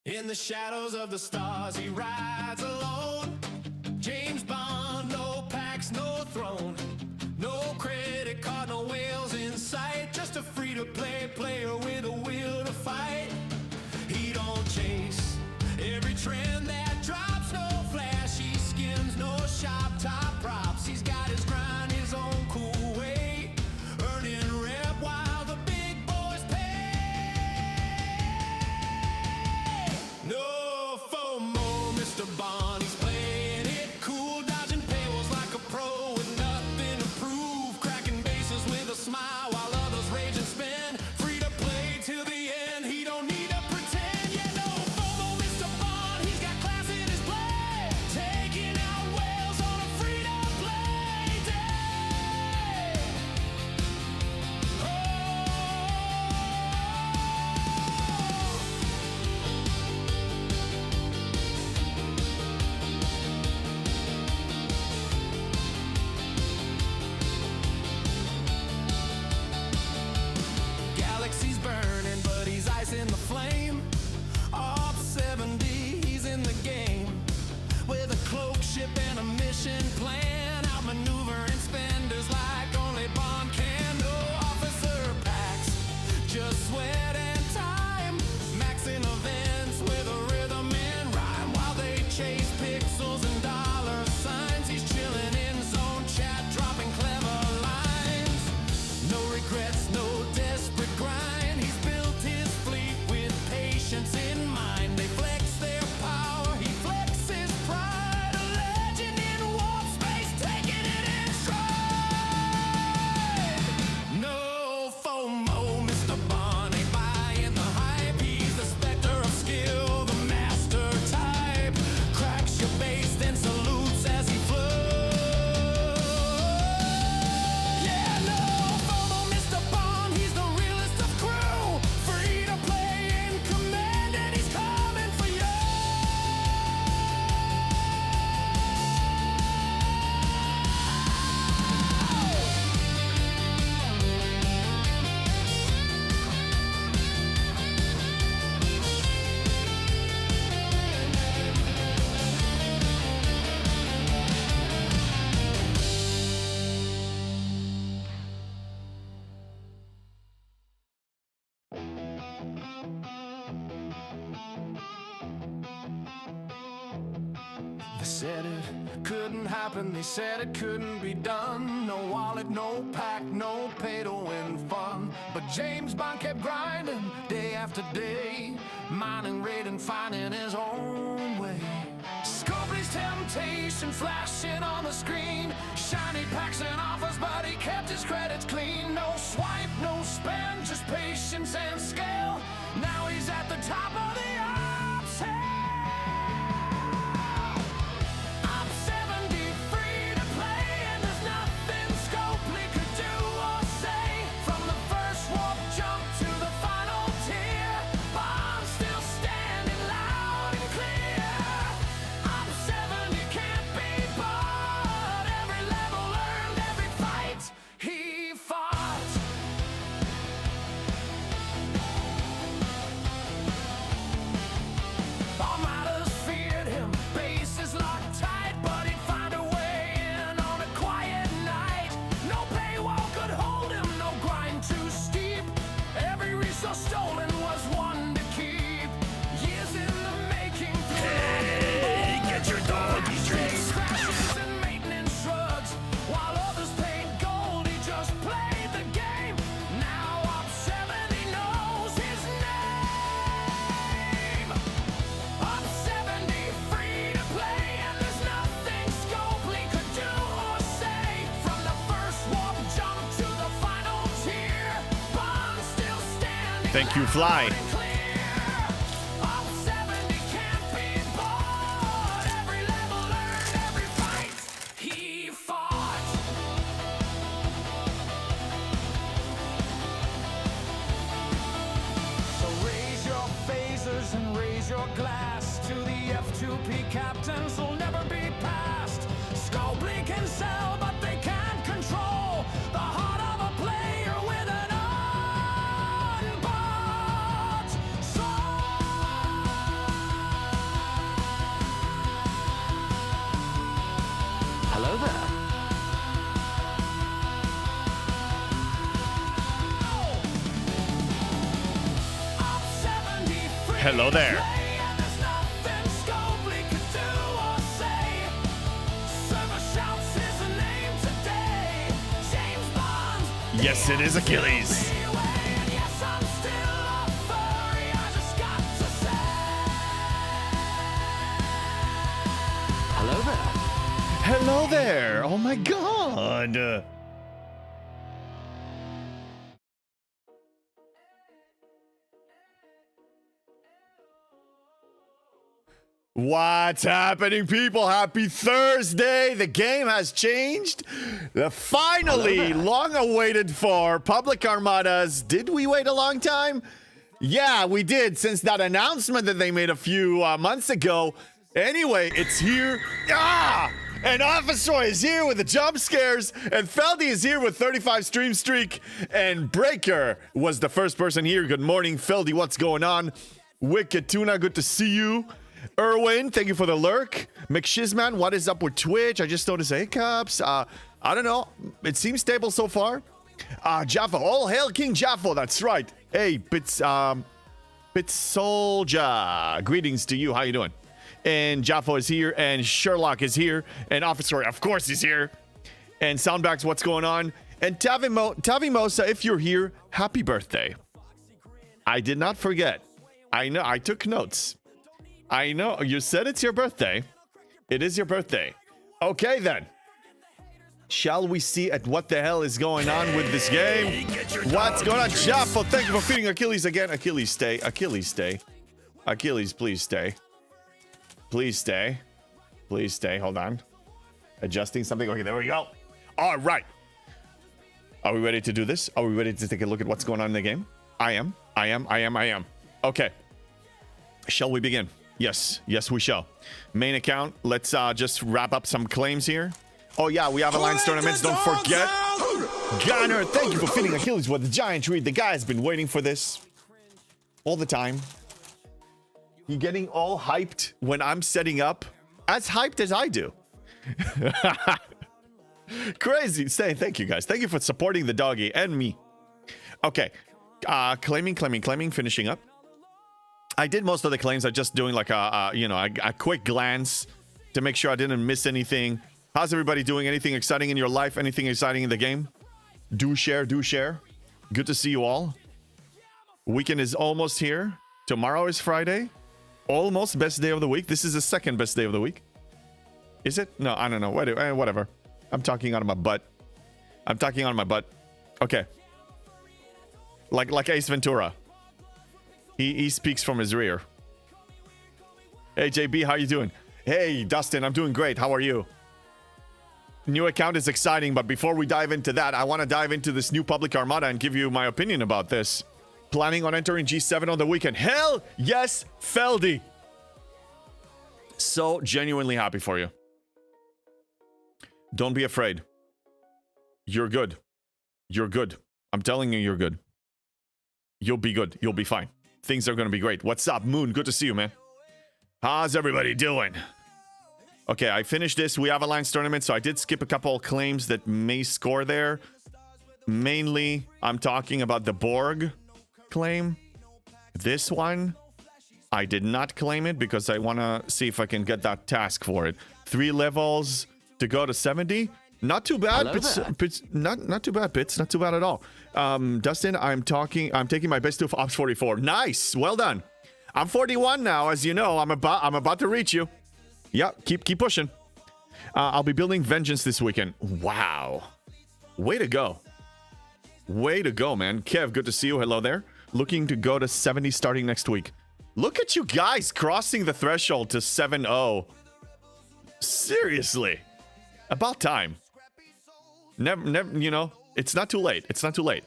In the shadows of the stars he rides alone. James Bond, no packs, no throne. No credit card, no whales in sight. Just a free-to-play player with a will to fight. He don't chase every trend that drops. No flashy skins, no shop top props. He's got his grind, his own cool way, earning rep while the big boys pay. No FOMO, Mr. Bond, he's playing it cool, dodging paywalls like a pro with nothing to prove, cracking bases with a smile while others rage and spend. Free to play till the end, he don't need to pretend. Yeah, no FOMO, Mr. Bond, he's got class in his play, taking out whales on a free to play day. Oh. Galaxy's burning, but he's ice in the flame. Up 70, he's in the game. With a cloak ship and a mission plan, outmaneuvering spenders like only Bond can. No officer packs, just sweat and time. Maxing events with a rhythm and rhyme. While they chase pixels and dollar signs, he's chilling in zone chat, dropping clever lines. No regrets, no desperate grind. He's built his fleet with patience in mind. They flex their power, he flexes pride. A legend in warp space, taking it in stride. No FOMO, Mr. Bond, ain't buying the hype. He's the specter of skill, the master type. Cracks your base, then salutes as he flows. Yeah, no FOMO, Mr. Bond, he's the realest of crew. Free to play in command, and he's coming for you. They said it couldn't happen, they said it couldn't be done. No wallet, no pack, no pay to win fun. But James Bond kept grinding day after day, mining, raiding, finding his own way. Scopely's temptation flashing on the screen, shiny packs and offers, but he kept his credits clean. No swipe, no spend, just patience and scale. Now he's at the top of the ops hill. I'm 70, free to play, and there's nothing Scopely could do or say. From the first warp jump to the final tier, Bond still standing loud and clear. I'm 70, can't be bought. Every level earned, every fight he fought. Armadas feared him, bases locked tight, but he'd find a way in on a quiet night. No paywall could hold him, no grind too steep. Every resource stolen was one to keep. Years in the making. Hey, get your doggy treats. Crashes and maintenance shrugs, while others paid gold. He just played the game. Now Op 70 knows his name. Up 70, free to play, and there's nothing Scopely could do or say. From the first warp jump to the final tier, Bond still standing. Thank you, Fly. loud and clear. Up 70 can't be bought. Every level earned, every fight he fought. So raise your phasers and raise your glass to the F2P captains who'll never be passed. Scopely can sell, but they can't control the heart of a player with an unbought soul. Hello there. And there's nothing Scopely could do or say. Server shouts his name today. James Bond. Yes, it is Achilles. And yes, I'm still a furry. I just got to say. Hello there. Hello there. Oh my god. What's happening, people? Happy Thursday. The game has changed. Finally, long awaited for Public Armadas. Did we wait a long time? Yeah, we did, since that announcement that they made a few months ago. Anyway, it's here. And Officer is here with the jump scares, and Feldy is here with 35 stream streak, and Breaker was the first person here. Good morning, Feldy. What's going on? Wicked Tuna, good to see you. Erwin, thank you for the lurk. McShizman, what is up with Twitch? I just noticed hiccups. I don't know. It seems stable so far. Jaffa, all hail King Jaffa. That's right. Hey, Bits Soldier. Greetings to you. How you doing? And Jaffa is here, and Sherlock is here, and Officer, of course, is here. And Soundbacks, what's going on? And Tavimosa, if you're here, happy birthday. I did not forget. I know, I took notes. I know, you said it's your birthday. It is your birthday. Okay, then. Shall we see at what the hell is going on with this game? What's going on? Jaffa, thank you for feeding Achilles again. Achilles, stay. Achilles, stay. Achilles, please stay. Please stay. Please stay. Hold on. Adjusting something. Okay, there we go. All right. Are we ready to do this? Are we ready to take a look at what's going on in the game? I am. Okay. Shall we begin? Yes. Yes, we shall. Main account. Let's just wrap up some claims here. Oh, yeah. We have Alliance tournaments. Don't forget. Gunner, thank you for feeding Achilles with the giant treat. The guy has been waiting for this all the time. You getting all hyped when I'm setting up? As hyped as I do. Crazy. Thank you, guys. Thank you for supporting the doggy and me. Okay. Claiming, finishing up. I did most of the claims. I'm just doing like a quick glance to make sure I didn't miss anything. How's everybody doing? Anything exciting in your life? Anything exciting in the game? Do share. Good to see you all. Weekend is almost here. Tomorrow is Friday. Almost best day of the week. This is the second best day of the week. Is it? No, I don't know. Whatever. I'm talking out of my butt. Okay. Like Ace Ventura. He speaks from his rear. Hey, JB, how you doing? Hey, Dustin, I'm doing great. How are you? New account is exciting, but before we dive into that, I want to dive into this new Public Armada and give you my opinion about this. Planning on entering G7 on the weekend. Hell yes, Feldy. So genuinely happy for you. Don't be afraid. You're good. I'm telling you, you're good. You'll be good. You'll be fine. Things are going to be great. What's up, Moon? Good to see you, man. How's everybody doing? Okay, I finished this. We have Alliance tournament, so I did skip a couple claims that may score there. Mainly, I'm talking about the Borg claim. This one, I did not claim it because I want to see if I can get that task for it. 3 levels to go to 70. Not too bad. Not too bad, Pits. Not too bad at all. Dustin, I'm taking my best to Ops 44. Nice. Well done. I'm 41 now, as you know. I'm about to reach you. Yeah, keep pushing. I'll be building Vengeance this weekend. Wow. Way to go. Way to go, man. Kev, good to see you. Hello there. Looking to go to 70 starting next week. Look at you guys crossing the threshold to 7-0. Seriously. About time. Never, you know, it's not too late. It's not too late.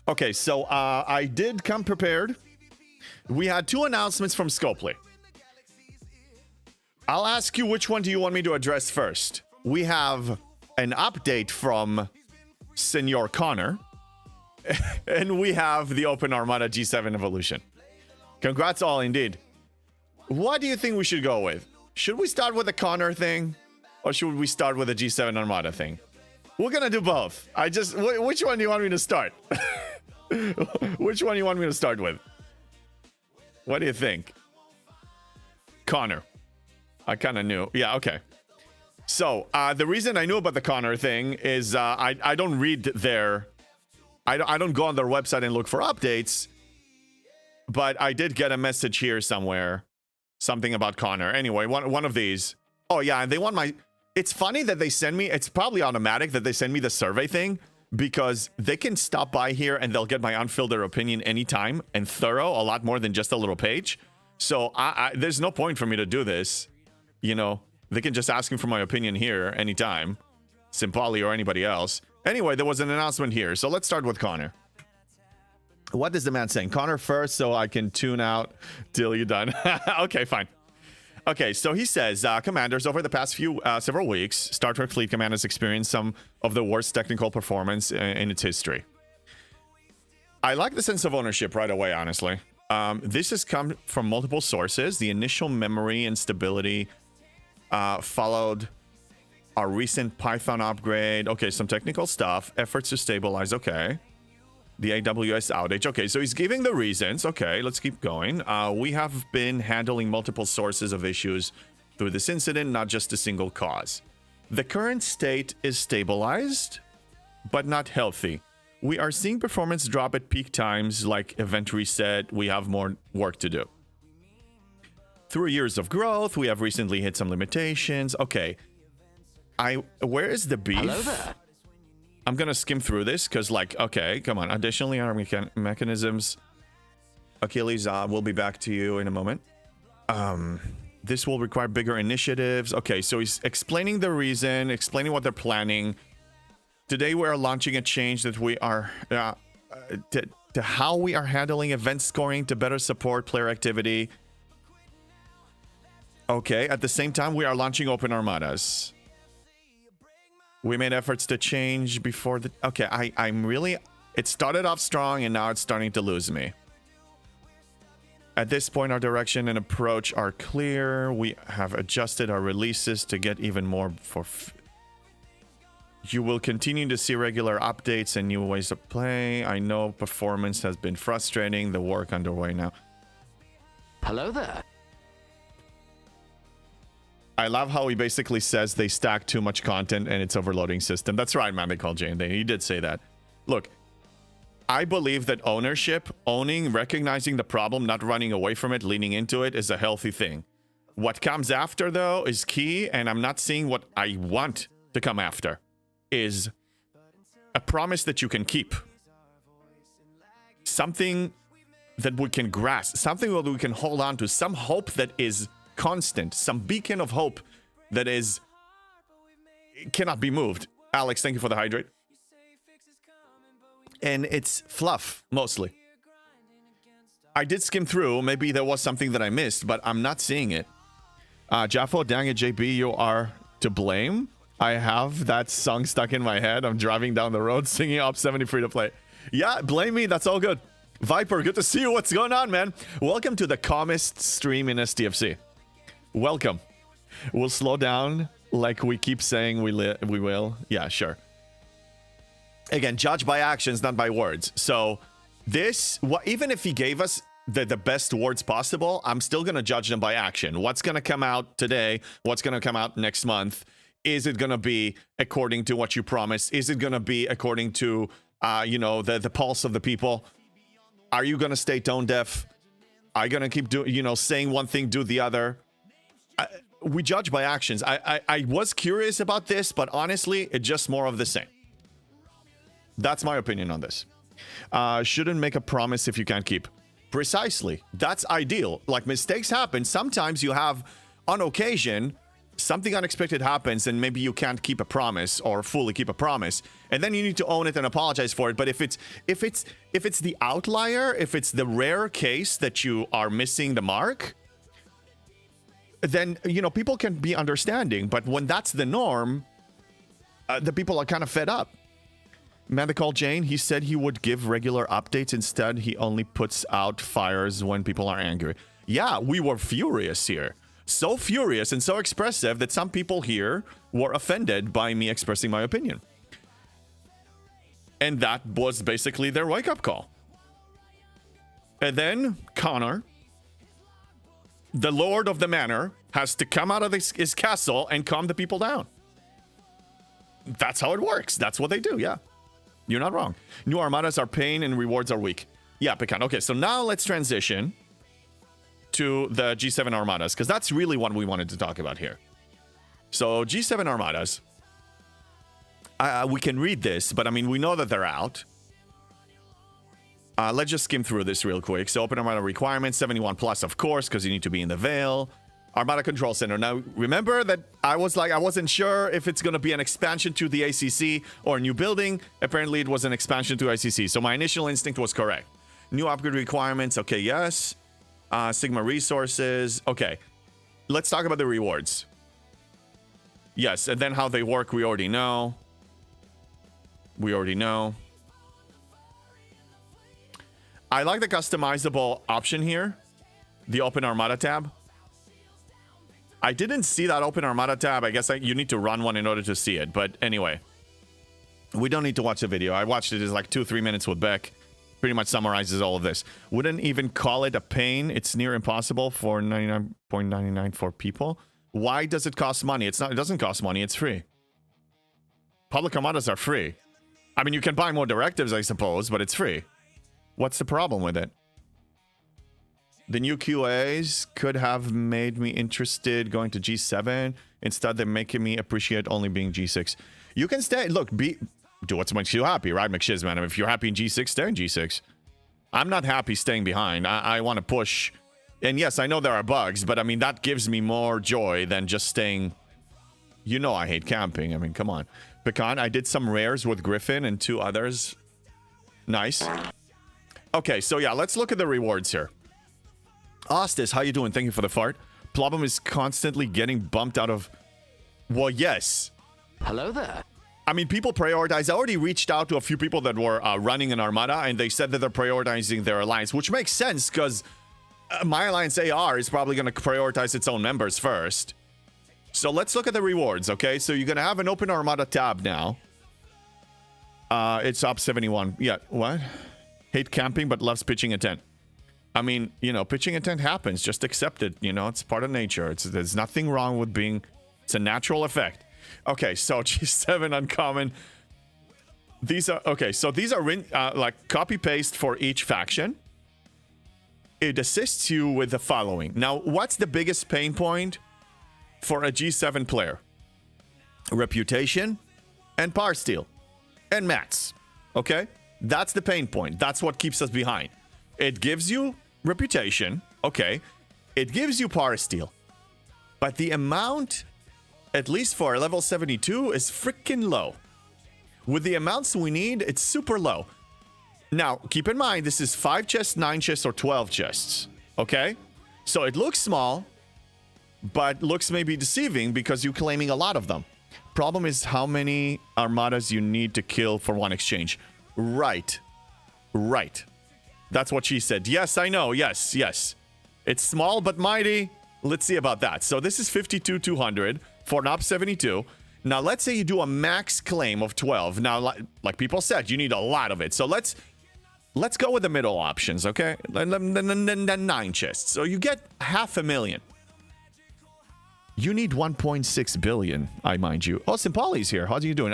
Okay, so I did come prepared. We had 2 announcements from Scopely. I'll ask you, which one do you want me to address first? We have an update from Senor Connor, and we have the Open Armada G7 evolution. Congrats all indeed. What do you think we should go with? Should we start with the Connor thing, or should we start with the G7 Armada thing? We're gonna do both. Which one do you want me to start? Which one do you want me to start with? What do you think? Connor. I kind of knew. Yeah, okay. So, the reason I knew about the Connor thing is I don't read their... I don't go on their website and look for updates. But I did get a message here somewhere. Something about Connor. Anyway, one of these. Oh, yeah, and they want my... It's funny that they send me... It's probably automatic that they send me the survey thing. Because they can stop by here and they'll get my unfiltered opinion anytime. And thorough, a lot more than just a little page. So, there's no point for me to do this. You know, they can just ask him for my opinion here anytime. Simpali or anybody else. Anyway, there was an announcement here. So let's start with Connor. What is the man saying? Connor first so I can tune out till you're done. Okay, fine. Okay, so he says, commanders, over the past several weeks, Star Trek Fleet Command has experienced some of the worst technical performance in its history. I like the sense of ownership right away, honestly. This has come from multiple sources. The initial memory instability followed our recent Python upgrade. Okay, some technical stuff. Efforts to stabilize. Okay. The AWS outage. Okay, so he's giving the reasons. Okay, let's keep going. We have been handling multiple sources of issues through this incident, not just a single cause. The current state is stabilized, but not healthy. We are seeing performance drop at peak times like event reset. We have more work to do. Through years of growth, we have recently hit some limitations. Okay. Where is the beef? Hello there. I'm gonna skim through this because, like, okay, come on. Additionally, our mechanisms. Achilles, we'll be back to you in a moment. This will require bigger initiatives. Okay, so he's explaining the reason, explaining what they're planning. Today, we are launching a change that we are to how we are handling event scoring to better support player activity. Okay, at the same time, we are launching Open Armadas. We made efforts to change before the... Okay, I'm really... It started off strong and now it's starting to lose me. At this point, our direction and approach are clear. We have adjusted our releases to get even more for... You will continue to see regular updates and new ways of play. I know performance has been frustrating. The work underway now. Hello there. I love how he basically says they stack too much content and it's overloading system. That's right, man. They called Jane. He did say that. Look, I believe that ownership, owning, recognizing the problem, not running away from it, leaning into it is a healthy thing. What comes after, though, is key, and I'm not seeing what I want to come after. Is a promise that you can keep. Something that we can grasp. Something that we can hold on to. Some hope that is constant. Some beacon of hope that is... cannot be moved. Alex, thank you for the hydrate. And it's fluff, mostly. I did skim through. Maybe there was something that I missed, but I'm not seeing it. Jaffo, dang it, JB, you are to blame. I have that song stuck in my head. I'm driving down the road singing Op 70 free to play. Yeah, blame me. That's all good. Viper, good to see you. What's going on, man? Welcome to the calmest stream in STFC. Welcome. We'll slow down like we keep saying we will. Yeah, sure. Again, judge by actions, not by words. So this, even if he gave us the best words possible, I'm still going to judge them by action. What's going to come out today? What's going to come out next month? Is it going to be according to what you promised? Is it going to be according to, the pulse of the people? Are you going to stay tone deaf? Are you going to keep doing, saying one thing, do the other? We judge by actions. I was curious about this, but honestly, it's just more of the same. That's my opinion on this. Shouldn't make a promise if you can't keep. Precisely. That's ideal. Like, mistakes happen. Sometimes you have, on occasion, something unexpected happens and maybe you can't keep a promise or fully keep a promise. And then you need to own it and apologize for it. But if it's the outlier, if it's the rare case that you are missing the mark, then, people can be understanding. But when that's the norm, the people are kind of fed up. Man, they called Jane. He said he would give regular updates. Instead, he only puts out fires when people are angry. Yeah, we were furious here. So furious and so expressive that some people here were offended by me expressing my opinion. And that was basically their wake-up call. And then Connor the lord of the manor has to come out of his castle and calm the people down. That's how it works. That's what they do, yeah. You're not wrong. New armadas are pain and rewards are weak. Yeah, pecan. Okay, so now let's transition to the G7 armadas, because that's really what we wanted to talk about here. So G7 armadas, we can read this, but I mean, we know that they're out. Let's just skim through this real quick. So open armada requirements, 71 plus, of course, because you need to be in the Vale. Armada Control Center. Now, remember that I wasn't sure if it's going to be an expansion to the ACC or a new building. Apparently, it was an expansion to ICC. So my initial instinct was correct. New upgrade requirements. Okay, yes. Sigma resources. Okay. Let's talk about the rewards. Yes, and then how they work, we already know. We already know. I like the customizable option here. The Open Armada tab. I didn't see that Open Armada tab. I guess you need to run one in order to see it. But anyway, we don't need to watch the video. I watched it. It's like 2-3 minutes with Beck. Pretty much summarizes all of this. Wouldn't even call it a pain. It's near impossible for 99.99 for people. Why does it cost money? It doesn't cost money. It's free. Public Armadas are free. I mean, you can buy more directives, I suppose, but it's free. What's the problem with it? The new QAs could have made me interested going to G7. Instead, they're making me appreciate only being G6. You can stay. Look, do what makes you happy, right, McShizman? If you're happy in G6, stay in G6. I'm not happy staying behind. I want to push. And yes, I know there are bugs, but I mean, that gives me more joy than just staying. You know I hate camping. I mean, come on. Pecan, I did some rares with Griffin and 2 others. Nice. Okay, so yeah, let's look at the rewards here. Ostis, how you doing? Thank you for the fart. Problem is constantly getting bumped out of... Well, yes. Hello there. I mean, people prioritize. I already reached out to a few people that were running an Armada, and they said that they're prioritizing their alliance, which makes sense, because my alliance AR is probably going to prioritize its own members first. So let's look at the rewards, okay? So you're going to have an Open Armada tab now. It's up 71. Yeah, what? Hate camping, but loves pitching a tent. I mean, you know, pitching a tent happens. Just accept it. You know, it's part of nature. There's nothing wrong with being... It's a natural effect. Okay, so G7 uncommon. These are... Okay, so these are like copy-paste for each faction. It assists you with the following. Now, what's the biggest pain point for a G7 player? Reputation and power steal and mats. Okay? That's the pain point. That's what keeps us behind. It gives you reputation. Okay. It gives you power steal. But the amount, at least for level 72, is freaking low. With the amounts we need, it's super low. Now, keep in mind, this is 5 chests, 9 chests, or 12 chests. Okay? So it looks small, but looks maybe deceiving because you're claiming a lot of them. Problem is how many armadas you need to kill for one exchange. Right. Right. That's what she said. Yes, I know. Yes, yes. It's small but mighty. Let's see about that. So this is 52,200 for an op 72. Now, let's say you do a max claim of 12. Now, like people said, you need a lot of it. So let's go with the middle options, okay? Then 9 chests. So you get 500,000. You need 1.6 billion, I mind you. Oh, Simpali's here. How's you doing?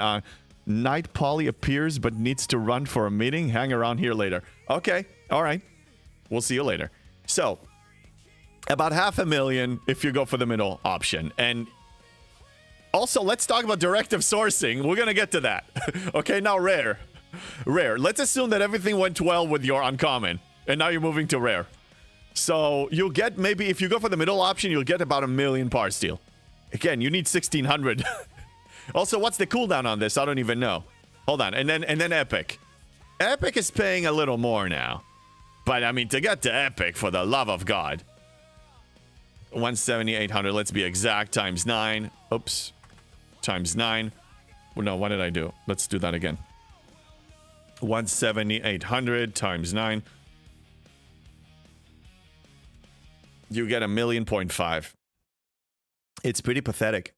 Night Polly appears but needs to run for a meeting. Hang around here later. Okay. All right. We'll see you later. So, about 500,000 if you go for the middle option. And also, let's talk about directive sourcing. We're going to get to that. Okay, now rare. Rare. Let's assume that everything went well with your uncommon. And now you're moving to rare. So, you'll get maybe, if you go for the middle option, you'll get about 1 million power steal. Again, you need 1,600. Also, what's the cooldown on this? I don't even know. Hold on. And then Epic. Epic is paying a little more now. But, I mean, to get to Epic, for the love of God. 170,800. Let's be exact. Times 9. Oops. Times 9. Well, no, what did I do? Let's do that again. 170,800 times 9. You get 1.5 million. It's pretty pathetic.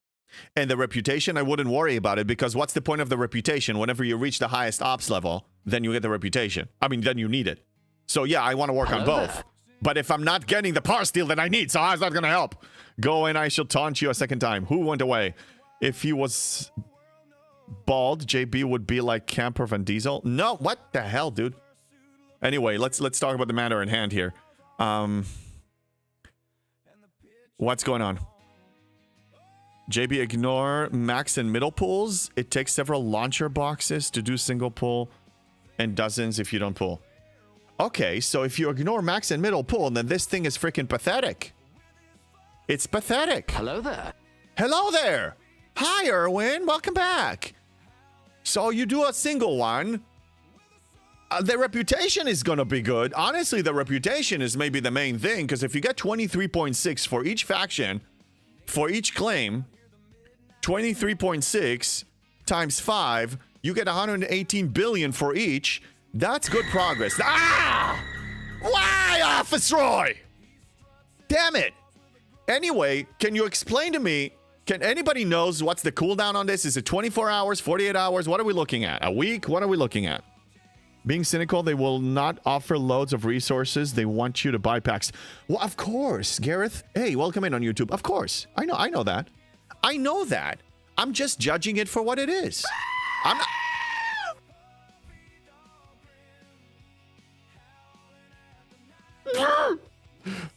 And the reputation, I wouldn't worry about it, because what's the point of the reputation? Whenever you reach the highest ops level, then you get the reputation. I mean, then you need it. So yeah, I want to work on both. But if I'm not getting the power steal that I need, so how's that gonna help? Go and I shall taunt you a second time. Who went away? If he was bald, JB would be like Camper Van Diesel. No, what the hell, dude? Anyway, let's talk about the matter in hand here. What's going on? JB, ignore max and middle pulls. It takes several launcher boxes to do single pull and dozens if you don't pull. Okay, so if you ignore max and middle pull, then this thing is freaking pathetic. It's pathetic. Hello there. Hello there. Hi, Erwin. Welcome back. So you do a single one. The reputation is going to be good. Honestly, the reputation is maybe the main thing, because if you get 23.6 for each faction, for each claim, 23.6 times 5, you get 118 billion for each. That's good progress. Ah! Why, Office Roy? Damn it. Anyway, can you explain to me, can anybody knows what's the cooldown on this? Is it 24 hours, 48 hours? What are we looking at? A week? What are we looking at? Being cynical, they will not offer loads of resources. They want you to buy packs. Well, of course, Gareth. Hey, welcome in on YouTube. Of course. I know that. I know that. I'm just judging it for what it is. I'm not...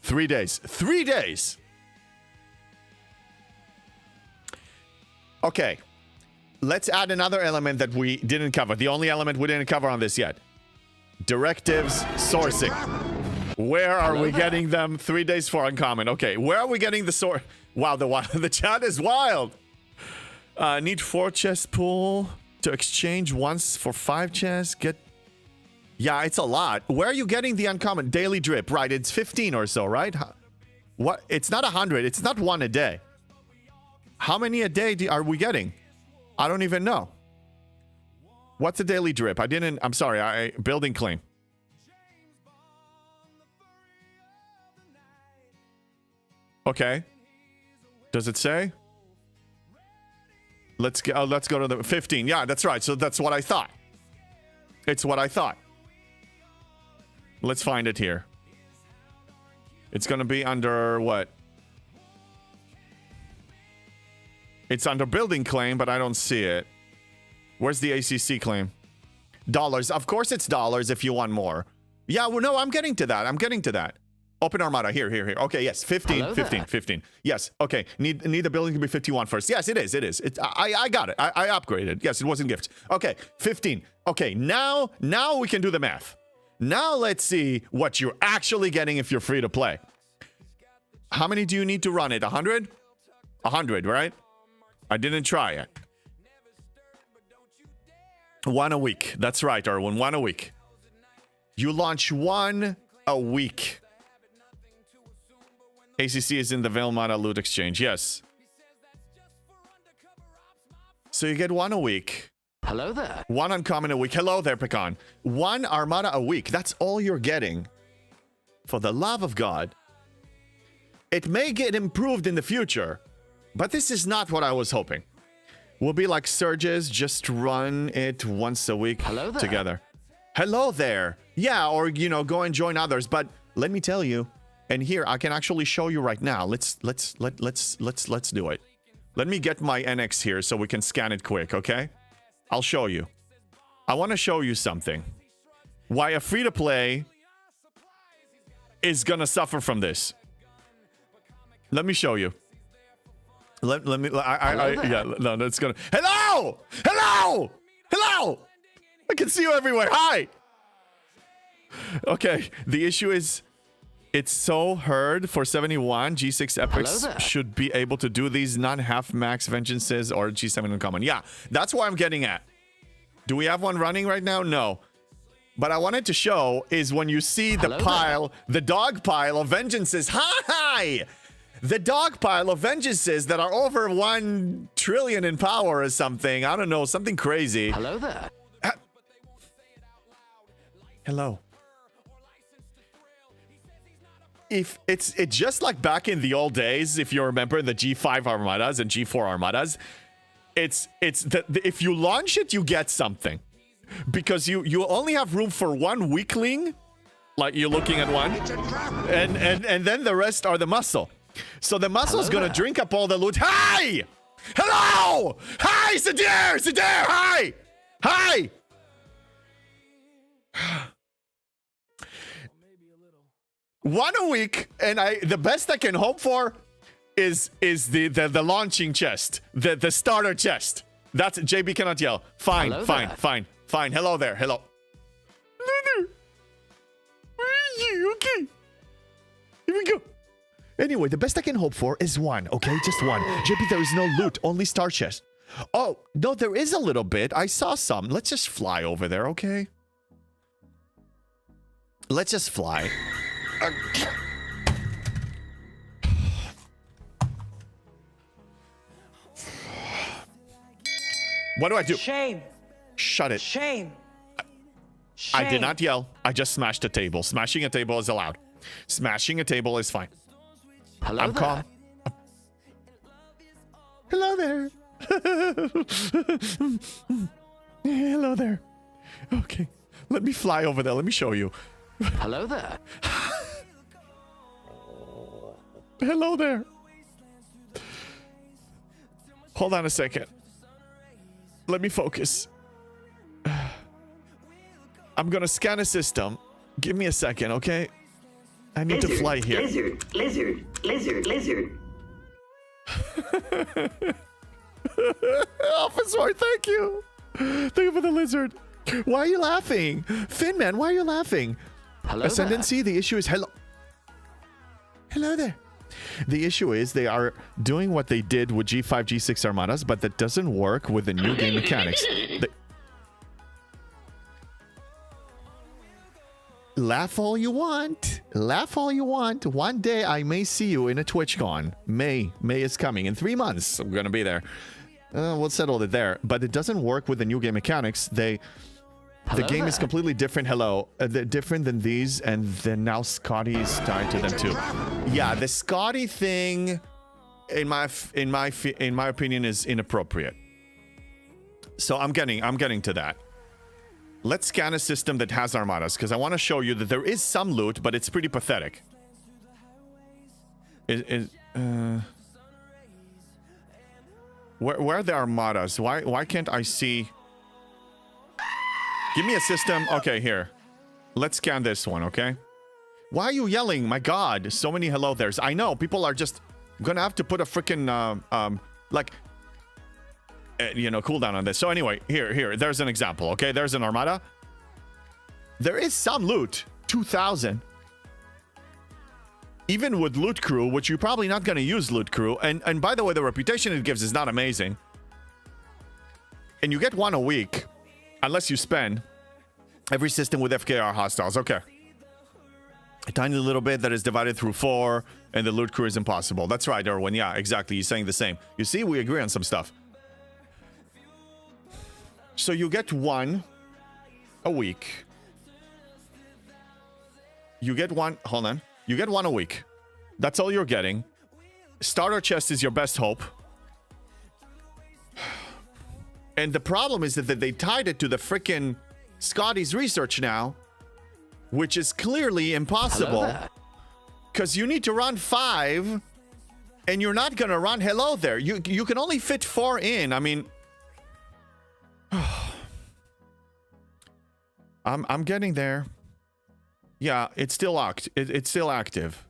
3 days. 3 days. Okay. Let's add another element that we didn't cover. The only element we didn't cover on this yet. Directives sourcing. Where are we getting them? 3 days for uncommon. Okay. Where are we getting the source? Wow, the chat is wild. Need 4 chest pool to exchange once for 5 chests. Yeah, it's a lot. Where are you getting the uncommon? Daily drip, right? It's 15 or so, right? What? It's not 100. It's not 1 a day. How many a day are we getting? I don't even know. What's a daily drip? I'm sorry. Building claim. Okay. Does it say? Let's go to the 15. Yeah, that's right. So that's what I thought. It's what I thought. Let's find it here. It's going to be under what? It's under building claim, but I don't see it. Where's the ACC claim? Dollars. Of course it's dollars if you want more. Yeah, well, no, I'm getting to that. Open Armada. Here. Okay, yes. 15. Yes. Okay. Need the building to be 51 first. Yes, it is. I got it. I upgraded. Yes, it wasn't gift. Okay, 15. Okay, now we can do the math. Now let's see what you're actually getting if you're free to play. How many do you need to run it? 100? 100, right? I didn't try it. 1 a week. That's right, Erwin. 1 a week. You launch 1 a week. ACC is in the Velmata loot exchange. Yes. So you get 1 a week. Hello there. 1 uncommon a week. Hello there, Pecan. 1 Armada a week. That's all you're getting. For the love of God. It may get improved in the future, but this is not what I was hoping. We'll be like Surges, just run it once a week together. Hello there. Yeah, or go and join others. But let me tell you, and here I can actually show you right now. Let's do it. Let me get my NX here so we can scan it quick, okay? I'll show you. I want to show you something. Why a free-to-play is gonna suffer from this. Let me show you. Let me. That's gonna. Hello! I can see you everywhere. Hi. Okay. The issue is, it's so hard for 71. G6 epics should be able to do these non-half max vengeances or G7 uncommon. Yeah, that's why I'm getting at. Do we have one running right now? No. But I wanted to show is when you see the dog pile of vengeances. Hi! The dog pile of vengeances that are over 1 trillion in power or something. I don't know, something crazy. Hello there. Hello. If it's just like back in the old days, if you remember the G5 Armadas and G4 Armadas, if you launch it, you get something. Because you only have room for 1 weakling, Like you're looking at one, and then the rest are the muscle. So the muscle's Hello gonna there. drink up all the loot. Hi! Hello! Hi, Sadir! Sadir! Hi! Hi! One a week, and the best I can hope for is the launching chest, the starter chest. That's JB cannot yell. Fine, Hello fine, there. fine, fine. Hello there. Hello. Hello there. Where are you? Okay. Here we go. Anyway, the best I can hope for is one, okay? Just one. JP, there is no loot, only star chest. Oh, no, there is a little bit. I saw some. Let's just fly over there, okay? Let's just fly. What do I do? Shame. Shut it. Shame. I did not yell. I just smashed a table. Smashing a table is allowed. Smashing a table is fine. Hello I'm there. calm. Hello there. Hello there. Okay. Let me fly over there. Let me show you. Hello there. Hello there. Hold on a second. Let me focus. I'm gonna scan a system. Give me a second, okay? I need to fly here. Lizard. Officer, thank you. Thank you for the lizard. Why are you laughing? Finn, man, why are you laughing? Hello Ascendancy, the issue is hello. Hello there. The issue is they are doing what they did with G5, G6 Armadas, but that doesn't work with the new game mechanics. Laugh all you want. Laugh all you want. One day I may see you in a TwitchCon. May is coming. In 3 months, I'm going to be there. We'll settle it there. But it doesn't work with the new game mechanics. The game is completely different. Hello. Different than these, and then now Scotty is tied to them too. Yeah, the Scotty thing, in my opinion, is inappropriate. So I'm getting to that. Let's scan a system that has Armadas, because I want to show you that there is some loot, but it's pretty pathetic. Where are the Armadas? Why can't I see? Give me a system. Okay, here. Let's scan this one, okay? Why are you yelling? My God, so many hello there's. I know, people are just gonna have to put a freaking, cooldown on this. So anyway, here, there's an example, okay? There's an Armada. There is some loot, 2,000. Even with Loot Crew, which you're probably not gonna use Loot Crew. And by the way, the reputation it gives is not amazing. And you get one a week. Unless you spend every system with FKR hostiles. Okay. A tiny little bit that is divided through 4, and the loot crew is impossible. That's right, Erwin. Yeah, exactly. You're saying the same. You see, we agree on some stuff. So you get one a week. You get one. Hold on. You get one a week. That's all you're getting. Starter chest is your best hope. And the problem is that they tied it to the frickin' Scotty's research now, which is clearly impossible. Because you need to run 5, and you're not gonna run hello there. You can only fit 4 in. I mean, I'm getting there. Yeah, it's still it's still active.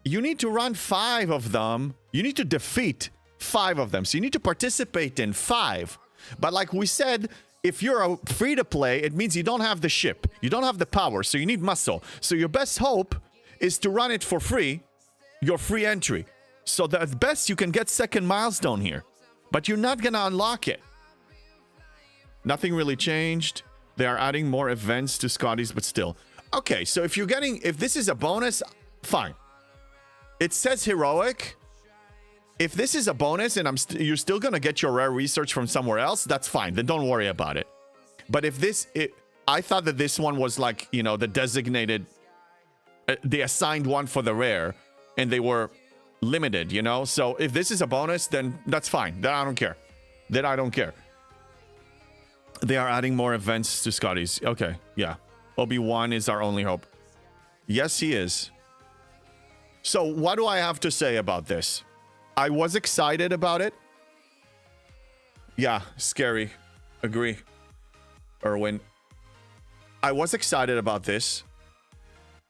You need to run 5 of them. You need to defeat 5 of them. So you need to participate in 5. But like we said, if you're a free-to-play, it means you don't have the ship. You don't have the power, so you need muscle. So your best hope is to run it for free, your free entry. So the best you can get second milestone here. But you're not gonna unlock it. Nothing really changed. They are adding more events to Scotty's, but still. Okay, so if this is a bonus, fine. It says heroic. If this is a bonus and you're still gonna get your rare research from somewhere else, that's fine. Then don't worry about it. But if I thought that this one was like, the designated, the assigned one for the rare, and they were limited, So if this is a bonus, then that's fine. Then I don't care. They are adding more events to Scotty's. Okay, yeah. Obi-Wan is our only hope. Yes, he is. So what do I have to say about this? I was excited about it. Yeah, scary. Agree. Erwin. I was excited about this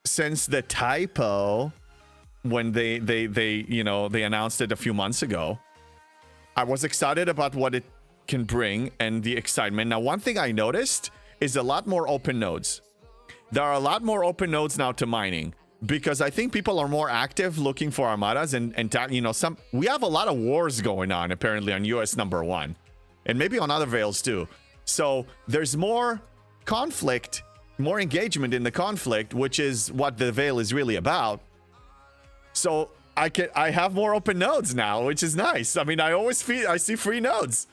since the typo when they announced it a few months ago. I was excited about what it can bring and the excitement. Now, one thing I noticed is a lot more open nodes. There are a lot more open nodes now to mining because I think people are more active looking for Armadas and we have a lot of wars going on apparently on US number 1 and maybe on other Veils too. So there's more conflict, more engagement in the conflict, which is what the Veil is really about. So I have more open nodes now, which is nice. I mean, I see free nodes.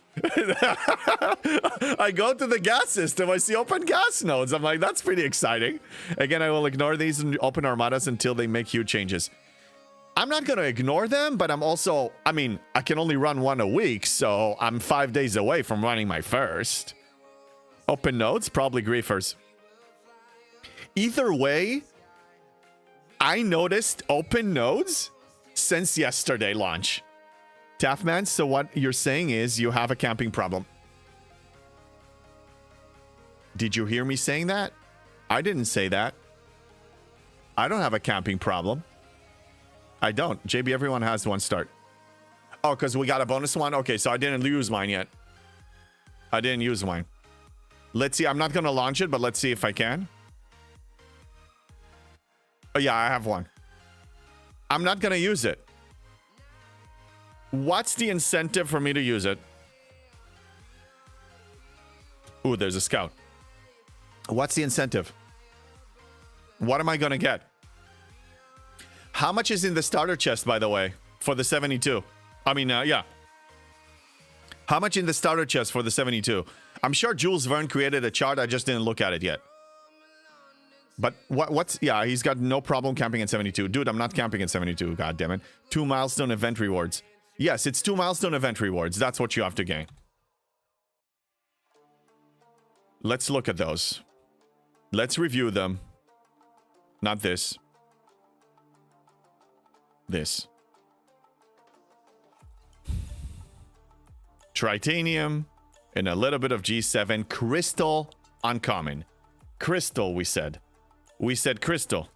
I go to the gas system, I see open gas nodes. I'm like, that's pretty exciting. Again, I will ignore these and open Armadas until they make huge changes. I'm not going to ignore them, but I can only run one a week, so I'm 5 days away from running my first. Open nodes, probably griefers. Either way, I noticed open nodes since yesterday launch. Taffman, so what you're saying is you have a camping problem. Did you hear me saying that? I didn't say that. I don't have a camping problem. I don't. JB, everyone has one start. Oh, because we got a bonus one? Okay, so I didn't use mine yet. I didn't use mine. Let's see. I'm not going to launch it, but let's see if I can. Oh, yeah, I have one. I'm not going to use it. What's the incentive for me to use it? Ooh, there's a scout. What's the incentive? What am I going to get? How much is in the starter chest, by the way, for the 72? Yeah. How much in the starter chest for the 72? I'm sure Jules Verne created a chart. I just didn't look at it yet. But yeah, he's got no problem camping at 72. Dude, I'm not camping at 72. God damn it. 2 milestone event rewards. Yes, it's 2 milestone event rewards. That's what you have to gain. Let's look at those. Let's review them. Not this. This. Tritanium and a little bit of G7. Crystal uncommon. Crystal, we said. We said crystal.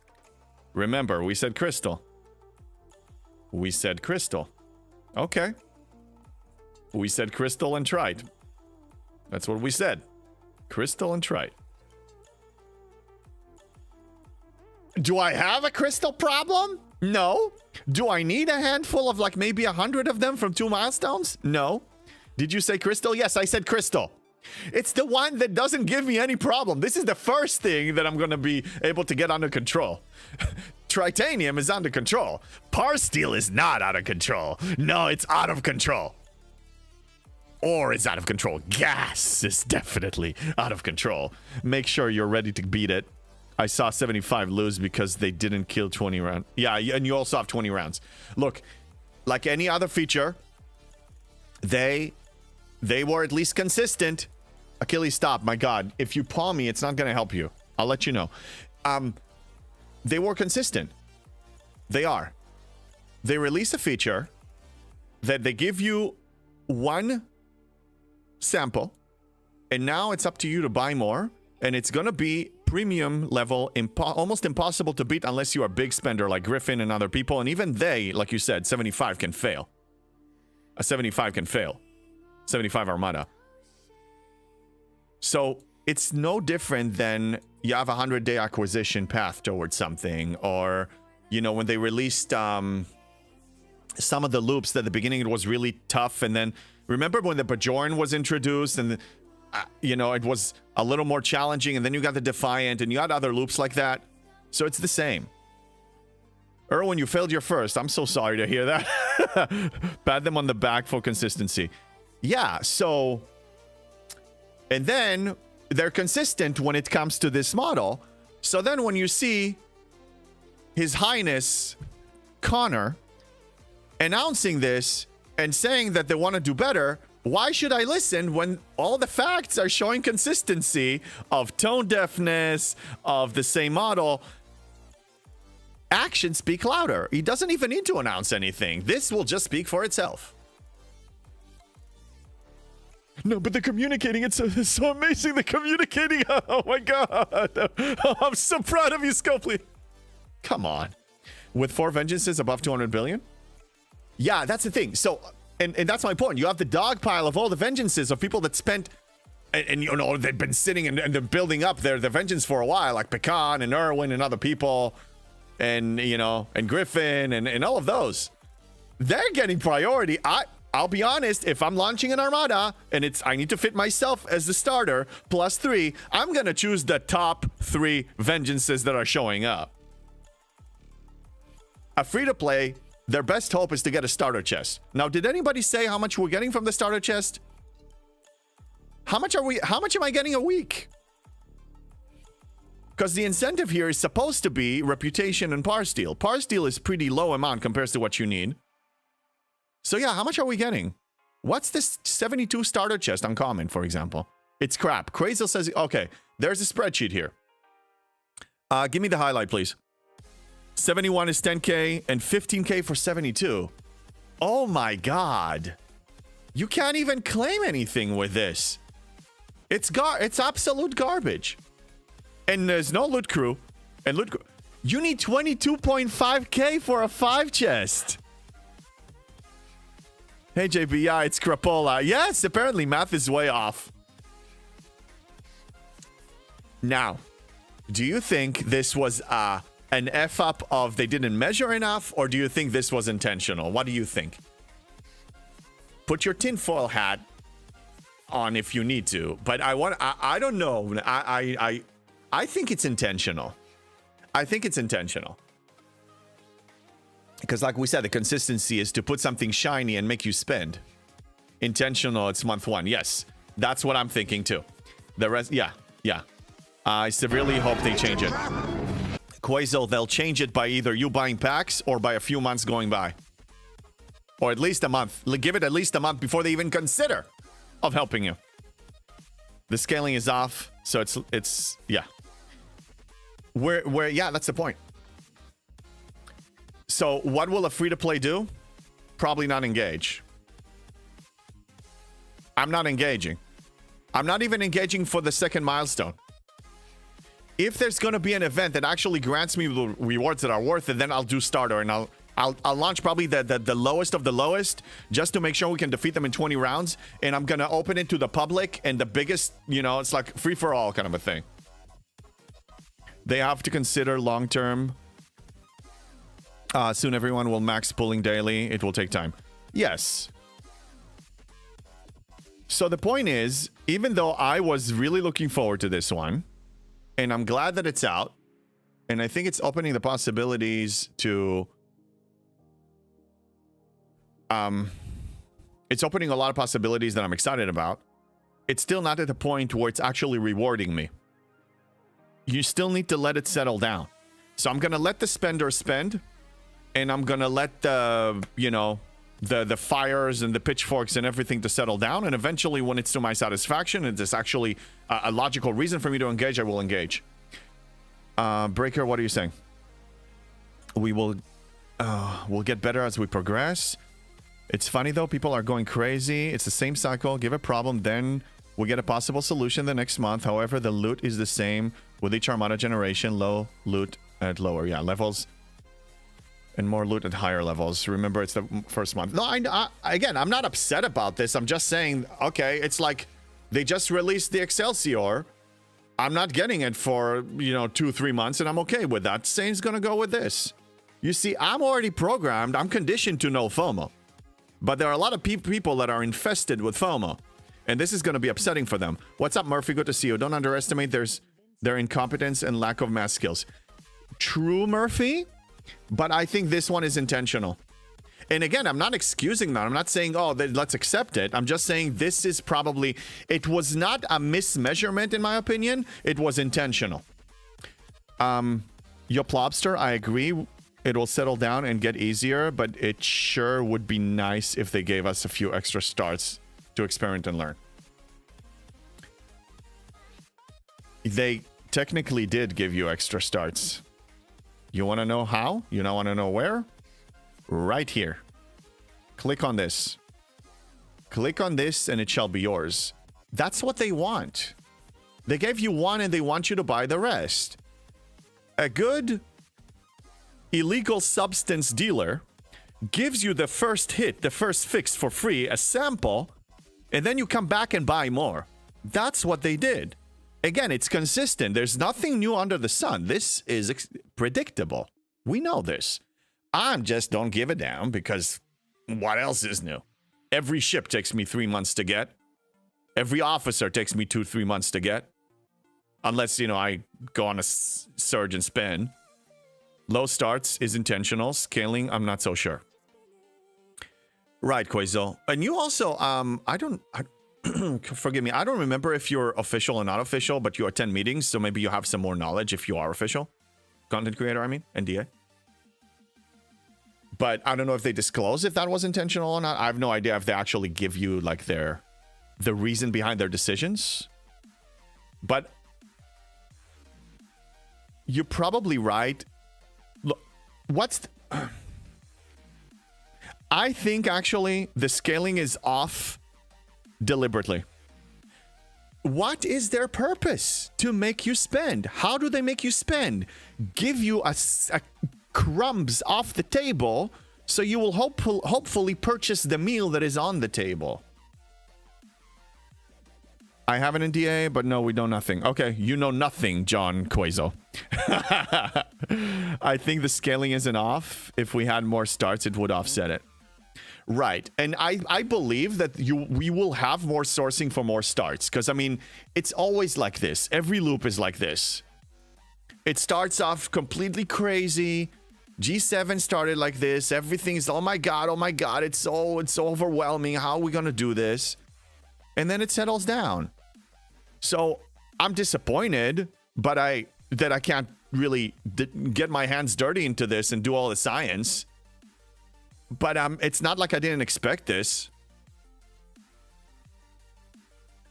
Remember, we said crystal. We said crystal. Okay. We said crystal and trite. That's what we said. Crystal and trite. Do I have a crystal problem? No. Do I need a handful of like maybe 100 of them from 2 milestones? No. Did you say crystal? Yes, I said crystal. It's the one that doesn't give me any problem. This is the first thing that I'm going to be able to get under control. Tritanium is under control. Parsteel is not out of control. No, it's out of control. Or it's out of control. Gas is definitely out of control. Make sure you're ready to beat it. I saw 75 lose because they didn't kill 20 rounds. Yeah, and you also have 20 rounds. Look, like any other feature, they were at least consistent. Achilles, stop. My God. If you palm me, it's not going to help you. I'll let you know. They were consistent. They are. They release a feature that they give you one sample, and now it's up to you to buy more, and it's going to be premium level, almost impossible to beat unless you are a big spender like Griffin and other people, and even they, like you said, 75 can fail. A 75 can fail. 75 Armada. So it's no different than you have a 100-day acquisition path towards something, or, you know, when they released some of the loops that at the beginning it was really tough, and then remember when the Bajoran was introduced and it was a little more challenging, and then you got the Defiant and you got other loops like that. So it's the same. Erwin, you failed your first. I'm so sorry to hear that. Pat them on the back for consistency. Yeah, so... And then they're consistent when it comes to this model. So then when you see His Highness Connor announcing this and saying that they want to do better, why should I listen when all the facts are showing consistency of tone deafness, of the same model? Actions speak louder. He doesn't even need to announce anything. This will just speak for itself. No, but the communicating, it's so amazing. The communicating. Oh my God. Oh, I'm so proud of you, Scopely. Come on. With 4 vengeances above 200 billion? Yeah, that's the thing. So, and that's my point. You have the dog pile of all the vengeances of people that spent, and you know, they've been sitting and they're building up their vengeance for a while, like Pecan and Irwin and other people, and, you know, and Griffin and all of those. They're getting priority. I'll be honest, if I'm launching an Armada and I need to fit myself as the starter plus 3, I'm going to choose the top 3 vengeances that are showing up. A free-to-play, their best hope is to get a starter chest. Now, did anybody say how much we're getting from the starter chest? How much am I getting a week? Because the incentive here is supposed to be reputation and par steal. Par steal is pretty low amount compared to what you need. So yeah, how much are we getting? What's this 72 starter chest uncommon, for example? It's crap. Crazel says, okay, there's a spreadsheet here. Give me the highlight, please. 71 is 10K and 15K for 72. Oh my God. You can't even claim anything with this. It's absolute garbage. And there's no loot crew. And loot crew. You need 22.5K for a 5 chest. Hey JB, yeah, it's Crapola. Yes, apparently math is way off. Now, do you think this was an F up of they didn't measure enough, or do you think this was intentional? What do you think? Put your tinfoil hat on if you need to, but I don't know. I think it's intentional. I think it's intentional. Because like we said, the consistency is to put something shiny and make you spend. Intentional, it's month 1. Yes, that's what I'm thinking too. The rest, yeah. I severely hope they change it. Quasel, they'll change it by either you buying packs or by a few months going by. Or at least a month. Give it at least a month before they even consider of helping you. The scaling is off, so it's yeah. Yeah, that's the point. So what will a free-to-play do? Probably not engage. I'm not engaging. I'm not even engaging for the second milestone. If there's going to be an event that actually grants me the rewards that are worth it, then I'll do starter and I'll launch probably the lowest of the lowest just to make sure we can defeat them in 20 rounds. And I'm going to open it to the public and the biggest, you know, it's like free for all kind of a thing. They have to consider long-term. Soon everyone will max pulling daily. It will take time. Yes. So the point is, even though I was really looking forward to this one, and I'm glad that it's out, and I think it's opening the possibilities to... It's opening a lot of possibilities that I'm excited about. It's still not at the point where it's actually rewarding me. You still need to let it settle down. So I'm going to let the spender spend, and I'm going to let the, you know, the fires and the pitchforks and everything to settle down. And eventually, when it's to my satisfaction and there's actually a logical reason for me to engage, I will engage. Breaker, what are you saying? We'll get better as we progress. It's funny, though. People are going crazy. It's the same cycle. Give a problem, then we get a possible solution the next month. However, the loot is the same with each Armada generation. Low loot at lower, levels. And more loot at higher levels. Remember, it's the first month. No, again, I'm not upset about this. I'm just saying, okay, it's like they just released the Excelsior. I'm not getting it for, 2-3 months, and I'm okay with that. Same's gonna go with this. You see, I'm already programmed. I'm conditioned to know FOMO. But there are a lot of people that are infested with FOMO. And this is going to be upsetting for them. What's up, Murphy? Good to see you. Don't underestimate their incompetence and lack of math skills. True, Murphy. But I think this one is intentional. And again, I'm not excusing that. I'm not saying, oh, let's accept it. I'm just saying this is probably... It was not a mismeasurement, in my opinion. It was intentional. Yoplobster, I agree. It will settle down and get easier, but it sure would be nice if they gave us a few extra starts to experiment and learn. They technically did give you extra starts. You want to know how? You don't want to know where? Right here. Click on this. Click on this and it shall be yours. That's what they want. They gave you one and they want you to buy the rest. A good illegal substance dealer gives you the first hit, the first fix for free, a sample, and then you come back and buy more. That's what they did. Again, it's consistent. There's nothing new under the sun. This is predictable. We know this. I just don't give a damn because what else is new? Every ship takes me 3 months to get. Every officer takes me 2-3 months to get. Unless, I go on a surge and spin. Low starts is intentional. Scaling, I'm not so sure. Right, Koizo. And you also, forgive me, I don't remember if you're official or not official, but you attend meetings, so maybe you have some more knowledge if you are official. Content creator, I mean, NDA. But I don't know if they disclose if that was intentional or not. I have no idea if they actually give you, like, the reason behind their decisions. But you're probably right. Look, I think actually the scaling is off deliberately. What is their purpose? To make you spend. How do they make you spend? Give you a crumbs off the table so you will hopefully purchase the meal that is on the table. I have an NDA, but no, we know nothing. Okay, you know nothing, John Koizo. I think the scaling isn't off. If we had more starts, it would offset it. Right, and I believe that we will have more sourcing for more starts. Because, I mean, it's always like this. Every loop is like this. It starts off completely crazy. G7 started like this. Everything's, oh my god, it's so overwhelming. How are we going to do this? And then it settles down. So I'm disappointed, but that I can't really get my hands dirty into this and do all the science. But it's not like I didn't expect this.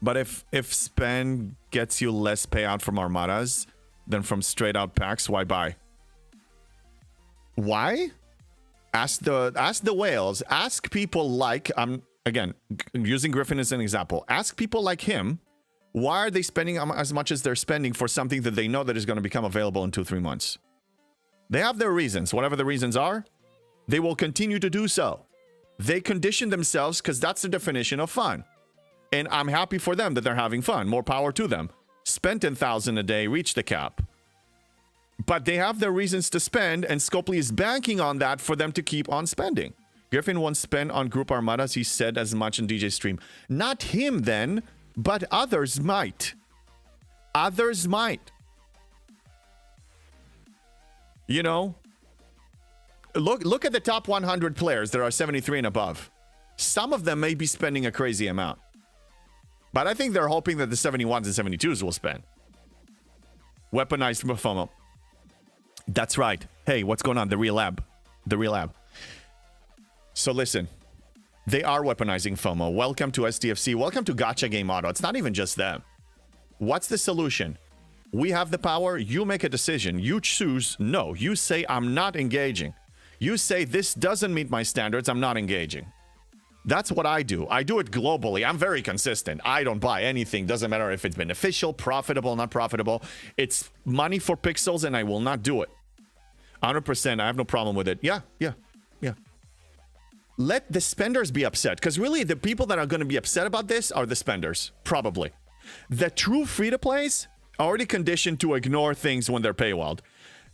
But if spend gets you less payout from Armadas than from straight out packs, why buy? Why? Ask the whales. Ask people like again, using Griffin as an example. Ask people like him, why are they spending as much as they're spending for something that they know that is going to become available in 2-3 months? They have their reasons. Whatever the reasons are, they will continue to do so. They condition themselves because that's the definition of fun. And I'm happy for them that they're having fun. More power to them. Spend 10,000 a day, reach the cap. But they have their reasons to spend, and Scopely is banking on that for them to keep on spending. Griffin once spent on group Armadas, he said as much in DJ stream. Not him then, but others might. Others might. You know, look at the top 100 players that are 73 and above. Some of them may be spending a crazy amount. But I think they're hoping that the 71s and 72s will spend. Weaponized FOMO. That's right. Hey, what's going on? The real lab. The real lab. So listen, they are weaponizing FOMO. Welcome to STFC. Welcome to Gacha Game Auto. It's not even just them. What's the solution? We have the power. You make a decision. You choose no. You say, I'm not engaging. You say, this doesn't meet my standards. I'm not engaging. That's what I do. I do it globally. I'm very consistent. I don't buy anything. Doesn't matter if it's beneficial, profitable, not profitable. It's money for pixels and I will not do it. 100%. I have no problem with it. Yeah. Let the spenders be upset. Because really, the people that are going to be upset about this are the spenders. Probably. The true free-to-plays are already conditioned to ignore things when they're paywalled.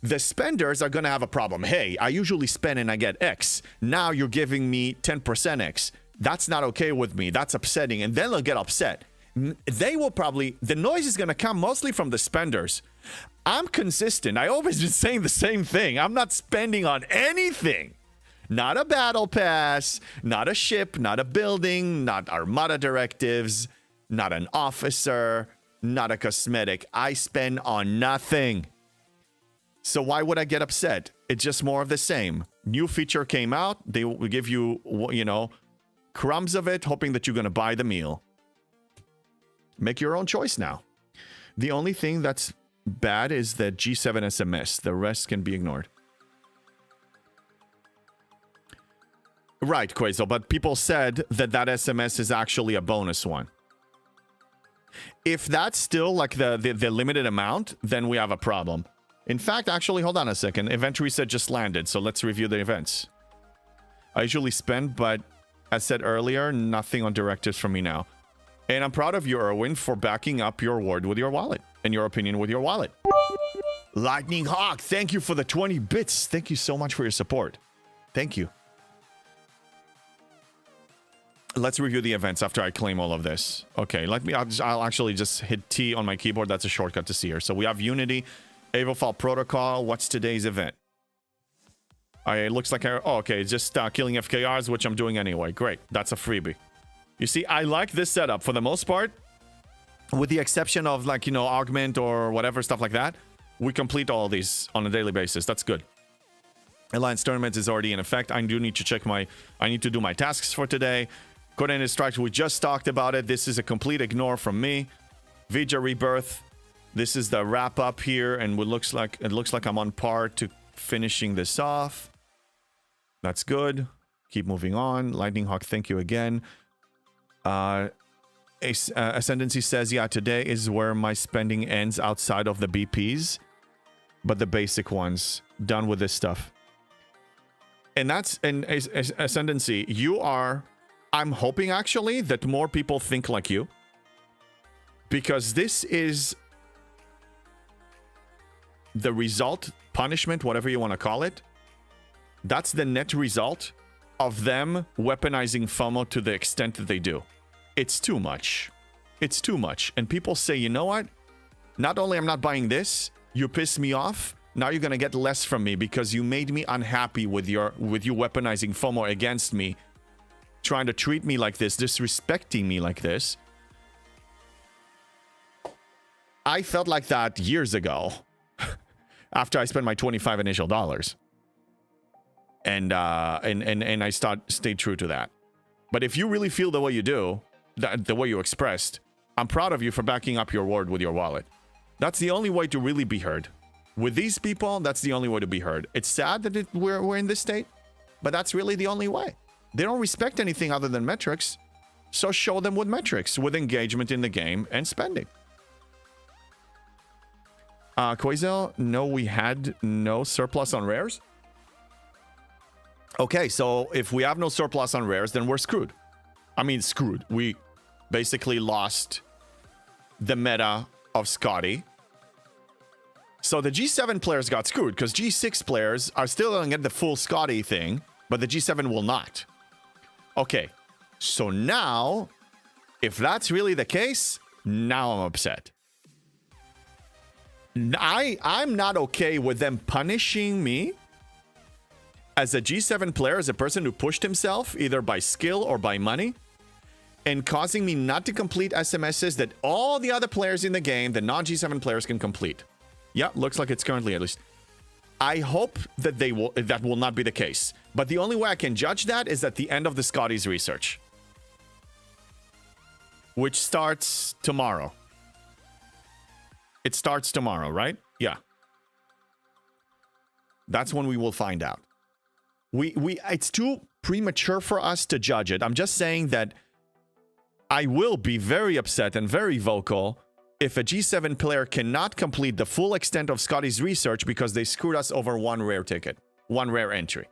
The spenders are going to have a problem. Hey, I usually spend and I get X. Now you're giving me 10% X. That's not okay with me. That's upsetting. And then they'll get upset. They will probably... The noise is going to come mostly from the spenders. I'm consistent. I always been saying the same thing. I'm not spending on anything. Not a battle pass. Not a ship. Not a building. Not Armada directives. Not an officer. Not a cosmetic. I spend on nothing. So why would I get upset? It's just more of the same. New feature came out. They will give you, crumbs of it, hoping that you're going to buy the meal. Make your own choice now. The only thing that's bad is the G7 SMS. The rest can be ignored. Right, Quazel, but people said that that SMS is actually a bonus one. If that's still like the limited amount, then we have a problem. In fact, actually, hold on a second. Event reset just landed, so let's review the events. I usually spend, but as said earlier, nothing on directives from me now. And I'm proud of you, Erwin, for backing up your word with your wallet and your opinion with your wallet. Lightning Hawk, thank you for the 20 bits. Thank you so much for your support. Thank you. Let's review the events after I claim all of this. Okay, I'll actually just hit T on my keyboard. That's a shortcut to see here. So we have Unity, Avofile Protocol. What's today's event? It looks like okay, just killing FKRs, which I'm doing anyway. Great, that's a freebie. You see, I like this setup for the most part, with the exception of like, you know, augment or whatever, stuff like that. We complete all these on a daily basis. That's good. Alliance Tournament is already in effect. I do need to check I need to do my tasks for today. Coordinated Strikes, we just talked about it. This is a complete ignore from me. Vija Rebirth. This is the wrap up here, and it looks like I'm on par to finishing this off. That's good. Keep moving on. Lightning Hawk, thank you again. Ascendancy says, yeah, today is where my spending ends outside of the BPs, but the basic ones. Done with this stuff. And that's Ascendancy. You are. I'm hoping actually that more people think like you, because this is the result, punishment, whatever you want to call it. That's the net result of them weaponizing FOMO to the extent that they do. It's too much. It's too much. And people say, you know what? Not only I'm not buying this, you piss me off. Now you're going to get less from me because you made me unhappy with you weaponizing FOMO against me, trying to treat me like this, disrespecting me like this. I felt like that years ago after I spent my 25 initial dollars. And I stayed true to that. But if you really feel the way you do, the way you expressed, I'm proud of you for backing up your word with your wallet. That's the only way to really be heard. With these people, that's the only way to be heard. It's sad that we're in this state, but that's really the only way. They don't respect anything other than metrics, so show them with metrics, with engagement in the game and spending. Quazel, no, we had no surplus on rares. Okay, so if we have no surplus on rares, then we're screwed. I mean, screwed. We basically lost the meta of Scotty. So the G7 players got screwed because G6 players are still going to get the full Scotty thing, but the G7 will not. Okay, so now, if that's really the case, now I'm upset. I'm not okay with them punishing me as a G7 player, as a person who pushed himself either by skill or by money, and causing me not to complete SMSs that all the other players in the game, the non-G7 players, can complete. Yeah, looks like it's currently at least. I hope that that will not be the case. But the only way I can judge that is at the end of the Scotty's research, which starts tomorrow. It starts tomorrow, right? Yeah. That's when we will find out. It's too premature for us to judge it. I'm just saying that I will be very upset and very vocal if a G7 player cannot complete the full extent of Scotty's research because they screwed us over one rare ticket, one rare entry.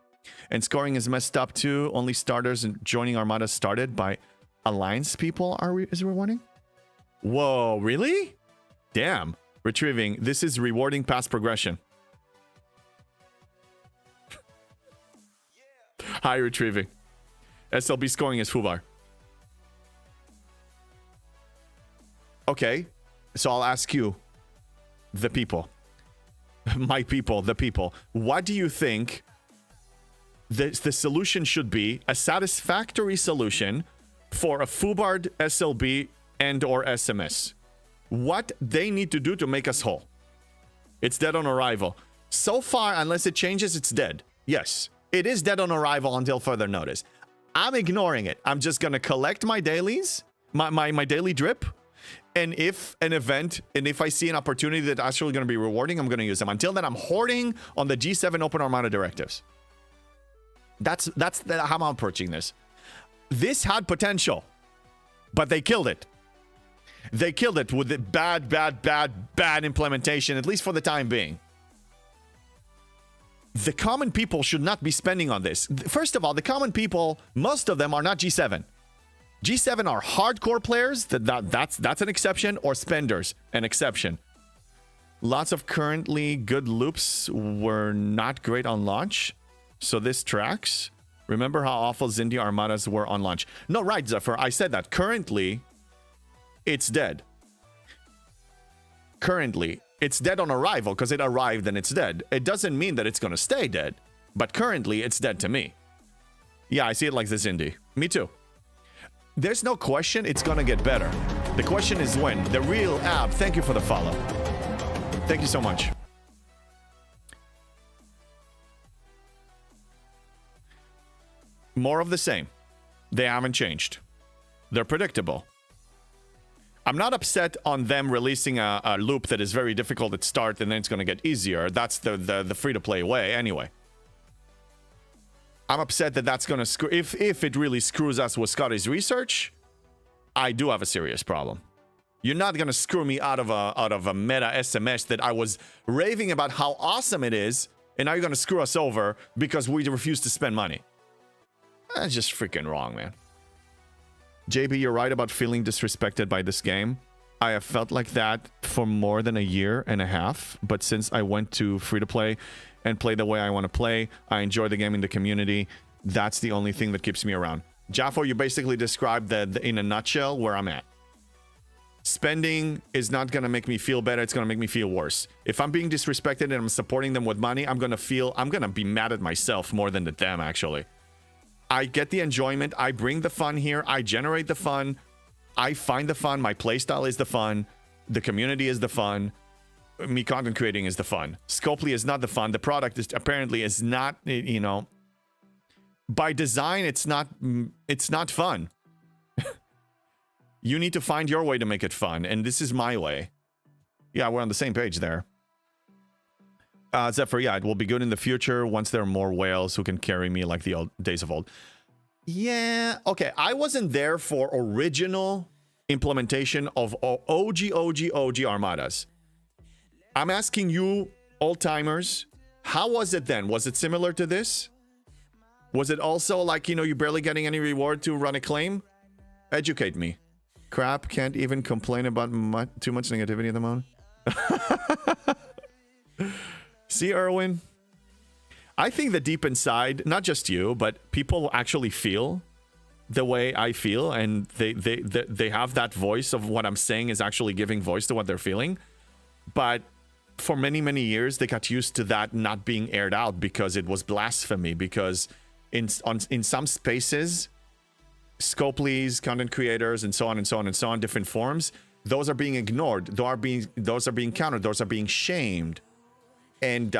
And scoring is messed up too. Only starters and joining Armadas started by Alliance people is rewarding? Whoa, really? Damn. Retrieving. This is rewarding past progression. Hi, retrieving. SLB scoring is Fubar. Okay. So I'll ask you, the people, my people, the people, what do you think the solution should be, a satisfactory solution for a Fubard SLB and or SMS? What they need to do to make us whole? It's dead on arrival. So far, unless it changes, it's dead. Yes, it is dead on arrival until further notice. I'm ignoring it. I'm just going to collect my dailies, my daily drip. And if an event, and if I see an opportunity that's actually going to be rewarding, I'm going to use them. Until then, I'm hoarding on the G7 Open Armada directives. That's how I'm approaching this. This had potential, but they killed it. They killed it with the bad implementation, at least for the time being. The common people should not be spending on this. First of all, the common people, most of them are not G7. G7 are hardcore players, that's an exception, or spenders, an exception. Lots of currently good loops were not great on launch, so this tracks. Remember how awful Zindi Armadas were on launch. No, right, Zephyr, I said that. Currently, it's dead. Currently, it's dead on arrival because it arrived and it's dead. It doesn't mean that it's going to stay dead, but currently, it's dead to me. Yeah, I see it like this, Zindi. Me too. There's no question it's going to get better. The question is when. The real app, thank you for the follow. Thank you so much. More of the same. They haven't changed. They're predictable. I'm not upset on them releasing a loop that is very difficult at start and then it's going to get easier. That's the free-to-play way anyway. I'm upset that that's going to screw... If it really screws us with Scotty's research, I do have a serious problem. You're not going to screw me out of a meta SMS that I was raving about how awesome it is, and now you're going to screw us over because we refuse to spend money. That's just freaking wrong, man. JB, you're right about feeling disrespected by this game. I have felt like that for more than a year and a half, but since I went to free-to-play and play the way I want to play, I enjoy the game in the community. That's the only thing that keeps me around. Jaffo, you basically described in a nutshell where I'm at. Spending is not going to make me feel better. It's going to make me feel worse. If I'm being disrespected and I'm supporting them with money, I'm going to be mad at myself more than at them, actually. I get the enjoyment. I bring the fun here. I generate the fun. I find the fun. My playstyle is the fun. The community is the fun. Me content creating is the fun. Scopely is not the fun. The product is apparently is not, you know, by design, it's not fun. You need to find your way to make it fun, and this is my way. Yeah, we're on the same page there. Zephyr, yeah, it will be good in the future once there are more whales who can carry me like the old days of old. Yeah, okay, I wasn't there for original implementation of OG Armadas. I'm asking you, old-timers, how was it then? Was it similar to this? Was it also like, you know, you're barely getting any reward to run a claim? Educate me. Crap, can't even complain about too much negativity at the moment. See, Erwin? I think that deep inside, not just you, but people actually feel the way I feel, and they have that voice of what I'm saying is actually giving voice to what they're feeling. But for many, many years, they got used to that not being aired out because it was blasphemy, because in some spaces, Scopely's, content creators, and so on and so on and so on, different forms, those are being ignored. Those are being countered. Those are being shamed. And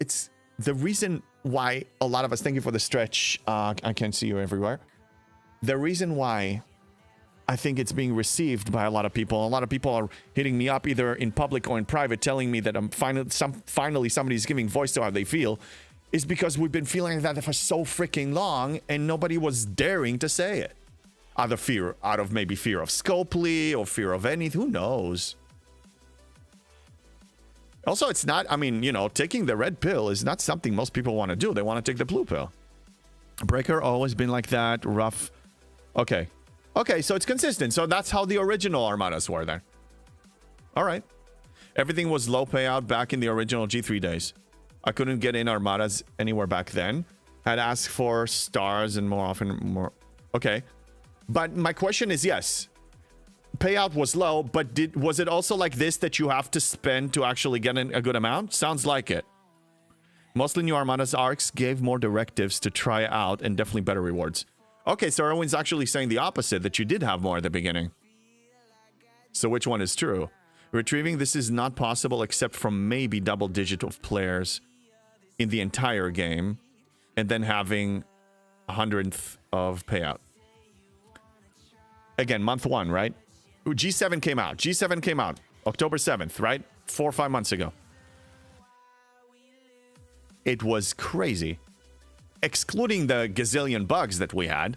it's the reason why a lot of us, thank you for the stretch. I can see you everywhere. The reason why I think it's being received by a lot of people are hitting me up either in public or in private, telling me that I'm finally somebody's giving voice to how they feel, is because we've been feeling that for so freaking long and nobody was daring to say it. Out of maybe fear of Scopely or fear of anything, who knows? Also, it's not, I mean, you know, taking the red pill is not something most people want to do. They want to take the blue pill. Breaker always been like that, rough. Okay, so it's consistent. So that's how the original Armadas were then. All right. Everything was low payout back in the original G3 days. I couldn't get in Armadas anywhere back then. Had asked for stars and more often. Okay. But my question is, yes, payout was low, but was it also like this that you have to spend to actually get a good amount? Sounds like it. Mostly new Armadas arcs gave more directives to try out and definitely better rewards. Okay, so Erwin's actually saying the opposite, that you did have more at the beginning. So which one is true? Retrieving this is not possible except from maybe double digit of players in the entire game, and then having 100th of payout. Again, month 1, right? G7 came out. G7 came out October 7th, right? 4 or 5 months ago. It was crazy. excluding the gazillion bugs that we had,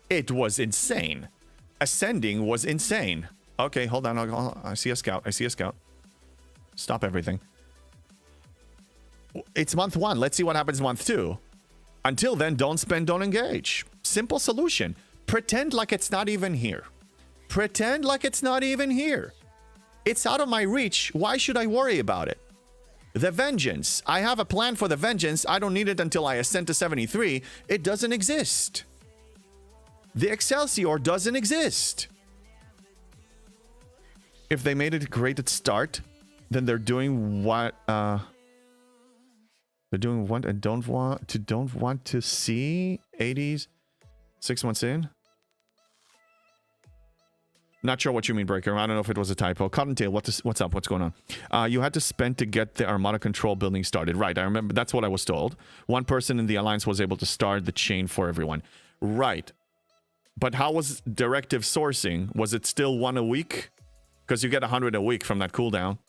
it was insane. Ascending was insane. Okay, hold on. I see a scout. I see a scout. Stop everything. It's month 1. Let's see what happens month 2. Until then, don't spend, don't engage. Simple solution. Pretend like it's not even here. Pretend like it's not even here. It's out of my reach. Why should I worry about it? The Vengeance. I have a plan for the Vengeance. I don't need it until I ascend to 73. It doesn't exist. The Excelsior doesn't exist. If they made it great at start, then they're doing what they're doing what and don't want to see 80s 6 months in. Not sure what you mean, Breaker. I don't know if it was a typo. Cottontail, what's up? What's going on? You had to spend to get the Armada control building started. Right, I remember. That's what I was told. One person in the Alliance was able to start the chain for everyone. Right. But how was directive sourcing? Was it still 1 a week? Because you get 100 a week from that cooldown.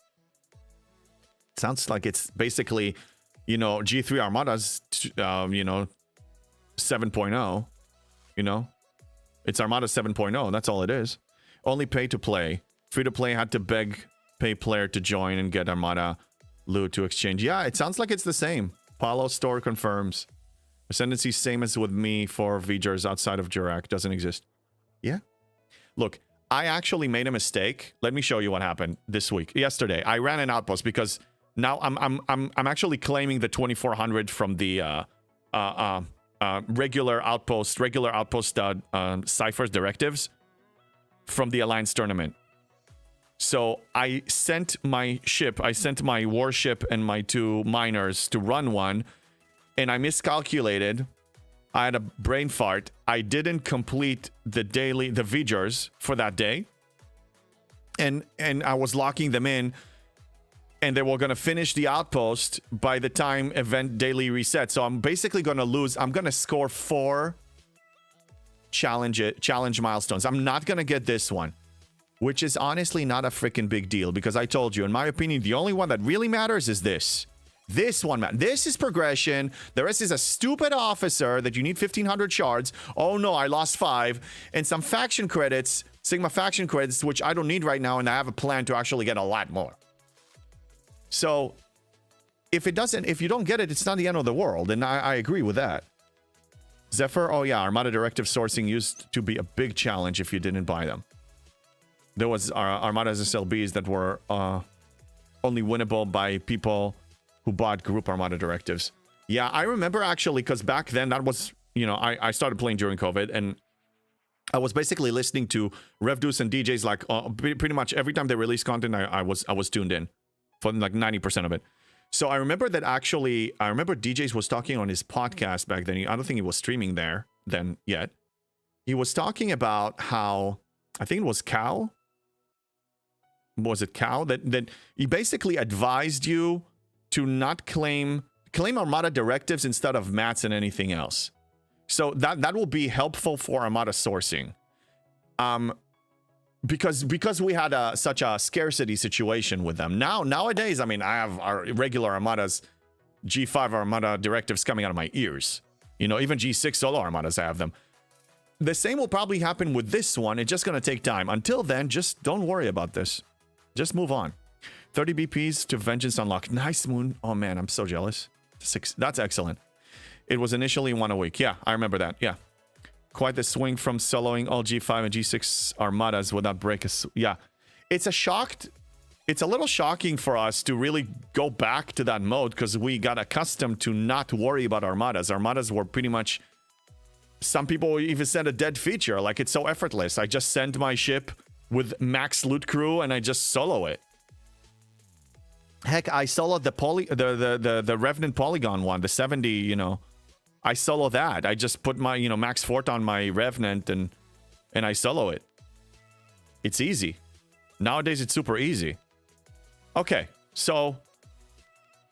Sounds like it's basically, you know, G3 Armadas, you know, 7.0. You know? It's Armada 7.0. That's all it is. Only pay to play. Free to play had to beg pay player to join and get Armada loot to exchange. Yeah, it sounds like it's the same. Paulo store confirms. Ascendancy same as with me for V'gers outside of Jurak. Doesn't exist. Yeah. Look, I actually made a mistake. Let me show you what happened this week. Yesterday, I ran an outpost because now I'm actually claiming the 2400 from the regular outpost ciphers directives from the Alliance tournament. So I sent my ship, I sent my warship and my 2 miners to run one, and I miscalculated. I had a brain fart. I didn't complete the V'gers for that day. And I was locking them in, and they were going to finish the outpost by the time event daily reset. So I'm basically going to lose. I'm going to score 4 challenge milestones. I'm not going to get this one, which is honestly not a freaking big deal, because I told you, in my opinion, the only one that really matters is this. This one, man. This is progression. The rest is a stupid officer that you need 1,500 shards. Oh no, I lost 5. And some faction credits, Sigma faction credits, which I don't need right now, and I have a plan to actually get a lot more. So, if you don't get it, it's not the end of the world, and I agree with that. Zephyr, oh yeah, Armada directive sourcing used to be a big challenge if you didn't buy them. There was Armadas SLBs that were only winnable by people who bought group Armada directives. Yeah, I remember actually, because back then that was, you know, I started playing during COVID, and I was basically listening to Revdus and DJs like pretty much every time they release content, I was tuned in for like 90% of it. So I remember that actually, I remember DJs was talking on his podcast back then. I don't think he was streaming there then yet. He was talking about how, I think it was Cow. Was it Cow? That he basically advised you to not claim Armada directives instead of mats and anything else. So that will be helpful for Armada sourcing. Because we had such a scarcity situation with them. Nowadays, I mean, I have our regular Armadas, G5 Armada directives coming out of my ears. You know, even G6 solo Armadas, I have them. The same will probably happen with this one. It's just going to take time. Until then, just don't worry about this. Just move on. 30 BPs to Vengeance unlock. Nice, Moon. Oh man, I'm so jealous. 6. That's excellent. It was initially 1 a week. Yeah, I remember that. Yeah. Quite the swing from soloing all G5 and G6 Armadas without breakers. Yeah. It's a little shocking for us to really go back to that mode, because we got accustomed to not worry about Armadas. Armadas were pretty much, some people even said, a dead feature. Like, it's so effortless. I just send my ship with max loot crew and I just solo it. Heck, I soloed the Revenant Polygon one, the 70, you know. I solo that. I just put my, you know, max fort on my Revenant and I solo it. It's easy. Nowadays, it's super easy. Okay, so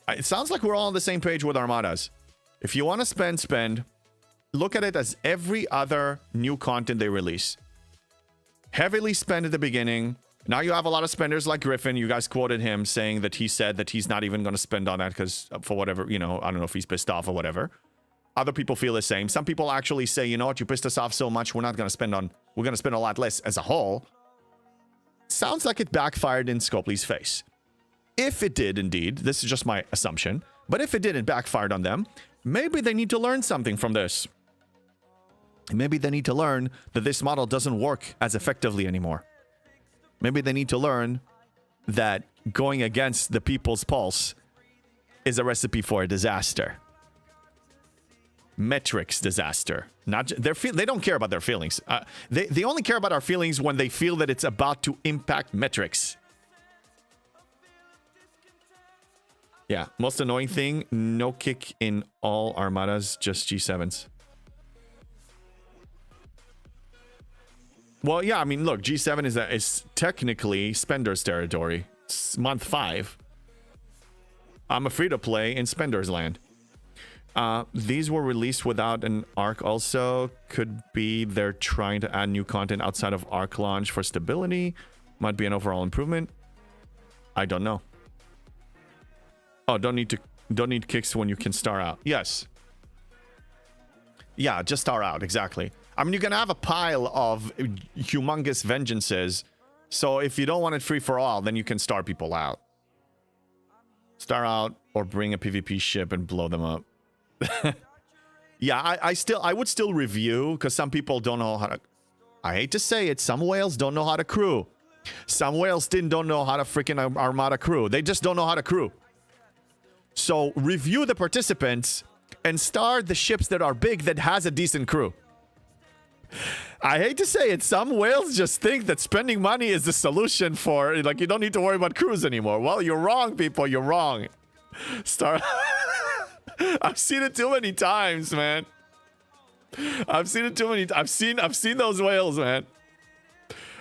it sounds like we're all on the same page with Armadas. If you want to spend. Look at it as every other new content they release. Heavily spend at the beginning. Now you have a lot of spenders like Griffin. You guys quoted him saying that he said that he's not even going to spend on that because for whatever, you know, I don't know if he's pissed off or whatever. Other people feel the same. Some people actually say, you know what, you pissed us off so much, we're going to spend a lot less as a whole. Sounds like it backfired in Scopely's face. If it did indeed, this is just my assumption, but if it did and backfired on them, maybe they need to learn something from this. Maybe they need to learn that this model doesn't work as effectively anymore. Maybe they need to learn that going against the people's pulse is a recipe for a disaster. Metrics disaster. They don't care about their feelings. They only care about our feelings when they feel that it's about to impact metrics. Yeah, most annoying thing, no kick in all Armadas, just G7s. Well, yeah, I mean, look, G7 is technically Spender's territory. It's month 5. I'm a free-to-play in Spender's land. These were released without an ARC also. Could be they're trying to add new content outside of ARC launch for stability. Might be an overall improvement. I don't know. Oh, don't need kicks when you can star out. Yes. Yeah, just star out, exactly. I mean, you can have a pile of humongous vengeances. So if you don't want it free for all, then you can star people out. Star out or bring a PvP ship and blow them up. Yeah, I would still review because some people don't know how to. I hate to say it, some whales don't know how to crew. Some whales don't know how to freaking Armada crew. They just don't know how to crew. So review the participants and star the ships that are big that has a decent crew. I hate to say it, some whales just think that spending money is the solution for, like, you don't need to worry about crews anymore. Well, you're wrong, people. You're wrong. Star. I've seen it too many times, man. I've seen it too many. I've seen those whales, man.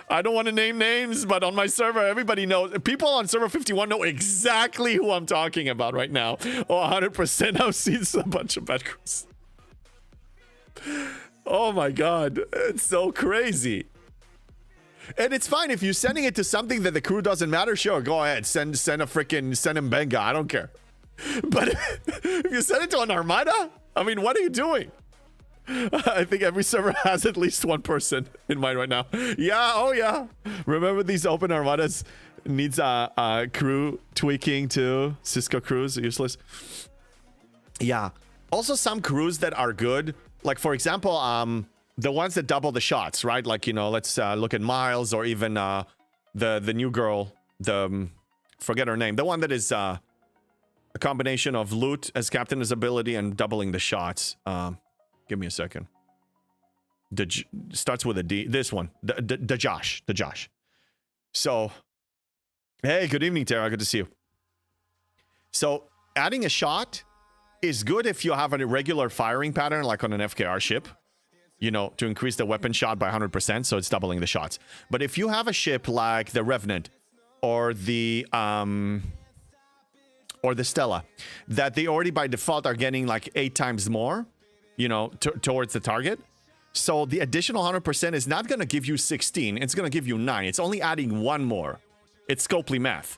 I don't want to name names, but on my server, everybody knows. People on server 51 know exactly who I'm talking about right now. Oh, 100%. I've seen a bunch of bad crews. Oh my god, it's so crazy. And it's fine if you're sending it to something that the crew doesn't matter. Sure, go ahead, send him Benga. I don't care. But if you send it to an Armada, I mean, what are you doing? I think every server has at least one person in mind right now. Yeah, oh yeah. Remember these open Armadas needs a crew tweaking too. Cisco crews, useless. Yeah. Also some crews that are good. Like, for example, the ones that double the shots, right? Like, you know, let's look at Miles or even the new girl, forget her name. The one that is a combination of loot as captain's ability and doubling the shots. Give me a second. Starts with a D. This one. The Josh. So, hey, good evening, Tara. Good to see you. So, adding a shot is good if you have a regular firing pattern, like on an FKR ship. You know, to increase the weapon shot by 100%, so it's doubling the shots. But if you have a ship like the Revenant or the Stella, that they already by default are getting like 8 times more, you know, towards the target. So the additional 100% is not going to give you 16. It's going to give you 9. It's only adding 1 more. It's Scopely math.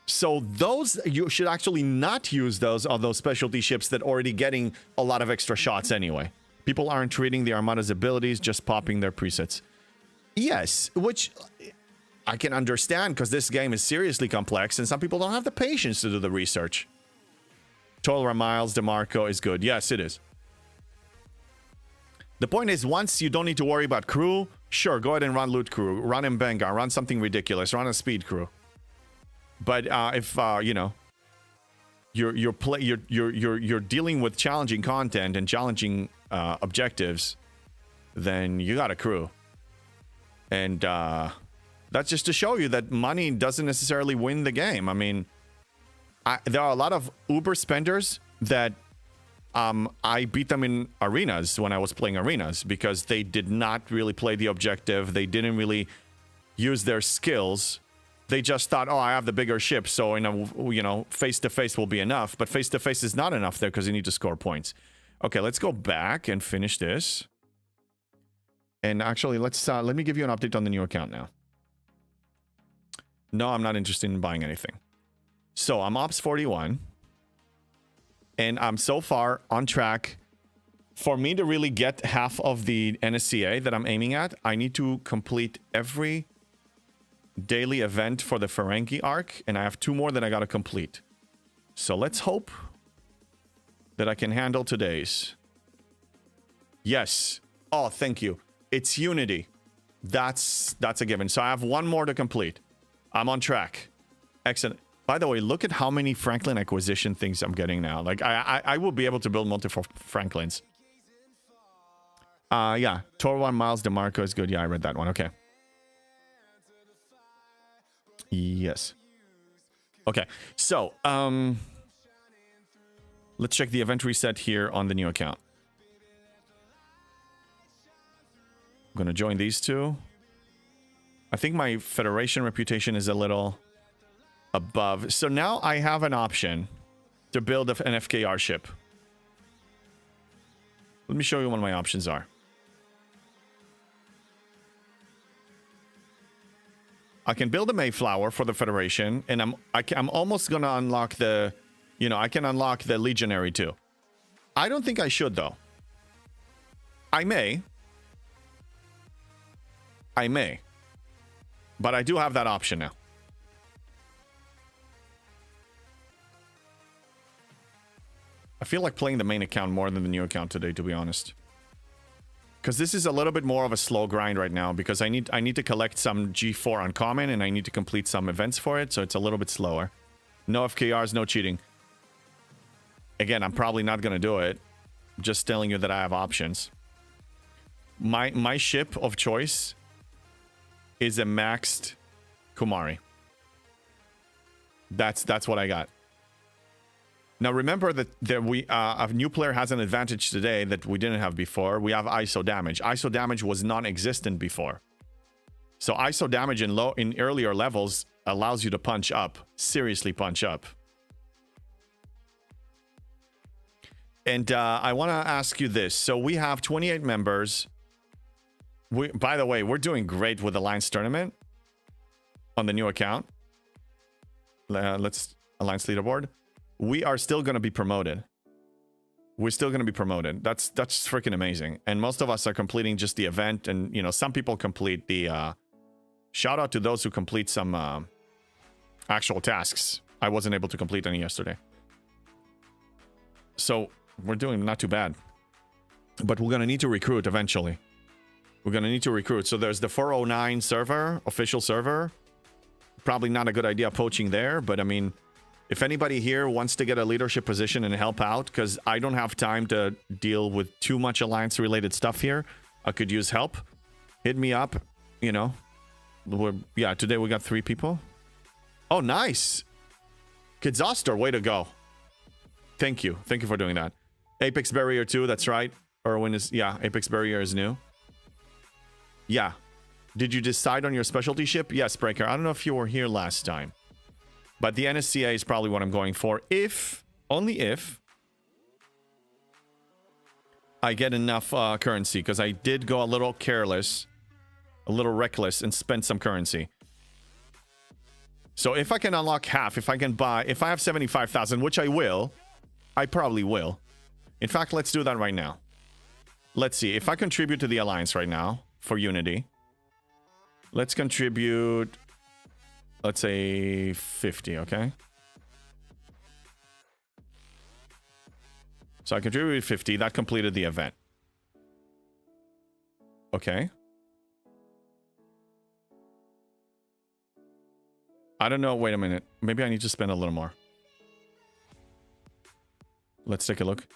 So those, you should actually not use those on those specialty ships that already getting a lot of extra shots anyway. People aren't treating the Armada's abilities, just popping their presets. Yes, which I can understand because this game is seriously complex and some people don't have the patience to do the research. Total Miles DeMarco is good. Yes, it is. The point is, once you don't need to worry about crew, sure, go ahead and run loot crew, run Mbenga, run something ridiculous, run a speed crew. But if you know, you're dealing with challenging content and challenging objectives, then you got a crew. And that's just to show you that money doesn't necessarily win the game. I mean, there are a lot of Uber spenders that I beat them in arenas when I was playing arenas because they did not really play the objective. They didn't really use their skills. They just thought, oh, I have the bigger ship, so you know, face-to-face will be enough. But face-to-face is not enough there because you need to score points. Okay, let's go back and finish this. And actually, let me give you an update on the new account now. No, I'm not interested in buying anything. So I'm Ops 41. And I'm so far on track For me to really get half of the NSCA that I'm aiming at, I need to complete every daily event for the Ferengi arc, and I have 2 more that I gotta complete. So let's hope that I can handle today's. Yes. Oh, thank you. It's Unity. That's a given. So I have 1 more to complete. I'm on track. Excellent. By the way, look at how many Franklin acquisition things I'm getting now. Like, I will be able to build multiple Franklins. Yeah. Torwan Miles DeMarco is good. Yeah, I read that one. Okay. Yes. Okay. So, let's check the event reset here on the new account. I'm going to join these 2. I think my Federation reputation is a little above. So now I have an option to build an FKR ship. Let me show you what my options are. I can build a Mayflower for the Federation, and I'm almost going to unlock the, you know, I can unlock the Legionary too. I don't think I should, though. I may. But I do have that option now. I feel like playing the main account more than the new account today, to be honest. Because this is a little bit more of a slow grind right now, because I need to collect some G4 uncommon, and I need to complete some events for it, so it's a little bit slower. No FKRs, no cheating. Again, I'm probably not going to do it. Just telling you that I have options. My ship of choice is a maxed Kumari. That's what I got. Now remember that a new player has an advantage today that we didn't have before. We have ISO damage. ISO damage was non-existent before. So ISO damage in earlier levels allows you to punch up, seriously punch up. And I want to ask you this. So we have 28 members. By the way, we're doing great with Alliance Tournament on the new account. Let's Alliance Leaderboard. We are still going to be promoted. We're still going to be promoted. That's freaking amazing. And most of us are completing just the event. And, you know, some people complete the... shout out to those who complete some actual tasks. I wasn't able to complete any yesterday. So we're doing not too bad. But we're going to need to recruit eventually. We're going to need to recruit. So there's the 409 server, official server. Probably not a good idea poaching there. But, I mean... if anybody here wants to get a leadership position and help out, because I don't have time to deal with too much Alliance-related stuff here, I could use help. Hit me up, you know. Yeah, today we got 3 people. Oh, nice. Kidzoster, way to go. Thank you. Thank you for doing that. Apex Barrier 2, that's right. Erwin is... yeah, Apex Barrier is new. Yeah. Did you decide on your specialty ship? Yes, Breaker. I don't know if you were here last time. But the NSCA is probably what I'm going for. If, only if, I get enough currency. Because I did go a little careless, a little reckless, and spend some currency. So if I can unlock half, if I can buy, if I have 75,000, which I will, I probably will. In fact, let's do that right now. Let's see. If I contribute to the Alliance right now for Unity, let's contribute... let's say 50, okay? So I contributed 50. That completed the event. Okay. I don't know. Wait a minute. Maybe I need to spend a little more. Let's take a look.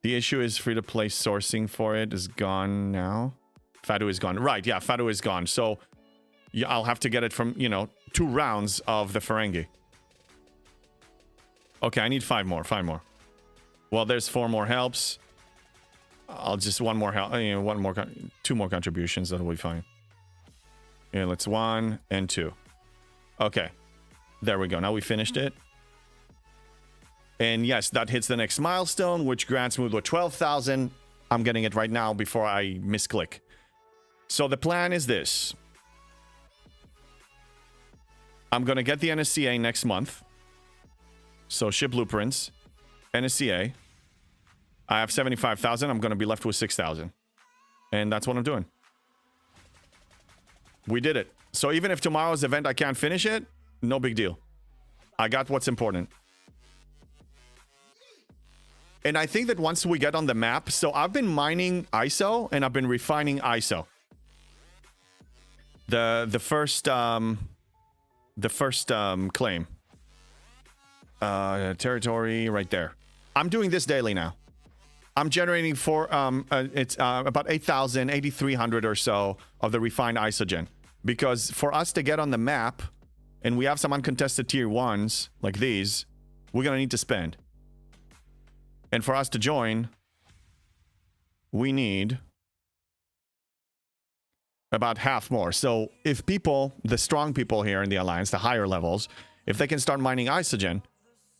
The issue is free-to-play sourcing for it is gone now. Fadu is gone. Right, yeah, Fadu is gone. So... yeah, I'll have to get it from, you know, 2 rounds of the Ferengi. Okay, I need 5 more. 5 more. Well, there's 4 more helps. I'll just 1 more help. You know, 2 more contributions. That'll be fine. Yeah, let's 1 and 2. Okay, there we go. Now we finished it. And yes, that hits the next milestone, which grants me with 12,000. I'm getting it right now before I misclick. So the plan is this. I'm going to get the NSCA next month. So ship blueprints, NSCA. I have 75,000. I'm going to be left with 6,000. And that's what I'm doing. We did it. So even if tomorrow's event I can't finish it, no big deal. I got what's important. And I think that once we get on the map, so I've been mining ISO and I've been refining ISO. The first claim. Territory right there. I'm doing this daily now. I'm generating it's about 8,000, 8,300 or so of the refined isogen. Because for us to get on the map, and we have some uncontested tier 1s, like these, we're going to need to spend. And for us to join, we need about half more. So if people, the strong people here in the Alliance, the higher levels, if they can start mining isogen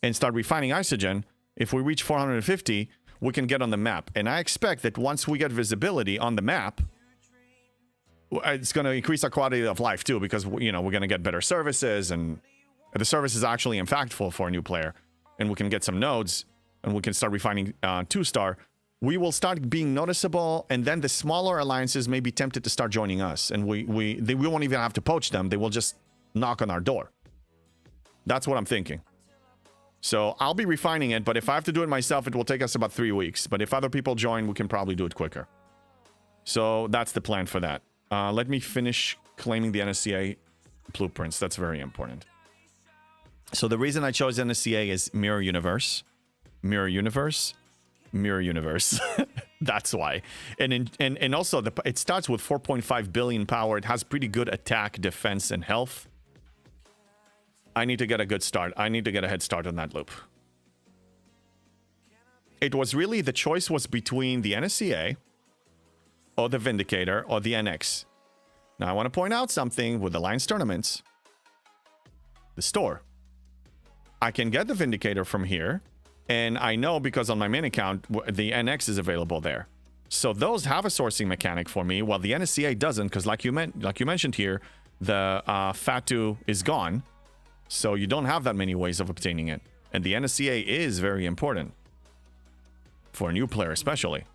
and start refining isogen, if we reach 450, we can get on the map. And I expect that once we get visibility on the map, it's going to increase our quality of life too, because, you know, we're going to get better services, and the service is actually impactful for a new player. And we can get some nodes, and we can start refining 2-star. We will start being noticeable, and then the smaller alliances may be tempted to start joining us. And we won't even have to poach them. They will just knock on our door. That's what I'm thinking. So I'll be refining it, but if I have to do it myself, it will take us about 3 weeks. But if other people join, we can probably do it quicker. So that's the plan for that. Let me finish claiming the NSCA blueprints. That's very important. So the reason I chose NSCA is Mirror Universe. Mirror Universe. Mirror Universe. That's why. And also, it starts with 4.5 billion power. It has pretty good attack, defense, and health. I need to get a good start. I need to get a head start on that loop. It was really, the choice was between the NSCA or the Vindicator or the NX. Now, I want to point out something with Alliance tournaments. The store. I can get the Vindicator from here, and I know because on my main account, the NX is available there. So those have a sourcing mechanic for me, while the NSCA doesn't, because like you mentioned here, the FATU is gone. So you don't have that many ways of obtaining it. And the NSCA is very important. For a new player especially.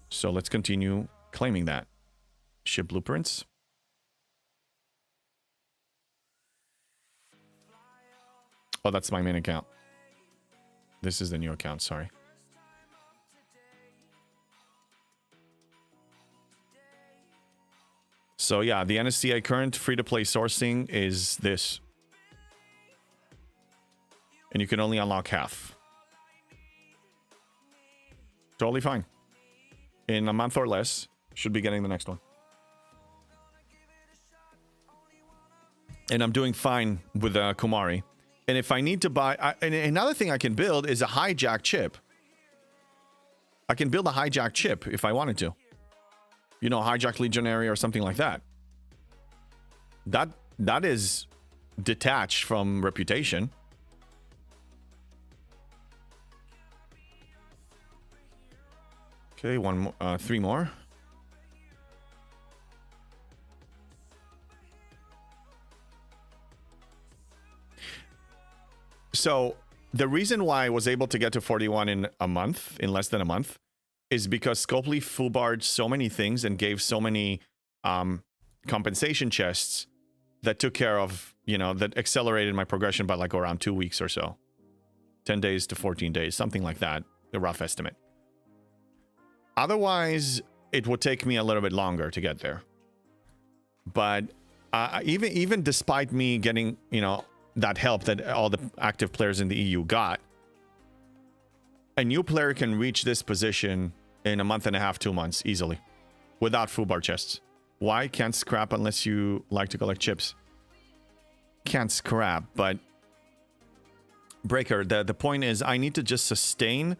So let's continue claiming that. Ship blueprints. Oh, that's my main account. This is the new account, sorry. So yeah, the NSCA current free-to-play sourcing is this. And you can only unlock half. Totally fine. In a month or less, should be getting the next one. And I'm doing fine with Kumari. And if I need to buy... and another thing I can build is a hijack chip. I can build a hijack chip if I wanted to. You know, hijack legionary or something like that. That is detached from reputation. Okay, three more. So the reason why I was able to get to 41 in less than a month, is because Scopely foobarred so many things and gave so many compensation chests that took care of, you know, that accelerated my progression by like around 2 weeks or so. 10 days to 14 days, something like that, a rough estimate. Otherwise, it would take me a little bit longer to get there. But even despite me getting, you know, that help that all the active players in the EU got, a new player can reach this position in a month and a half, 2 months easily, without foobar chests. Why? Can't scrap unless you like to collect chips. Can't scrap, but Breaker, the point is I need to just sustain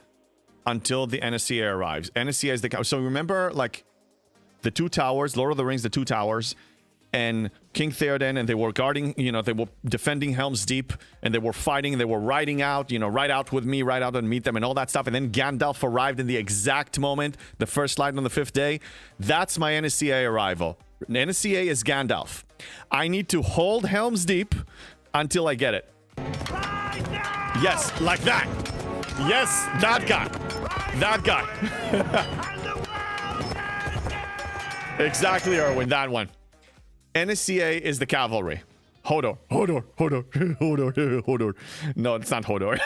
until the NSCA arrives. NSCA is the... So remember, like, the two towers, Lord of the Rings, the two towers, and King Theoden, and they were guarding, you know, they were defending Helm's Deep, and they were fighting, they were riding out, you know, ride out with me, ride out and meet them, and all that stuff. And then Gandalf arrived in the exact moment, the first light on the 5th day. That's my NSCA arrival. NSCA is Gandalf. I need to hold Helm's Deep until I get it. Yes, like that. Yes, that guy. That guy. Exactly, Erwin, that one. NSCA is the cavalry. Hodor. No, it's not Hodor.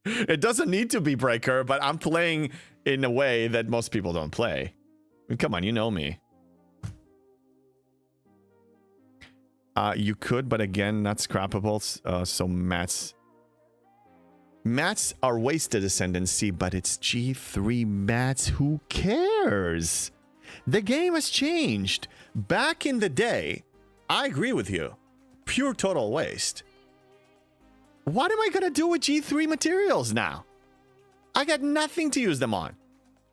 It doesn't need to be Breaker, but I'm playing in a way that most people don't play. I mean, come on, you know me. You could, but again, not scrappable. So mats are wasted ascendancy, but it's G3 mats. Who cares? The game has changed. Back in the day, I agree with you. Pure total waste. What am I going to do with G3 materials now? I got nothing to use them on.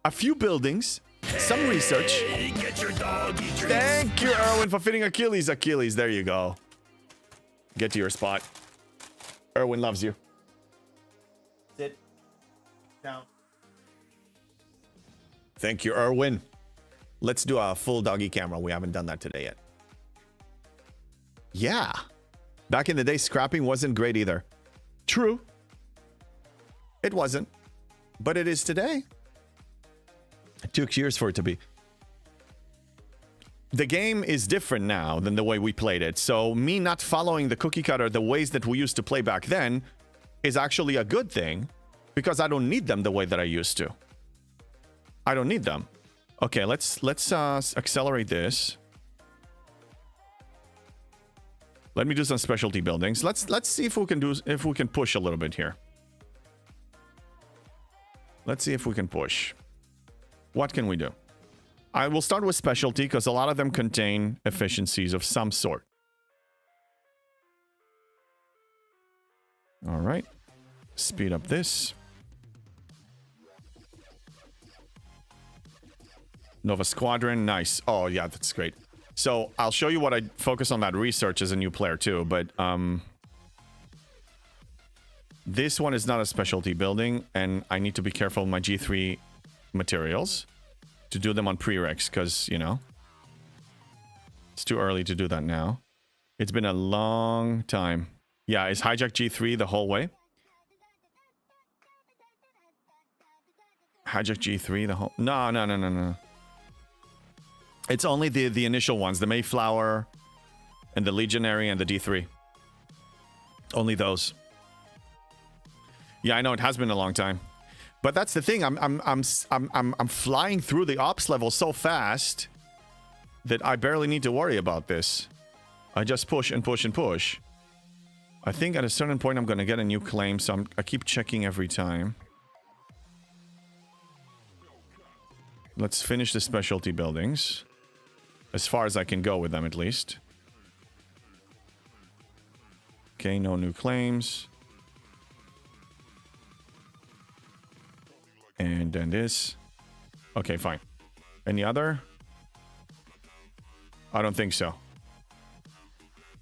A few buildings, some research. Get your doggy treats. Thank you, Erwin, for fitting Achilles. Achilles, there you go. Get to your spot. Erwin loves you. Sit down. Thank you, Erwin. Let's do a full doggy camera. We haven't done that today yet. Yeah. Back in the day, scrapping wasn't great either. True. It wasn't. But it is today. It took years for it to be. The game is different now than the way we played it. So me not following the cookie cutter, the ways that we used to play back then, is actually a good thing because I don't need them the way that I used to. I don't need them. Okay, let's accelerate this. Let me do some specialty buildings. Let's see if we can push a little bit here. Let's see if we can push. What can we do? I will start with specialty because a lot of them contain efficiencies of some sort. All right. Speed up this. Nova Squadron, nice. Oh, yeah, that's great. So I'll show you what I focus on that research as a new player too, but this one is not a specialty building, and I need to be careful with my G3 materials to do them on prereqs, because, you know, it's too early to do that now. It's been a long time. Yeah, is hijack G3 the whole way? Hijack G3 the whole... No. It's only the initial ones, the Mayflower and the Legionary and the D3. Only those. Yeah, I know it has been a long time, but that's the thing. I'm flying through the ops level so fast that I barely need to worry about this. I just push and push and push. I think at a certain point I'm going to get a new claim, so I keep checking every time. Let's finish the specialty buildings. As far as I can go with them, at least. Okay, no new claims. And then this. Okay, fine. Any other? I don't think so.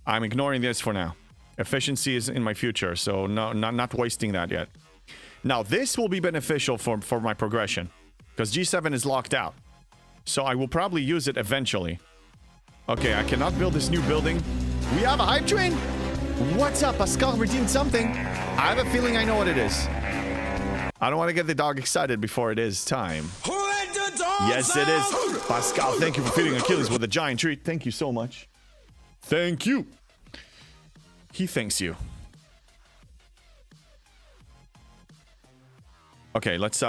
I'm ignoring this for now. Efficiency is in my future, so no, not wasting that yet. Now, this will be beneficial for my progression, because G7 is locked out. So I will probably use it eventually. Okay, I cannot build this new building. We have a hype train? What's up? Pascal redeemed something. I have a feeling I know what it is. I don't want to get the dog excited before it is time. Yes, it is. Pascal, thank you for feeding Achilles with a giant treat. Thank you so much. Thank you. He thanks you. Okay, let's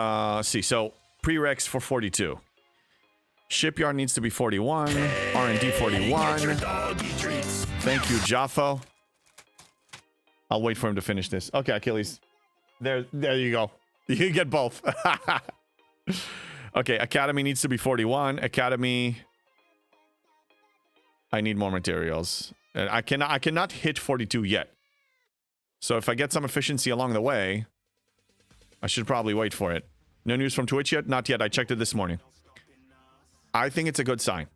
see. So, prereqs for 42. Shipyard needs to be 41. R&D 41. Thank you, Jaffo. I'll wait for him to finish this. Okay, Achilles. There you go. You get both. Okay, Academy needs to be 41. Academy. I need more materials. And I cannot hit 42 yet. So if I get some efficiency along the way, I should probably wait for it. No news from Twitch yet? Not yet. I checked it this morning. I think it's a good sign.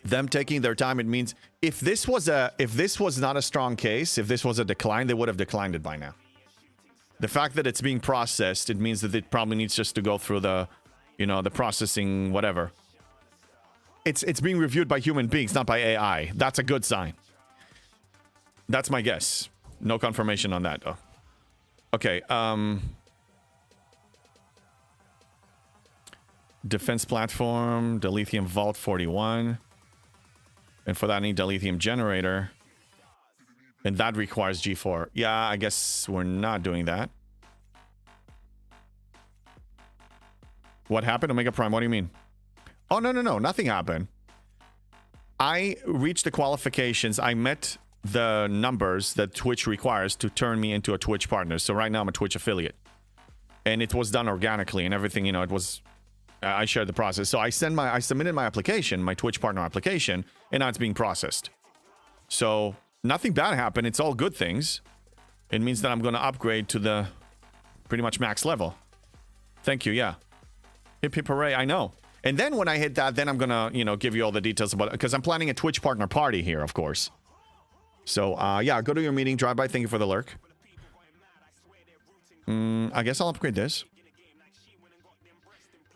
Them taking their time, it means if this was not a strong case, if this was a decline, they would have declined it by now. The fact that it's being processed, it means that it probably needs just to go through the, you know, the processing, whatever. It's being reviewed by human beings, not by AI. That's a good sign. That's my guess. No confirmation on that, though. Okay, Defense platform, dilithium vault 41. And for that, I need dilithium generator. And that requires G4. Yeah, I guess we're not doing that. What happened? Omega Prime, what do you mean? Oh, no, nothing happened. I reached the qualifications. I met the numbers that Twitch requires to turn me into a Twitch partner. So right now I'm a Twitch affiliate. And it was done organically and everything, you know, it was... I shared the process. So I submitted my application, my Twitch partner application, and now it's being processed. So nothing bad happened. It's all good things. It means that I'm going to upgrade to the pretty much max level. Thank you, yeah. Hip hip hooray, I know. And then when I hit that, then I'm gonna, you know, give you all the details about it, because I'm planning a Twitch partner party here, of course. So, yeah, go to your meeting, drive by, thank you for the lurk. I guess I'll upgrade this.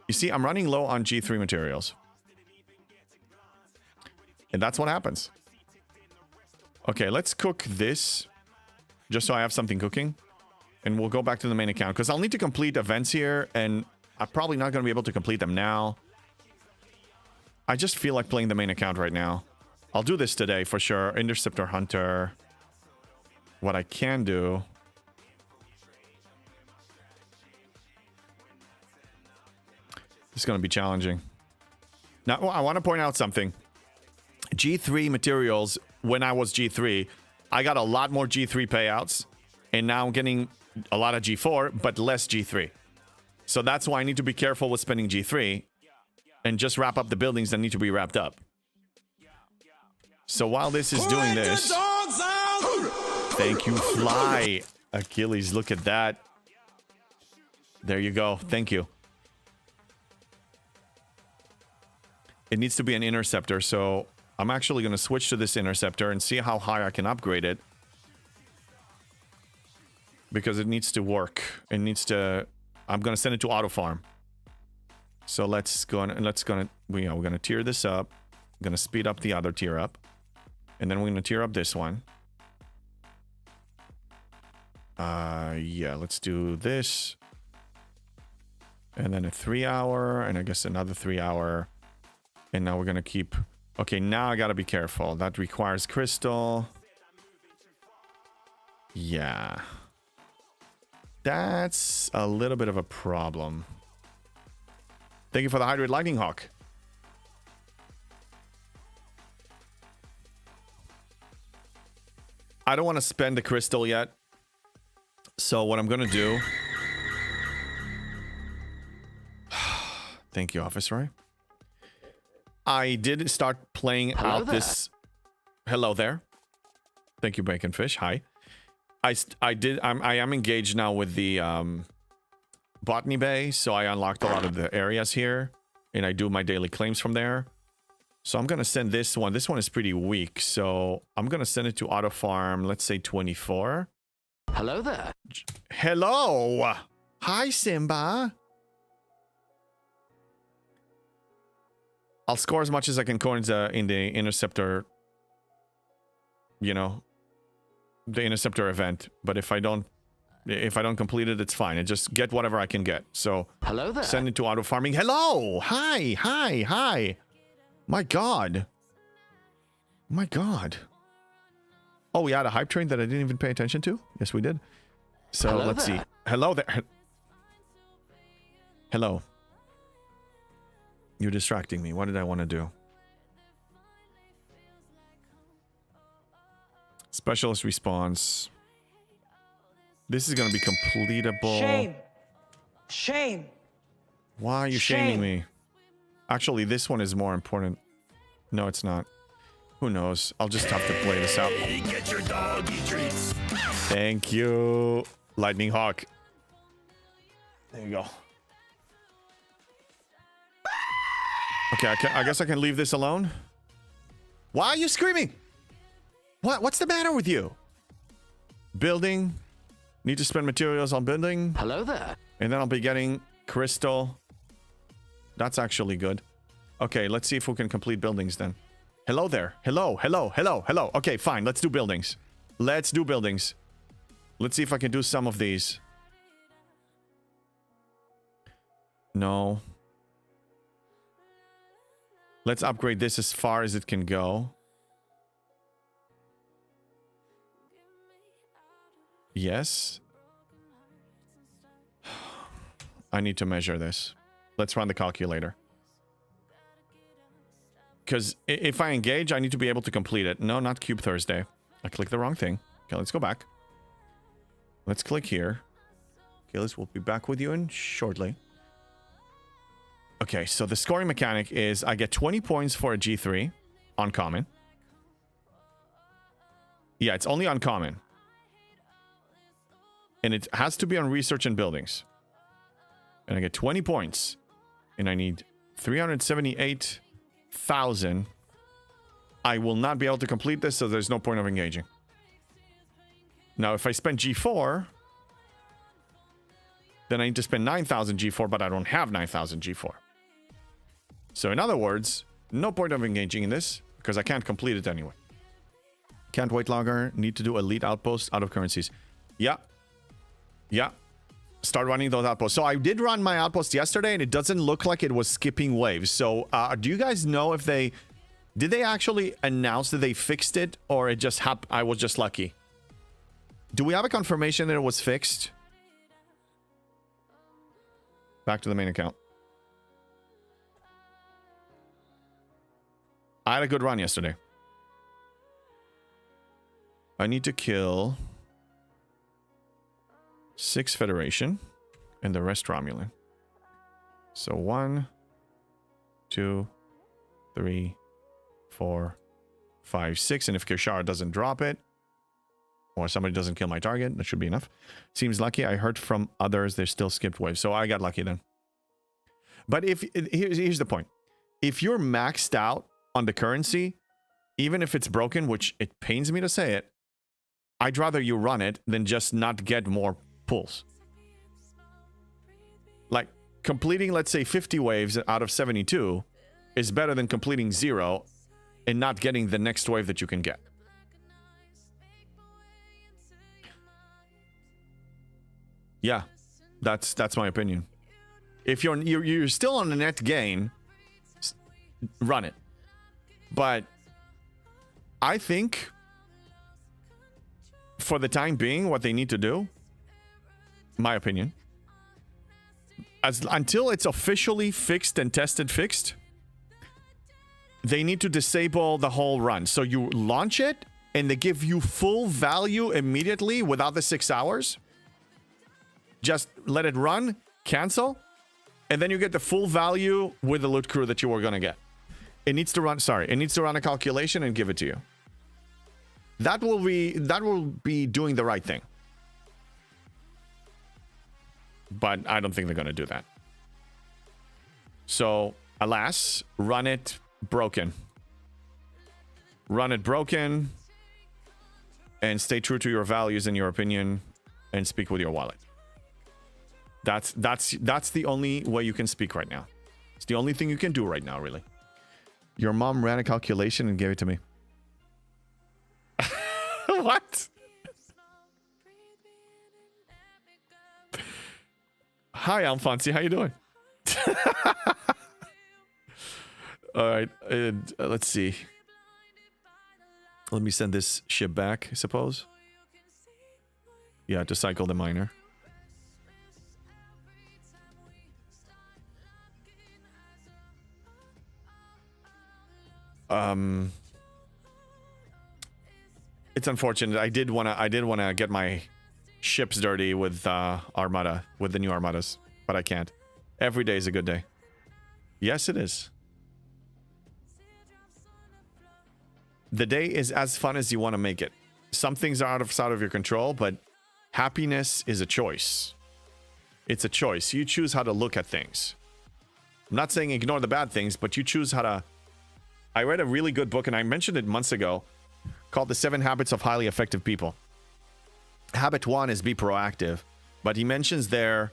You see, I'm running low on G3 materials. And that's what happens. Okay, let's cook this, just so I have something cooking. And we'll go back to the main account, because I'll need to complete events here, and I'm probably not going to be able to complete them now. I just feel like playing the main account right now. I'll do this today for sure. Interceptor Hunter. What I can do... It's going to be challenging. Now, I want to point out something. G3 materials, when I was G3, I got a lot more G3 payouts. And now I'm getting a lot of G4, but less G3. So that's why I need to be careful with spending G3 and just wrap up the buildings that need to be wrapped up. So while this is doing this... Thank you, Fly. Achilles, look at that. There you go. Thank you. It needs to be an interceptor, so I'm actually going to switch to this interceptor and see how high I can upgrade it. Because it needs to work. It needs to... I'm going to send it to auto farm. So let's go and we're going to tier this up. I'm going to speed up the other tier up. And then we're going to tier up this one. Yeah, let's do this. And then a 3 hour, and I guess another 3 hour. And now we're going to keep... Okay, now I got to be careful. That requires crystal. Yeah. That's a little bit of a problem. Thank you for the Hydrate Lightning Hawk. I don't want to spend the crystal yet. So what I'm going to do... Thank you, Officer. I did start playing out this... Hello there. Thank you, Bacon Fish. Hi. I am engaged now with the Botany Bay, so I unlocked a lot of the areas here, and I do my daily claims from there. So I'm going to send this one. This one is pretty weak, so I'm going to send it to Auto Farm, let's say 24. Hello there. Hello. Hi, Simba. I'll score as much as I can coins in the Interceptor, you know, the Interceptor event. But if I don't complete it, it's fine. I just get whatever I can get. So hello there. Send it to auto farming. Hello. Hi. My God. My God. Oh, we had a hype train that I didn't even pay attention to? Yes, we did. So hello let's there. see. Hello there. Hello. You're distracting me. What did I want to do? Specialist response. This is going to be completable. Shame. Shame. Why are you shaming me? Actually, this one is more important. No, it's not. Who knows? I'll just have to play this out. Get your doggy treats. Thank you, Lightning Hawk. There you go. Okay, I guess I can leave this alone. Why are you screaming? What's the matter with you? Building. Need to spend materials on building. Hello there. And then I'll be getting crystal. That's actually good. Okay, let's see if we can complete buildings then. Hello there. Hello. Okay, fine. Let's do buildings. Let's see if I can do some of these. No. Let's upgrade this as far as it can go. Yes. I need to measure this. Let's run the calculator. Because if I engage, I need to be able to complete it. No, not Cube Thursday. I clicked the wrong thing. Okay, let's go back. Let's click here. Okay, Liz, we'll be back with you in shortly. Okay, so the scoring mechanic is I get 20 points for a G3. Uncommon. Yeah, it's only uncommon. And it has to be on research and buildings. And I get 20 points. And I need 378,000. I will not be able to complete this, so there's no point of engaging. Now, if I spend G4, then I need to spend 9,000 G4, but I don't have 9,000 G4. So in other words, no point of engaging in this, because I can't complete it anyway. Can't wait longer. Need to do elite outposts out of currencies. Yeah. Yeah. Start running those outposts. So I did run my outpost yesterday, and it doesn't look like it was skipping waves. So do you guys know if they... Did they actually announce that they fixed it, or it just happened? I was just lucky. Do we have a confirmation that it was fixed? Back to the main account. I had a good run yesterday. I need to kill 6 Federation and the rest Romulan. So 1, 2, 3, 4, 5, 6. And if Kishara doesn't drop it, or somebody doesn't kill my target, that should be enough. Seems lucky. I heard from others they still skipped waves, so I got lucky then. But if here's the point. If you're maxed out on the currency, even if it's broken, which it pains me to say it, I'd rather you run it than just not get more pulls. Like, completing, let's say, 50 waves out of 72 is better than completing 0 and not getting the next wave that you can get. Yeah, that's my opinion. If you're still on a net gain, run it. But I think for the time being, what they need to do, my opinion, until it's officially fixed and tested fixed, they need to disable the whole run. So you launch it and they give you full value immediately without the 6 hours. Just let it run, cancel, and then you get the full value with the loot crew that you were going to get. It needs to run, it needs to run a calculation and give it to you. That will be doing the right thing. But I don't think they're going to do that. So, alas, run it broken. Run it broken and stay true to your values and your opinion and speak with your wallet. That's the only way you can speak right now. It's the only thing you can do right now, really. Your mom ran a calculation and gave it to me. What? Hi, Alfonsi. How you doing? All right. Let's see. Let me send this ship back, I suppose. Yeah, to cycle the miner. It's unfortunate. I did wanna get my ships dirty with Armada, with the new Armadas, but I can't. Every day is a good day. Yes, it is. The day is as fun as you want to make it. Some things are outside of your control, but happiness is a choice. It's a choice. You choose how to look at things. I'm not saying ignore the bad things, but you choose how to... I read a really good book, and I mentioned it months ago, called The 7 Habits of Highly Effective People. Habit 1 is be proactive, but he mentions there,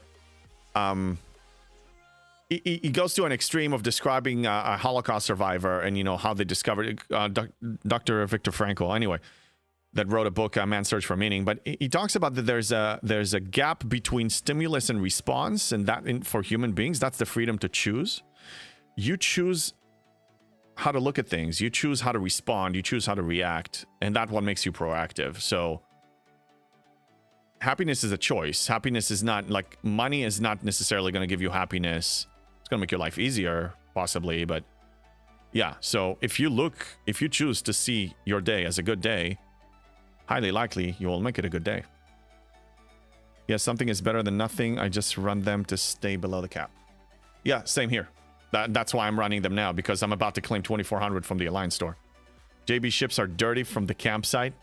he goes to an extreme of describing a Holocaust survivor and, you know, how they discovered Dr. Viktor Frankl, anyway, that wrote a book, Man's Search for Meaning. But he talks about that there's a gap between stimulus and response, and that for human beings, that's the freedom to choose. You choose how to look at things. You choose how to respond. You choose how to react. And that what makes you proactive. So happiness is a choice. Happiness is not like money is not necessarily going to give you happiness. It's going to make your life easier, possibly. But yeah, so if you choose to see your day as a good day, highly likely you will make it a good day. Yes, something is better than nothing. I just run them to stay below the cap. Yeah, same here. That's why I'm running them now, because I'm about to claim 2,400 from the Alliance store. JB ships are dirty from the campsite.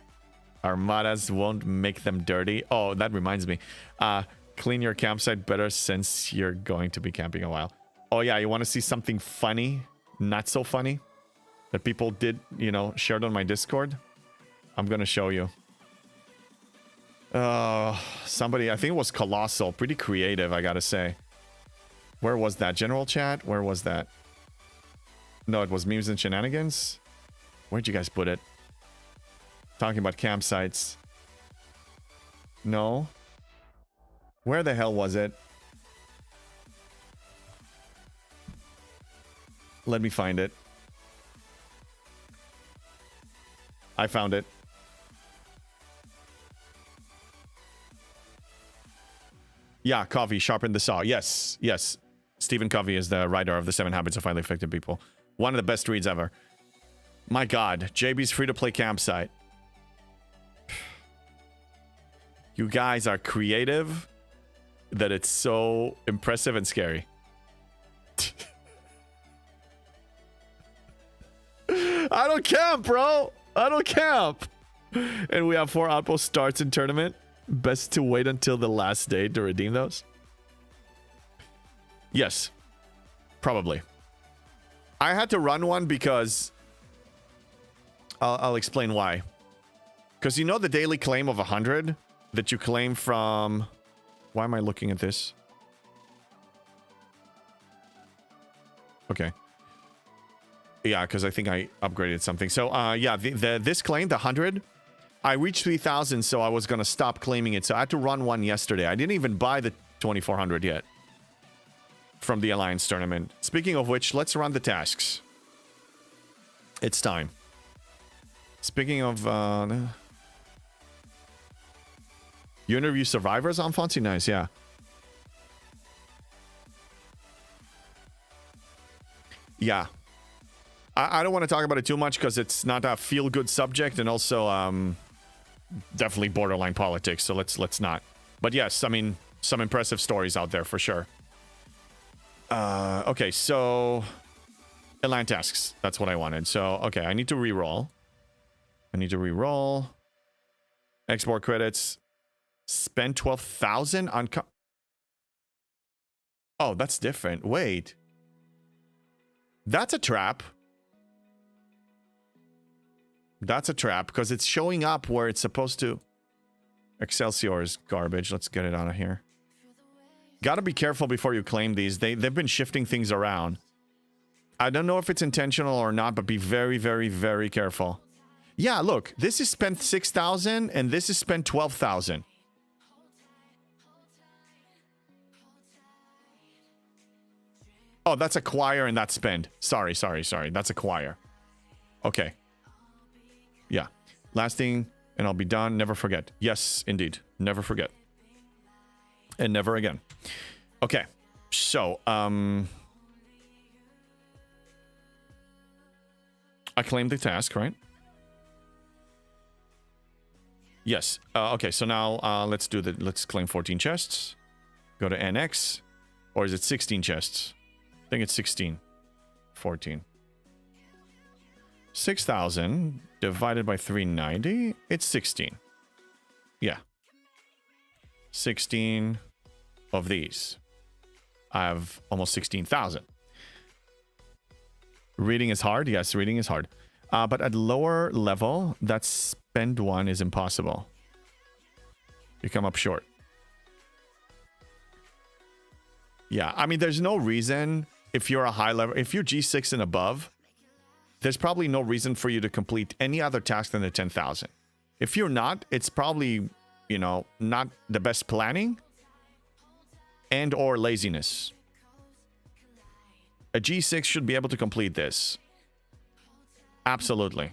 Armadas won't make them dirty. Oh, that reminds me. Clean your campsite better since you're going to be camping a while. Oh yeah, you want to see something funny? Not so funny? That people did, you know, shared on my Discord? I'm going to show you. Somebody, I think it was Colossal. Pretty creative, I gotta say. Where was that? General chat? Where was that? No, it was memes and shenanigans. Where'd you guys put it? Talking about campsites. No. Where the hell was it? Let me find it. I found it. Yeah, Covey, sharpen the saw. Yes, yes. Stephen Covey is the writer of The 7 Habits of Highly Effective People. One of the best reads ever. My God, JB's free-to-play campsite. You guys are creative that it's so impressive and scary. I don't camp, bro. I don't camp. And we have 4 outpost starts in tournament. Best to wait until the last day to redeem those. Yes, probably. I had to run one because I'll explain why. Because you know the daily claim of 100 that you claim from... Why am I looking at this? Okay. Yeah, because I think I upgraded something. So, yeah, this claim, the 100, I reached 3,000, so I was going to stop claiming it. So I had to run one yesterday. I didn't even buy the 2,400 yet from the Alliance tournament. Speaking of which, let's run the tasks. It's time. Speaking of... you interview survivors on Fonzie? Nice, yeah. Yeah. I don't want to talk about it too much because it's not a feel-good subject, and also definitely borderline politics, so let's not. But yes, I mean, some impressive stories out there for sure. Okay, so Atlanta tasks. That's what I wanted. So, okay, I need to re-roll. Export credits. Spend 12,000 on... Oh, that's different. Wait. That's a trap. That's a trap because it's showing up where it's supposed to. Excelsior is garbage. Let's get it out of here. Gotta be careful before you claim these. They've been shifting things around. I don't know if it's intentional or not, but be very, very, very careful. Yeah, look. This is spent 6,000 and this is spent 12,000. Oh, that's acquire and that's spend. Sorry. That's acquire. Okay. Yeah. Last thing, and I'll be done. Never forget. Yes, indeed. Never forget. And never again. Okay. So, I claimed the task, right? Yes. Okay, so now let's claim 14 chests. Go to NX. Or is it 16 chests? I think it's 16. 14. 6,000 divided by 390. It's 16. Yeah. 16 of these. I have almost 16,000. Reading is hard. Yes, reading is hard. But at lower level, that spend one is impossible. You come up short. Yeah, I mean, there's no reason if you're a high level, if you're G6 and above, there's probably no reason for you to complete any other task than the 10,000. If you're not, it's probably, you know, not the best planning and or laziness. A G6 should be able to complete this. Absolutely.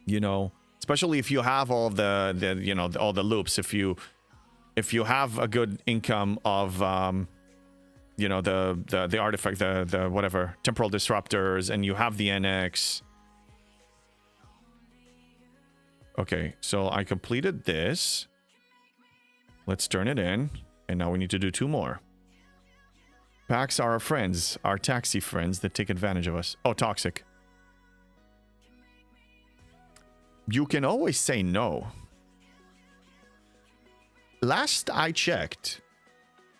You know, especially if you have all the you know, all the loops. If you have a good income of you know, the artifact, the whatever temporal disruptors, and you have the NX. Okay, so I completed this. Let's turn it in, and now we need to do 2 more. Packs are our friends, our taxi friends that take advantage of us. Oh, toxic. You can always say no. Last I checked,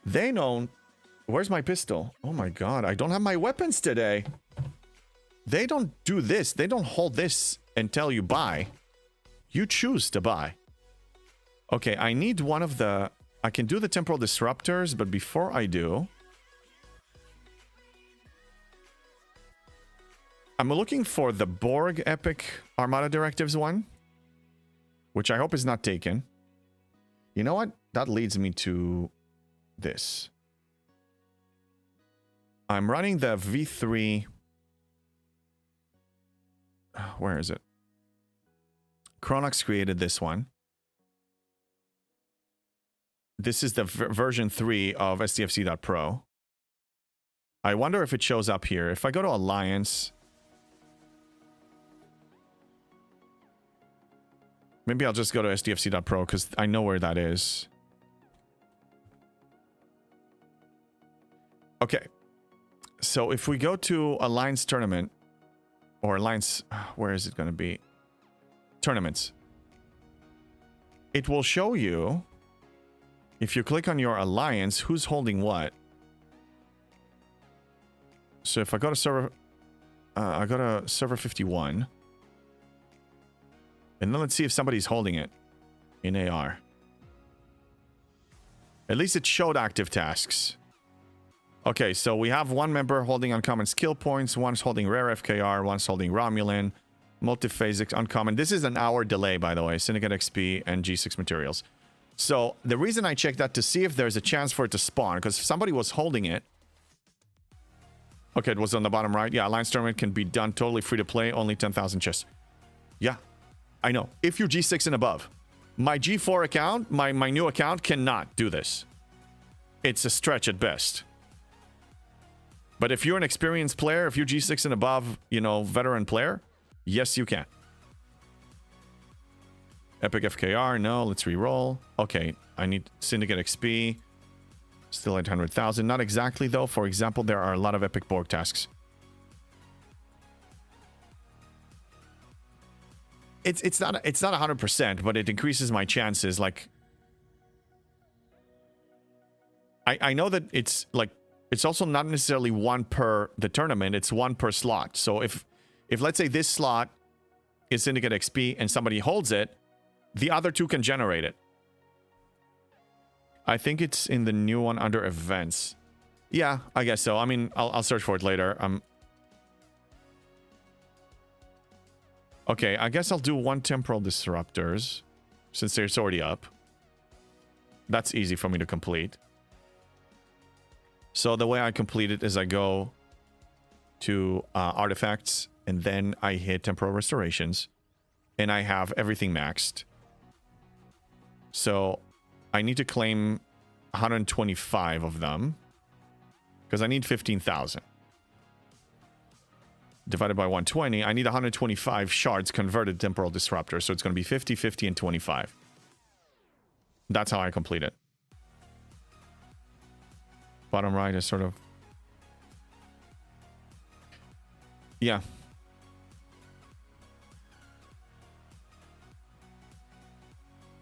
they don't... Where's my pistol? Oh my god, I don't have my weapons today. They don't do this. They don't hold this and tell you buy. You choose to buy. Okay, I need one of the... I can do the temporal disruptors, but before I do... I'm looking for the Borg Epic Armada Directives one, which I hope is not taken. You know what? That leads me to this. I'm running the V3... Where is it? Chronox created this one. This is the version 3 of STFC.pro. I wonder if it shows up here. If I go to Alliance... Maybe I'll just go to STFC.pro because I know where that is. Okay. So if we go to Alliance Tournament, or Alliance... Where is it going to be? Tournaments. It will show you, if you click on your Alliance, who's holding what. So if I go to server... I go to server 51... And then let's see if somebody's holding it in AR. At least it showed active tasks. Okay, so we have one member holding uncommon skill points, one's holding rare FKR, one's holding Romulan, multiphasic uncommon. This is an hour delay, by the way, Syndicate XP and G6 materials. So the reason I checked that to see if there's a chance for it to spawn, because if somebody was holding it... Okay, it was on the bottom right. Yeah, Alliance Tournament can be done totally free to play, only 10,000 chests. Yeah. I know. If you're G6 and above. My G4 account, my new account, cannot do this. It's a stretch at best. But if you're an experienced player, if you're G6 and above, you know, veteran player, yes, you can. Epic FKR, no, let's re-roll. Okay, I need Syndicate XP. Still 800,000. Not exactly, though. For example, there are a lot of Epic Borg tasks. It's not 100%, but it increases my chances. Like, I know that it's like, it's also not necessarily one per the tournament. It's one per slot. So if let's say this slot is Syndicate XP and somebody holds it, the other 2 can generate it. I think it's in the new one under events. Yeah, I guess so. I mean, I'll search for it later. Okay, I guess I'll do 1 temporal disruptors, since it's already up. That's easy for me to complete. So the way I complete it is I go to artifacts, and then I hit temporal restorations, and I have everything maxed. So I need to claim 125 of them, because I need 15,000. Divided by 120, I need 125 shards converted temporal disruptor. So it's going to be 50, 50, and 25. That's how I complete it. Bottom right is sort of... Yeah.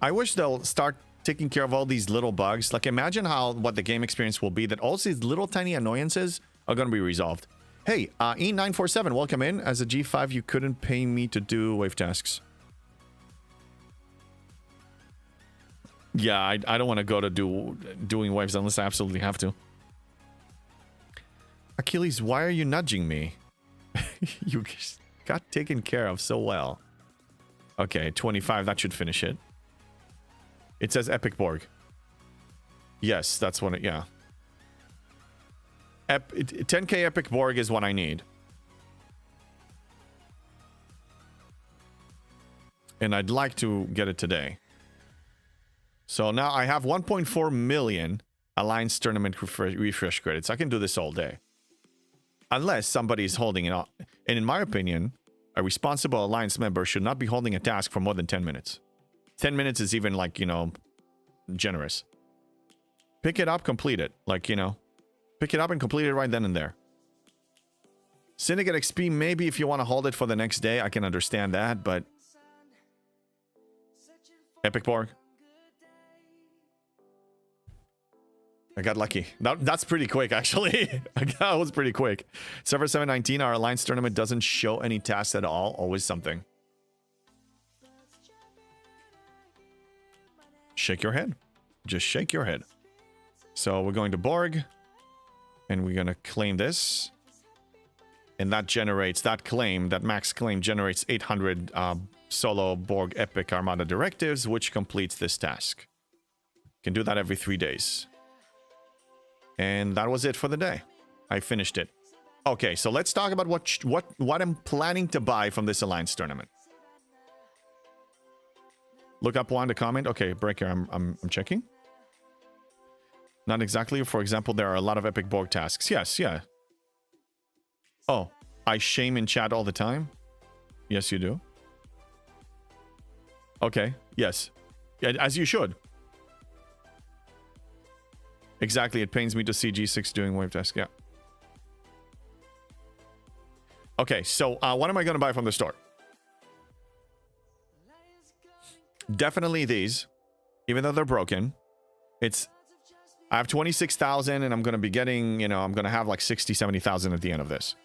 I wish they'll start taking care of all these little bugs. Like, imagine what the game experience will be, that all these little tiny annoyances are going to be resolved. Hey, E947, welcome in. As a G5, you couldn't pay me to do wave tasks. Yeah, I don't want to go to doing waves unless I absolutely have to. Achilles, why are you nudging me? You got taken care of so well. Okay, 25, that should finish it. It says Epic Borg. Yes, that's what it, yeah. 10k Epic Borg is what I need. and I'd like to get it today. So now I have 1.4 million Alliance Tournament refresh credits. I can do this all day. Unless somebody's holding it up. And in my opinion, a responsible Alliance member should not be holding a task for more than 10 minutes. 10 minutes is even like, you know, generous. Pick it up, complete it. Like, you know, pick it up and complete it right then and there. Syndicate XP, maybe if you want to hold it for the next day, I can understand that, but... Epic Borg. I got lucky. That's pretty quick, actually. That was pretty quick. Server 719, our Alliance tournament doesn't show any tasks at all. Always something. Shake your head. Just shake your head. So we're going to Borg. And we're going to claim this. And that generates, that claim, that max claim generates 800 solo Borg Epic Armada directives, which completes this task. Can do that every 3 days. And that was it for the day. I finished it. Okay, so let's talk about what I'm planning to buy from this Alliance tournament. Look up one to comment. Okay, Breaker, I'm checking. Not exactly. For example, there are a lot of Epic Borg tasks. Yes, yeah. Oh, I shame in chat all the time? Yes, you do. Okay, yes. As you should. Exactly, it pains me to see G6 doing wave task, yeah. Okay, so what am I going to buy from the store? Definitely these, even though they're broken. I have 26,000 and I'm going to be getting, you know, I'm going to have like 60, 70,000 at the end of this.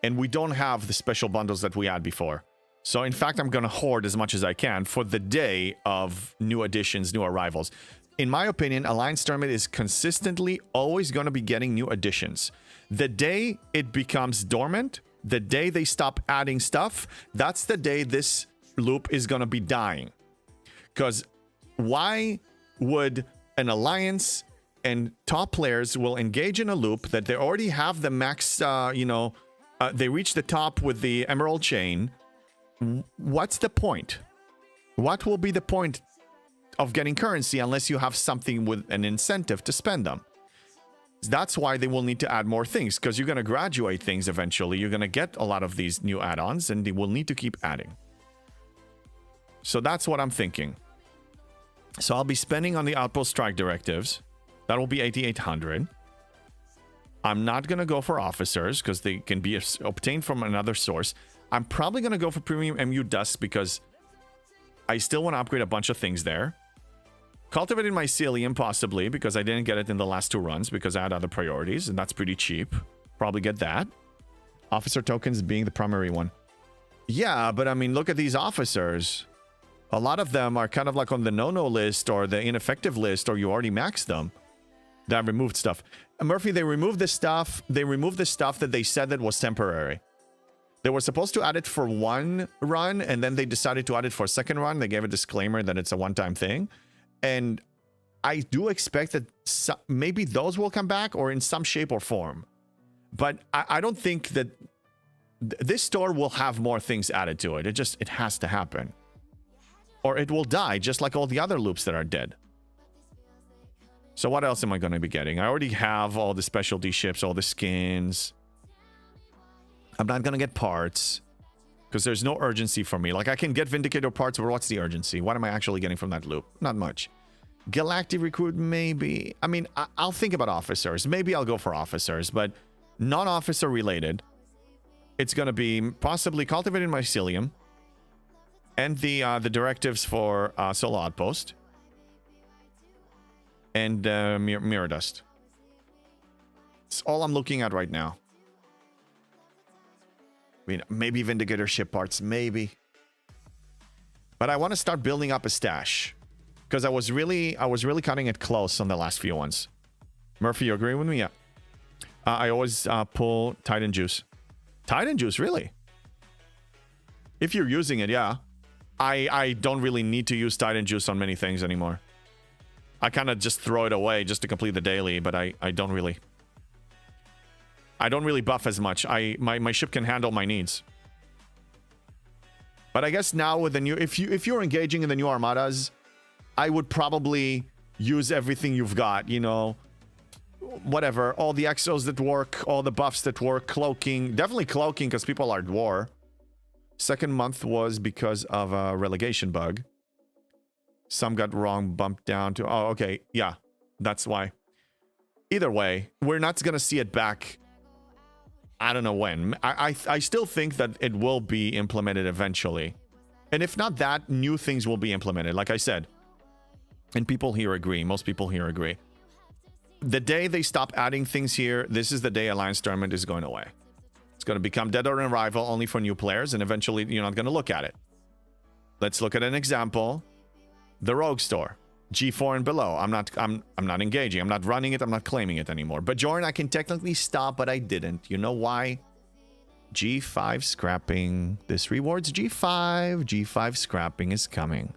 And we don't have the special bundles that we had before. So in fact, I'm going to hoard as much as I can for the day of new additions, new arrivals. In my opinion, Alliance Tournament is consistently always going to be getting new additions. The day it becomes dormant, the day they stop adding stuff, that's the day this loop is going to be dying. Because why would an Alliance and top players will engage in a loop that they already have the max, they reach the top with the Emerald Chain. What's the point? What will be the point of getting currency unless you have something with an incentive to spend them? That's why they will need to add more things, because you're going to graduate things eventually. You're going to get a lot of these new add-ons and they will need to keep adding. So that's what I'm thinking. So I'll be spending on the Outpost Strike directives. That will be 8,800. I'm not going to go for officers because they can be obtained from another source. I'm probably going to go for Premium MU Dust because I still want to upgrade a bunch of things there. Cultivated Mycelium, possibly, because I didn't get it in the last 2 runs because I had other priorities, and that's pretty cheap. Probably get that. Officer tokens being the primary one. Yeah, but I mean, look at these officers. A lot of them are kind of like on the no-no list or the ineffective list, or you already maxed them. That removed stuff. Murphy, they removed this stuff. They removed the stuff that they said that was temporary. They were supposed to add it for 1 run, and then they decided to add it for a 2nd run. They gave a disclaimer that it's a one-time thing. And I do expect that maybe those will come back or in some shape or form. But I don't think that this store will have more things added to it. It has to happen. Or it will die, just like all the other loops that are dead. So what else am I going to be getting? I already have all the specialty ships, all the skins. I'm not going to get parts because there's no urgency for me. Like, I can get Vindicator parts, but what's the urgency? What am I actually getting from that loop? Not much. Galactic Recruit, maybe. I mean, I'll think about officers. Maybe I'll go for officers, but non-officer related. It's going to be possibly Cultivated Mycelium and the directives for Solo Outpost and Mirror Dust. It's all I'm looking at right now. I mean, maybe Vindicator ship parts, maybe. But I want to start building up a stash because I was really cutting it close on the last few ones. Murphy, you agree with me? Yeah. I always pull Titan Juice. Titan Juice, really? If you're using it, yeah. I don't really need to use Titan Juice on many things anymore. I kind of just throw it away just to complete the daily, but I don't really. I don't really buff as much. My ship can handle my needs. But I guess now with the new, if you're engaging in the new Armadas, I would probably use everything you've got, you know, whatever, all the exos that work, all the buffs that work, cloaking, definitely cloaking because people are at war. Second month was because of a relegation bug. Some got wrong, bumped down to, oh, okay, yeah, that's why. Either way, we're not going to see it back. I don't know when. I still think that it will be implemented eventually. And if not that, new things will be implemented, like I said. And people here agree. Most people here agree. The day they stop adding things here, this is the day Alliance Tournament is going away. It's going to become Dead or Arrival only for new players, and eventually you're not going to look at it. Let's look at an example. The Rogue Store. G4 and below. I'm not engaging. I'm not running it. I'm not claiming it anymore. But Jordan, I can technically stop, but I didn't. You know why? G5 scrapping. This rewards G5. G5 scrapping is coming.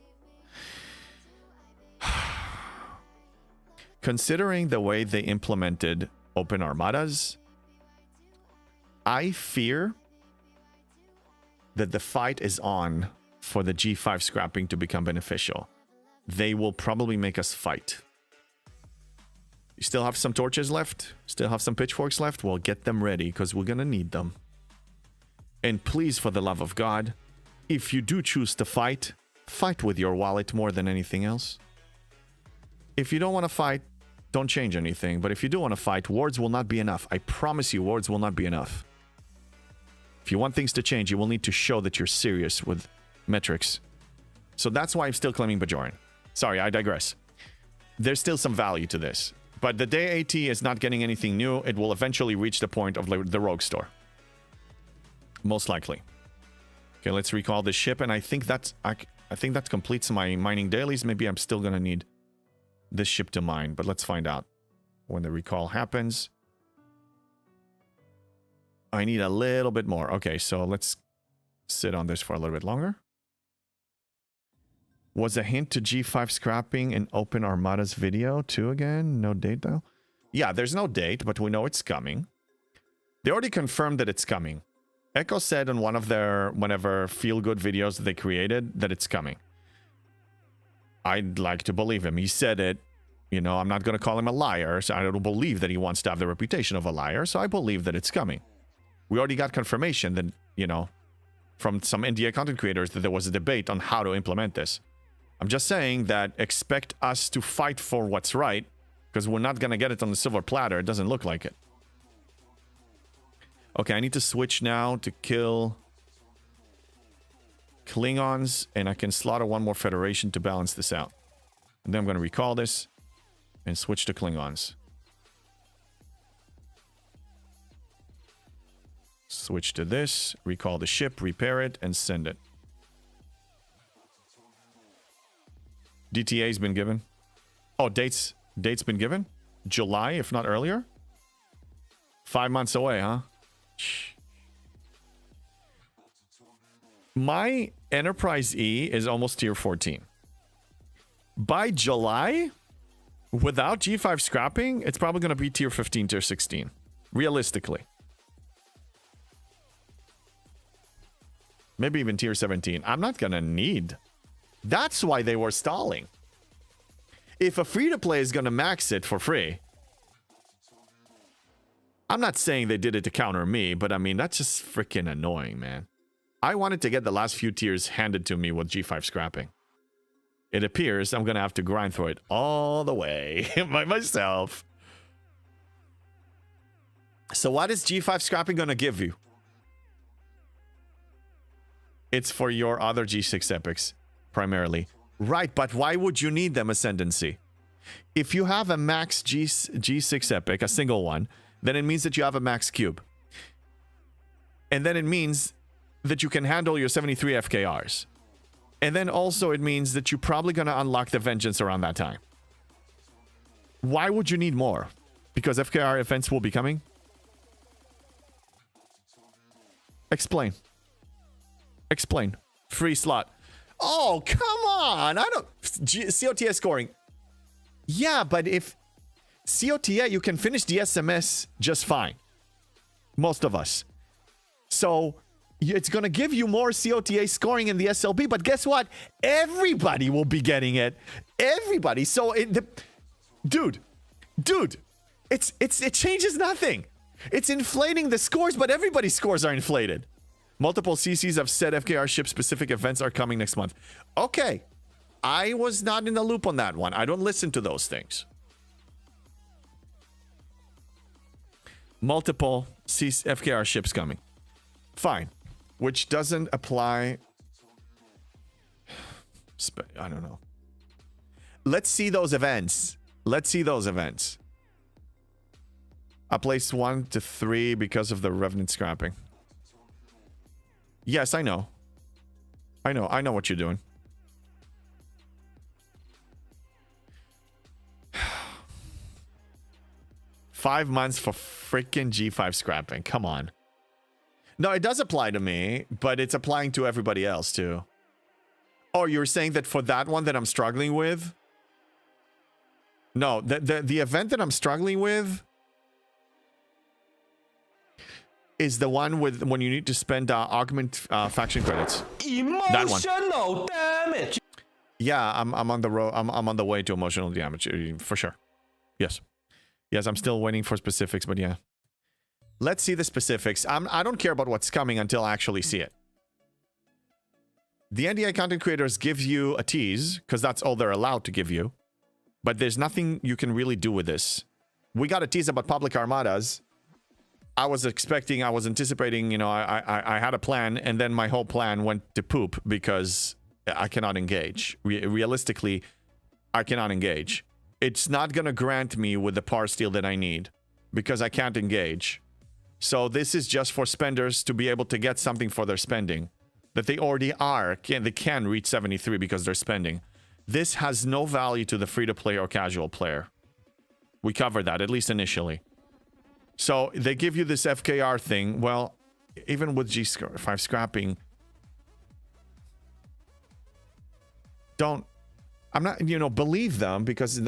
Considering the way they implemented open Armadas, I fear that the fight is on for the G5 scrapping to become beneficial. They will probably make us fight. You still have some torches left? Still have some pitchforks left? Well, get them ready because we're going to need them. And please, for the love of God, if you do choose to fight, fight with your wallet more than anything else. If you don't want to fight, don't change anything. But if you do want to fight, wards will not be enough. I promise you, wards will not be enough. If you want things to change, you will need to show that you're serious with metrics. So that's why I'm still claiming Bajoran. Sorry, I digress. There's still some value to this. But the day AT is not getting anything new, it will eventually reach the point of the Rogue Store. Most likely. Okay, let's recall the ship, and I think that completes my mining dailies. Maybe I'm still gonna need this ship to mine, but let's find out when the recall happens. I need a little bit more. Okay, so let's sit on this for a little bit longer. Was a hint to G5 scrapping in Open Armadas video too again? No date though? Yeah, there's no date, but we know it's coming. They already confirmed that it's coming. Echo said on one of their whenever feel-good videos that they created that it's coming. I'd like to believe him. He said it. You know, I'm not going to call him a liar, so I don't believe that he wants to have the reputation of a liar, so I believe that it's coming. We already got confirmation that, you know, from some NDA content creators that there was a debate on how to implement this. I'm just saying that expect us to fight for what's right, because we're not going to get it on the silver platter. It doesn't look like it. Okay, I need to switch now to kill Klingons, and I can slaughter one more Federation to balance this out. And then I'm going to recall this and switch to Klingons. Switch to this, recall the ship, repair it, and send it. DTA's been given. Oh, date's been given? July, if not earlier? 5 months away, huh? My Enterprise E is almost tier 14. By July, without G5 scrapping, it's probably going to be tier 15, tier 16. Realistically. Maybe even tier 17. I'm not going to need. That's why they were stalling. If a free-to-play is going to max it for free, I'm not saying they did it to counter me, but I mean, that's just freaking annoying, man. I wanted to get the last few tiers handed to me with G5 scrapping. It appears I'm going to have to grind through it all the way by myself. So what is G5 scrapping going to give you? It's for your other G6 epics, primarily. Right, but why would you need them, Ascendancy? If you have a max G6 epic, a single one, then it means that you have a max cube. And then it means that you can handle your 73 FKRs. And then also it means that you're probably going to unlock the Vengeance around that time. Why would you need more? Because FKR events will be coming? Explain. Explain. Free slot. Oh, come on. I don't... COTA scoring. Yeah, but if... COTA, you can finish the SMS just fine. Most of us. So, It's going to give you more COTA scoring in the SLB, but guess what? Everybody will be getting it. Everybody. So, dude, it changes nothing. It's inflating the scores, but everybody's scores are inflated. Multiple CCs have said FKR ship-specific events are coming next month. Okay. I was not in the loop on that one. I don't listen to those things. Multiple FKR ships coming. Fine. Which doesn't apply. I don't know. Let's see those events. I placed 1 to 3 because of the Revenant scrapping. Yes, I know. I know what you're doing. $5 months for freaking G5 scrapping. Come on. No, it does apply to me, but it's applying to everybody else too. Oh, you're saying that for that one that I'm struggling with? No, the event that I'm struggling with is the one with when you need to spend augment faction credits. Emotional damage. Yeah, I'm on the road. I'm on the way to emotional damage for sure. Yes, I'm still waiting for specifics, but yeah. Let's see the specifics. I don't care about what's coming until I actually see it. The NDI content creators give you a tease because that's all they're allowed to give you. But there's nothing you can really do with this. We got a tease about public armadas. I was anticipating, you know, I had a plan, and then my whole plan went to poop because I cannot engage. Realistically, I cannot engage. It's not going to grant me with the par steal that I need because I can't engage. So this is just for spenders to be able to get something for their spending that they already are. They can reach 73 because they're spending. This has no value to the free-to-play or casual player. We covered that, at least initially. So they give you this FKR thing. Well, even with G5 scrapping, I'm not, you know, believe them because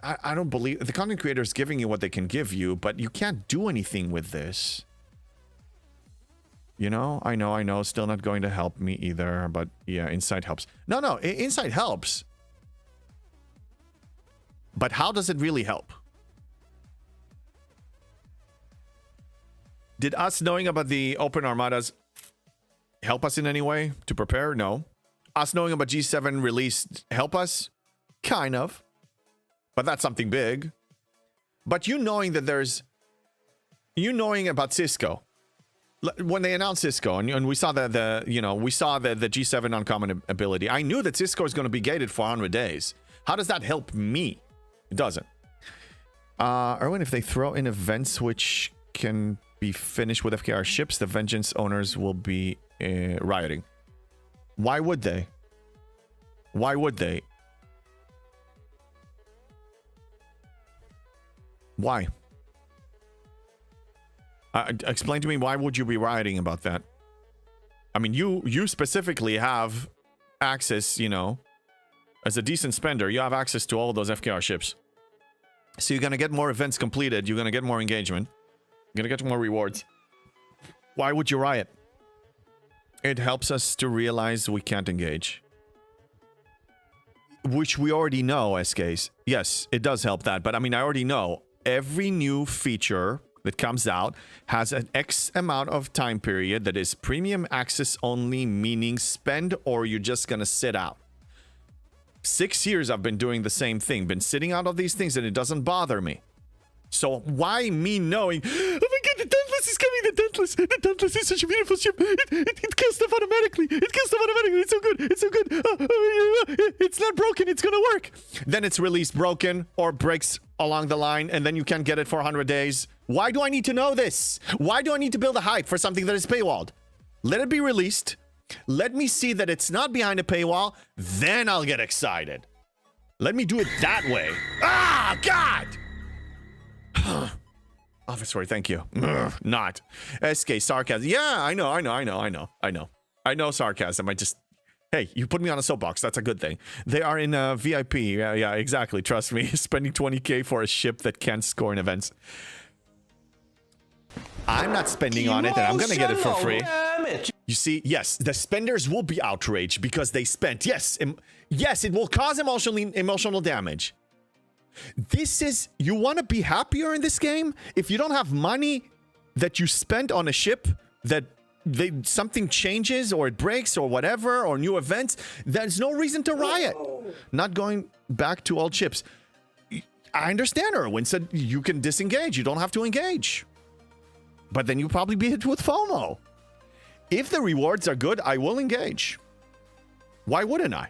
I don't believe the content creator is giving you what they can give you, but you can't do anything with this. You know, I know, still not going to help me either, but yeah, insight helps. No, insight helps. But how does it really help? Did us knowing about the open armadas help us in any way to prepare? No. Us knowing about G7 release help us? Kind of. But that's something big. But you knowing that you knowing about Cisco. When they announced Cisco and we saw the G7 uncommon ability, I knew that Cisco is going to be gated for 100 days. How does that help me? It doesn't. Erwin, if they throw in events which can be finished with FKR ships, the Vengeance owners will be rioting. Why would they? Why would they? Why? Explain to me, why would you be rioting about that? I mean, you specifically have access, you know, as a decent spender, you have access to all those FKR ships. So you're going to get more events completed. You're going to get more engagement. You're going to get more rewards. Why would you riot? It helps us to realize we can't engage. Which we already know, SKs. Yes, it does help that. But I mean, I already know every new feature that comes out has an X amount of time period that is premium access only, meaning spend or you're just going to sit out. 6 years I've been doing the same thing, been sitting out of these things and it doesn't bother me. So why me knowing, oh my god, the Dauntless is coming, the Dauntless is such a beautiful ship, it kills stuff automatically, it's so good, it's not broken, it's gonna work. Then it's released broken or breaks along the line and then you can't get it for 100 days. Why do I need to know this? Why do I need to build a hype for something that is paywalled? Let it be released. Let me see that it's not behind a paywall, then I'll get excited. Let me do it that way. Ah, God! Officer, thank you. Not. SK, sarcasm. Yeah, I know sarcasm. I just... Hey, you put me on a soapbox. That's a good thing. They are in VIP. Yeah, exactly. Trust me. Spending 20k for a ship that can't score in events. I'm not spending on it, and I'm gonna get it for free. Damage. You see, yes, the spenders will be outraged because they spent. Yes, yes, it will cause emotional damage. This is, you want to be happier in this game? If you don't have money that you spent on a ship that something changes or it breaks or whatever, or new events, there's no reason to riot. Not going back to old ships. I understand, Erwin said you can disengage. You don't have to engage. But then you'll probably be hit with FOMO. If the rewards are good, I will engage. Why wouldn't I?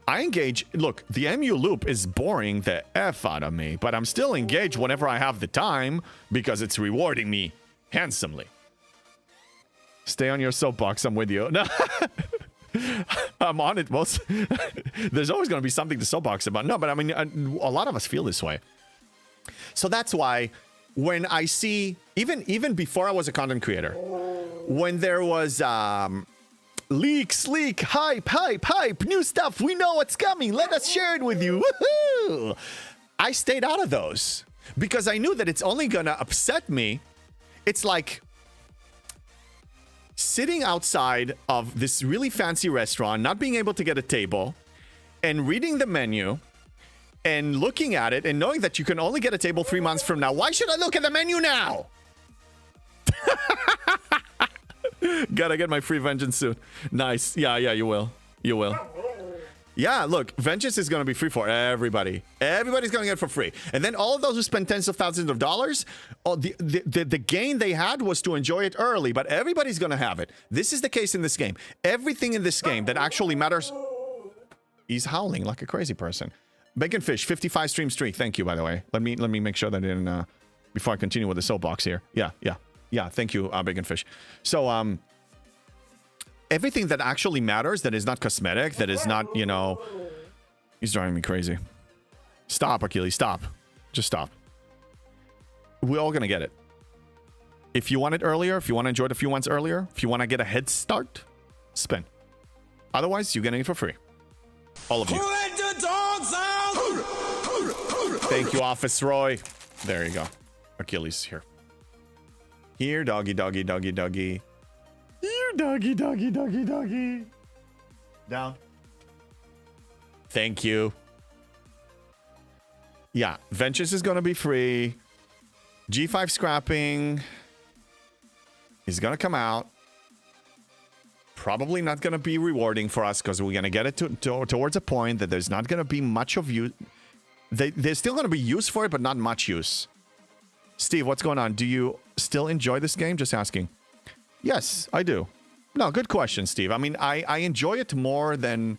I engage. Look, the MU loop is boring the F out of me, but I'm still engaged whenever I have the time because it's rewarding me handsomely. Stay on your soapbox. I'm with you. No. I'm on it most. There's always going to be something to soapbox about. No, but I mean, a lot of us feel this way. So that's why when I see, even before I was a content creator, when there was leaks, hype, new stuff, we know what's coming, let us share it with you. Woohoo! I stayed out of those because I knew that it's only going to upset me. It's like sitting outside of this really fancy restaurant, not being able to get a table, and reading the menu and looking at it and knowing that you can only get a table 3 months from now. Why should I look at the menu now? Gotta get my free vengeance soon. Nice. Yeah, you will. You will. Yeah, look, vengeance is going to be free for everybody. Everybody's going to get it for free. And then all of those who spend tens of thousands of dollars, the gain they had was to enjoy it early, but everybody's going to have it. This is the case in this game. Everything in this game that actually matters. He's howling like a crazy person. Bacon Fish, 55 stream streak. Thank you, by the way. Let me make sure that I didn't, before I continue with the soapbox here. Yeah, thank you, Bacon Fish. So, everything that actually matters, that is not cosmetic, that is not, you know... He's driving me crazy. Stop, Achilles, stop. Just stop. We're all gonna get it. If you want it earlier, if you want to enjoy it a few months earlier, if you want to get a head start, spend. Otherwise, you're getting it for free. All of you. Let the dogs out! Thank you, Office Roy. There you go. Achilles here. Here, doggy. Here, doggy. Down. Thank you. Yeah, Vengeance is going to be free. G5 scrapping is going to come out. Probably not going to be rewarding for us because we're going to get it towards a point that there's not going to be much of use. There's still going to be use for it, but not much use. Steve, what's going on? Do you still enjoy this game? Just asking. Yes, I do. No, good question, Steve. I mean, I enjoy it more than...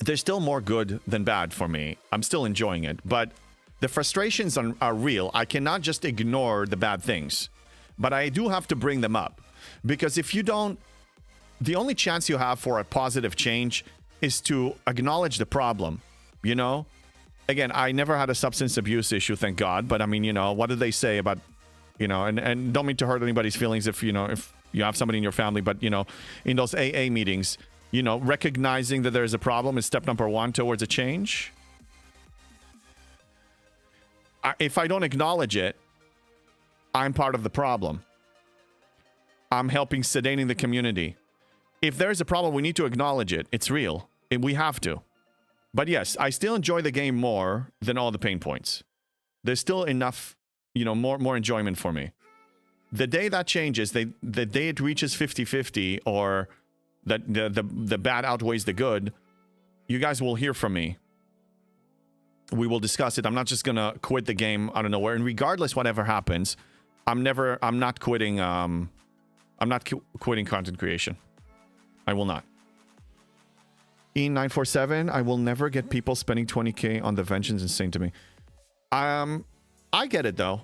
There's still more good than bad for me. I'm still enjoying it, but the frustrations are real. I cannot just ignore the bad things, but I do have to bring them up. Because if you don't... The only chance you have for a positive change is to acknowledge the problem, you know? Again, I never had a substance abuse issue, thank God, but I mean, you know, what did they say about... You know, and don't mean to hurt anybody's feelings if, you know, if you have somebody in your family, but, you know, in those AA meetings, you know, recognizing that there's a problem is step number one towards a change. If I don't acknowledge it, I'm part of the problem. I'm helping sedating the community. If there's a problem, we need to acknowledge it. It's real. We have to. But yes, I still enjoy the game more than all the pain points. There's still enough... You know, more enjoyment for me. The day that changes, the day it reaches 50-50, or that the bad outweighs the good, you guys will hear from me. We will discuss it. I'm not just gonna quit the game out of nowhere. And regardless, whatever happens, I'm not quitting. I'm not quitting content creation. I will not. E947. I will never get people spending 20K on the Vengeance. Insane to me. I get it, though.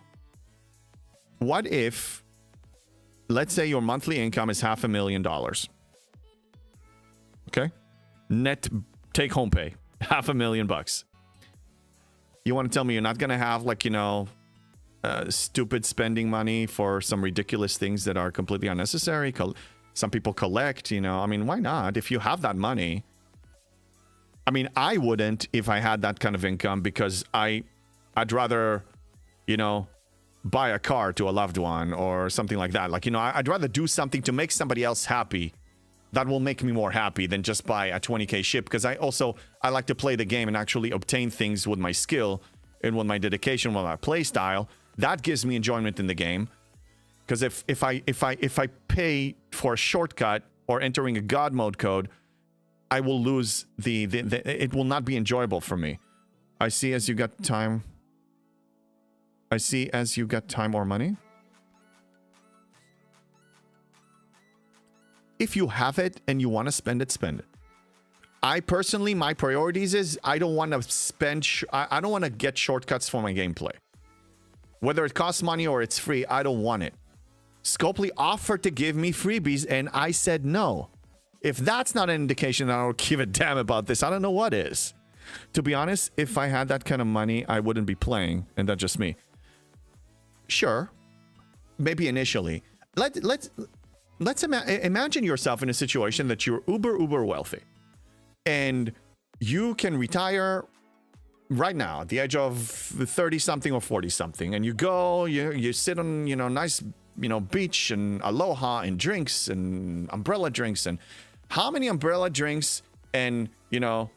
What if, let's say your monthly income is $500,000. Okay? Net take-home pay. $500,000. You want to tell me you're not going to have, like, you know, stupid spending money for some ridiculous things that are completely unnecessary? Some people collect, you know. I mean, why not? If you have that money. I mean, I wouldn't if I had that kind of income because I'd rather... You know, buy a car to a loved one or something like that. Like, you know, I'd rather do something to make somebody else happy that will make me more happy than just buy a 20K ship, because I like to play the game and actually obtain things with my skill and with my dedication, with my play style. That gives me enjoyment in the game. Because if I pay for a shortcut or entering a God mode code, I will lose it will not be enjoyable for me. I see as you got time or money. If you have it and you want to spend it, spend it. I personally, my priorities is I don't want to spend, I don't want to get shortcuts for my gameplay. Whether it costs money or it's free, I don't want it. Scopely offered to give me freebies and I said no. If that's not an indication that I don't give a damn about this, I don't know what is. To be honest, if I had that kind of money, I wouldn't be playing, and that's just me. Sure, maybe initially. Let's imagine yourself in a situation that you're uber wealthy and you can retire right now at the age of 30 something or 40 something, and you sit on, you know, nice, you know, beach and aloha and drinks and umbrella drinks, and how many umbrella drinks and you know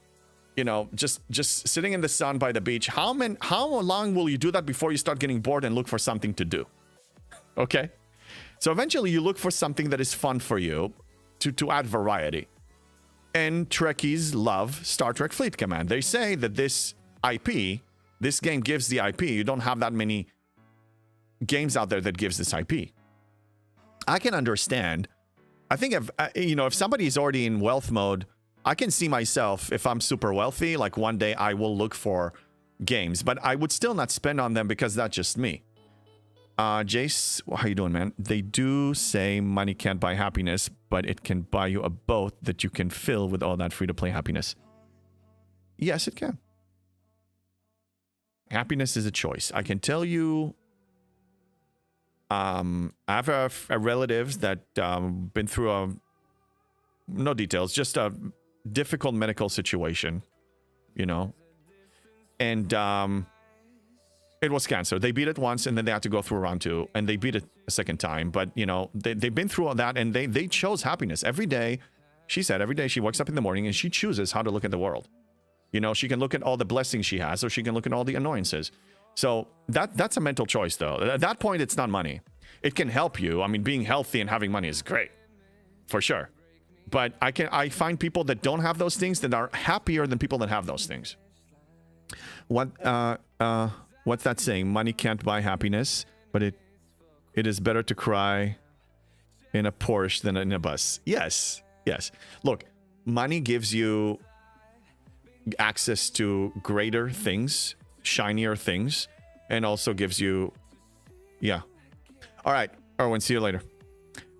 just sitting in the sun by the beach, how long will you do that before you start getting bored and look for something to do? Okay. So eventually you look for something that is fun for you to add variety. And Trekkies love Star Trek Fleet Command. They say that this game gives the IP. You don't have that many games out there that gives this IP. I can understand. I think if somebody is already in wealth mode, I can see myself, if I'm super wealthy, like one day I will look for games, but I would still not spend on them because that's just me. Jace, how you doing, man? They do say money can't buy happiness, but it can buy you a boat that you can fill with all that free-to-play happiness. Yes, it can. Happiness is a choice. I can tell you, I have a relatives that been through no details, just a difficult medical situation, you know, and it was cancer. They beat it once, and then they had to go through round 2, and they beat it a second time. But, you know, they've been through all that, and they chose happiness. Every day, she said, every day she wakes up in the morning, and she chooses how to look at the world. You know, she can look at all the blessings she has, or she can look at all the annoyances. So that's a mental choice, though. At that point, it's not money. It can help you. I mean, being healthy and having money is great, for sure. But I find people that don't have those things that are happier than people that have those things. What's that saying? Money can't buy happiness, but it is better to cry in a Porsche than in a bus. Yes. Look, money gives you access to greater things, shinier things, and also gives you, yeah. All right, Erwin, see you later.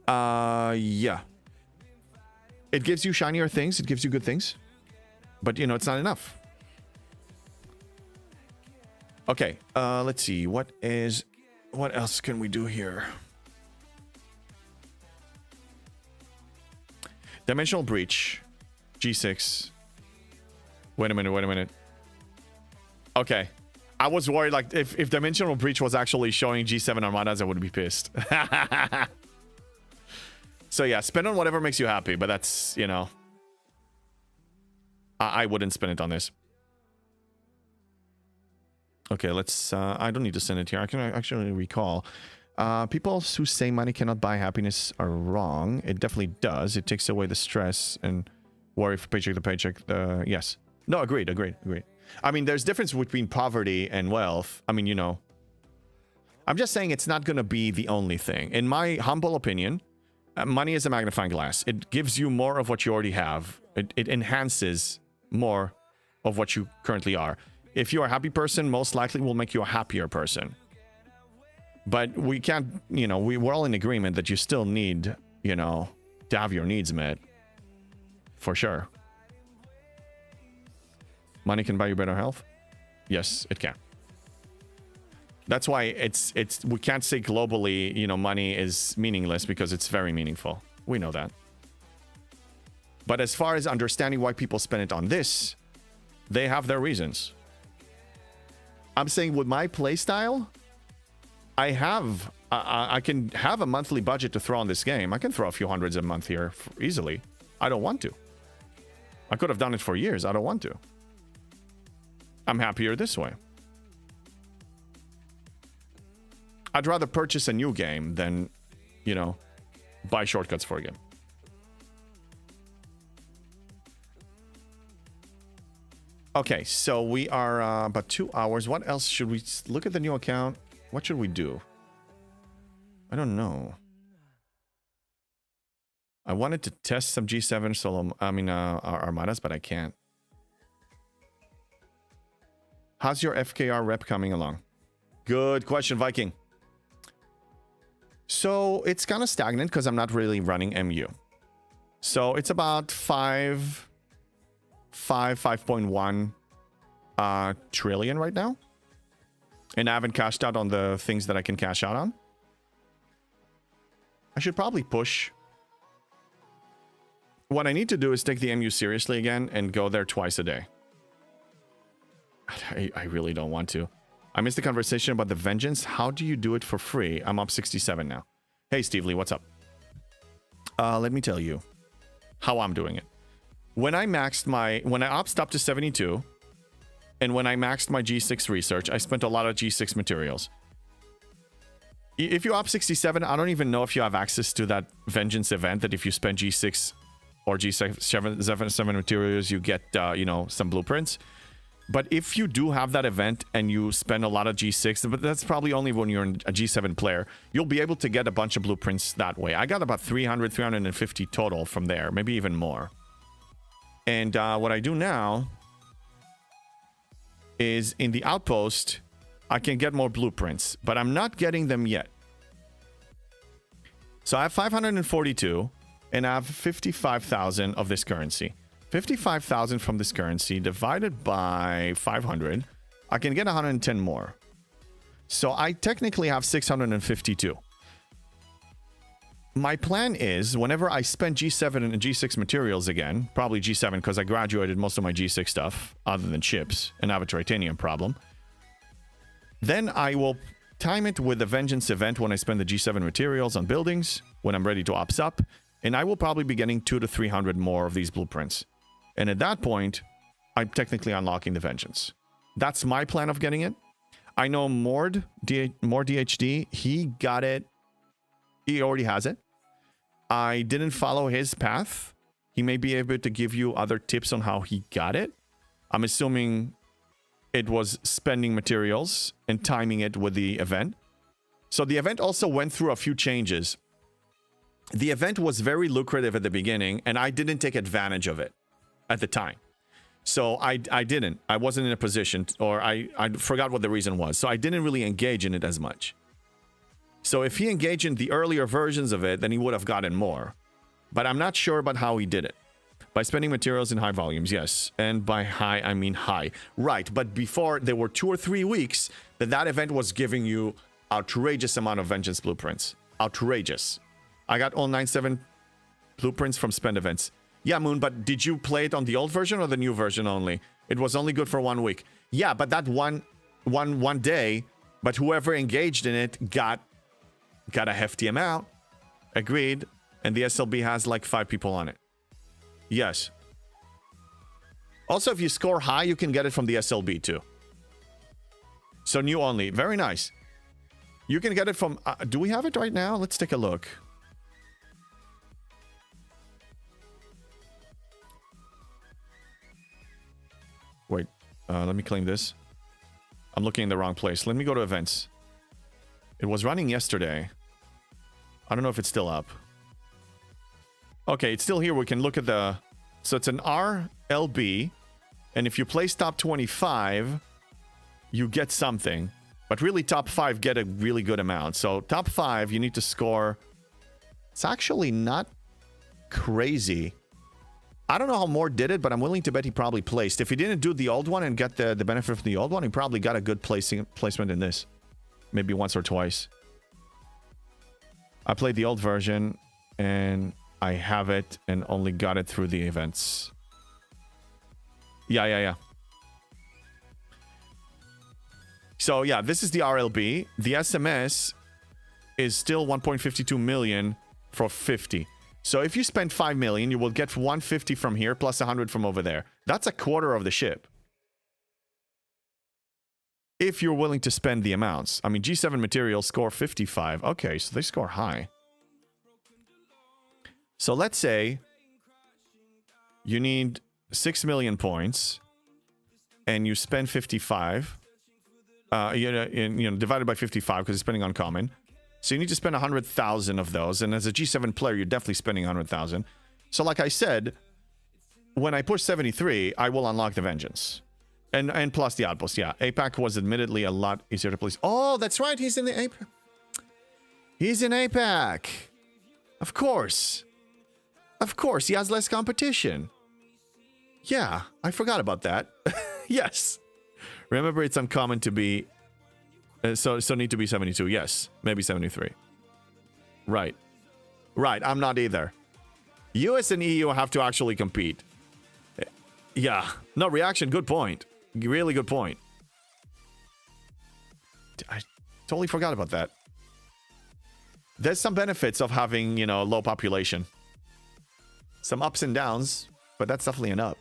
Yeah. It gives you shinier things, it gives you good things, but, you know, it's not enough. Okay, let's see. What else can we do here? Dimensional Breach. G6. Wait a minute. Okay. I was worried, like, if Dimensional Breach was actually showing G7 Armadas, I would be pissed. So, yeah, spend on whatever makes you happy, but that's, you know... I wouldn't spend it on this. Okay, let's... I don't need to send it here. I can actually recall. People who say money cannot buy happiness are wrong. It definitely does. It takes away the stress and worry for paycheck to paycheck. Yes. No, agreed. I mean, there's difference between poverty and wealth. I mean, you know. I'm just saying it's not going to be the only thing. In my humble opinion, money is a magnifying glass. It gives you more of what you already have. It enhances more of what you currently are. If you're a happy person, most likely will make you a happier person. But we can't, you know, we're all in agreement that you still need, you know, to have your needs met. For sure. Money can buy you better health? Yes, it can. That's why we can't say globally, you know, money is meaningless, because it's very meaningful. We know that. But as far as understanding why people spend it on this, they have their reasons. I'm saying with my playstyle, I can have a monthly budget to throw on this game. I can throw a few hundreds a month here easily. I don't want to. I could have done it for years. I don't want to. I'm happier this way. I'd rather purchase a new game than, you know, buy shortcuts for a game. Okay, so we are about 2 hours. What else should we look at the new account? What should we do? I don't know. I wanted to test some G7 solo, Armadas, but I can't. How's your FKR rep coming along? Good question, Viking. So it's kind of stagnant because I'm not really running MU. So it's about 5.1 trillion right now. And I haven't cashed out on the things that I can cash out on. I should probably push. What I need to do is take the MU seriously again and go there twice a day. I really don't want to. I missed the conversation about the vengeance. How do you do it for free? I'm up 67 now. Hey, Steve Lee, what's up? Let me tell you how I'm doing it. When I opped up to 72, and when I maxed my G6 research, I spent a lot of G6 materials. If you op 67, I don't even know if you have access to that vengeance event that if you spend G6 or G7 materials, you get, you know, some blueprints. But if you do have that event and you spend a lot of G6, but that's probably only when you're a G7 player, you'll be able to get a bunch of blueprints that way. I got about 350 total from there, maybe even more. And what I do now is in the outpost, I can get more blueprints, but I'm not getting them yet. So I have 542 and I have 55,000 of this currency. 55,000 from this currency divided by 500, I can get 110 more. So I technically have 652. My plan is whenever I spend G7 and G6 materials again, probably G7 because I graduated most of my G6 stuff other than chips and have a titanium problem, then I will time it with the vengeance event when I spend the G7 materials on buildings when I'm ready to ops up, and I will probably be getting 200 to 300 more of these blueprints. And at that point, I'm technically unlocking the vengeance. That's my plan of getting it. I know Mord DHD, he got it. He already has it. I didn't follow his path. He may be able to give you other tips on how he got it. I'm assuming it was spending materials and timing it with the event. So the event also went through a few changes. The event was very lucrative at the beginning, and I didn't take advantage of it at the time. So I didn't. I wasn't in a position, or I forgot what the reason was. So I didn't really engage in it as much. So if he engaged in the earlier versions of it, then he would have gotten more. But I'm not sure about how he did it. By spending materials in high volumes, yes. And by high, I mean high. Right, but before, there were 2 or 3 weeks that event was giving you outrageous amount of vengeance blueprints. Outrageous. I got all 97 blueprints from spend events. Yeah, Moon, but did you play it on the old version or the new version only? It was only good for 1 week. Yeah, but that one day, but whoever engaged in it got a hefty amount. Agreed. And the SLB has like 5 people on it. Yes. Also, if you score high, you can get it from the SLB too. So new only. Very nice. You can get it from... do we have it right now? Let's take a look. Wait. Let me claim this. I'm looking in the wrong place. Let me go to events. It was running yesterday. I don't know if it's still up. Okay, it's still here. We can look at the... So it's an RLB. And if you place top 25, you get something. But really, top 5 get a really good amount. So top 5, you need to score... It's actually not crazy. I don't know how Moore did it, but I'm willing to bet he probably placed. If he didn't do the old one and get the benefit from the old one, he probably got a good placement in this. Maybe once or twice. I played the old version, and I have it and only got it through the events. Yeah. So yeah, this is the RLB. The SMS is still 1.52 million for 50. So if you spend 5 million, you will get 150 from here plus 100 from over there. That's a quarter of the ship. If you're willing to spend the amounts. I mean, G7 materials score 55. Okay, so they score high. So let's say you need 6 million points and you spend 55. Divided by 55 because it's spending on common. So you need to spend 100,000 of those. And as a G7 player, you're definitely spending 100,000. So like I said, when I push 73, I will unlock the Vengeance. And plus the Outpost, yeah. APAC was admittedly a lot easier to place. Oh, that's right. He's in the APAC. He's in APAC. Of course. Of course. He has less competition. Yeah, I forgot about that. Yes. Remember, it's uncommon to be... So need to be 72. Yes. Maybe 73. Right. Right. I'm not either. US and EU have to actually compete. Yeah. No, reaction. Good point. Really good point. I totally forgot about that. There's some benefits of having, low population. Some ups and downs, but that's definitely an up.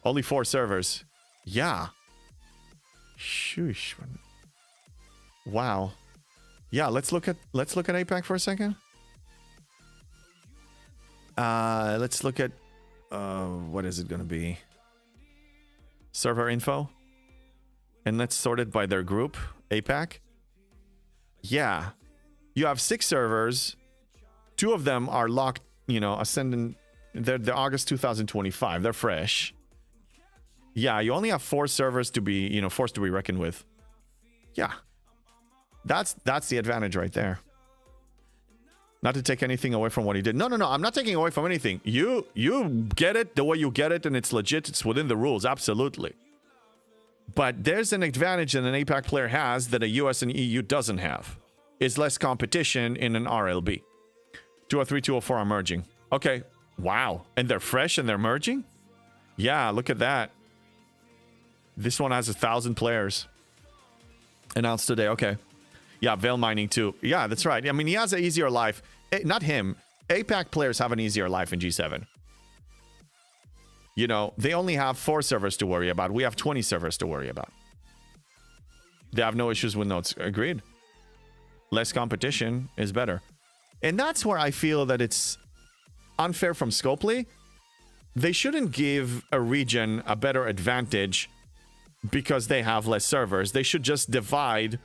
Only 4 servers. Yeah. Shoosh. Wow. Yeah, let's look at APAC for a second. Let's look at what is it going to be? Server info. And let's sort it by their group, APAC. Yeah. You have 6 servers. 2 of them are locked, ascendant. They're August 2025. They're fresh. Yeah, you only have 4 servers to be, forced to be reckoned with. Yeah. That's the advantage right there. Not to take anything away from what he did. No. I'm not taking away from anything. You get it the way you get it, and it's legit. It's within the rules, absolutely. But there's an advantage that an APAC player has that a US and EU doesn't have. Is less competition in an RLB. 203, 204 are merging. Okay. Wow. And they're fresh and they're merging? Yeah, look at that. This one has 1,000 players. Announced today. Okay. Yeah, Veil Mining too. Yeah, that's right. I mean, he has an easier life. Not him. APAC players have an easier life in G7. They only have 4 servers to worry about. We have 20 servers to worry about. They have no issues with nodes. Agreed. Less competition is better. And that's where I feel that it's unfair from Scopely. They shouldn't give a region a better advantage because they have less servers. They should just divide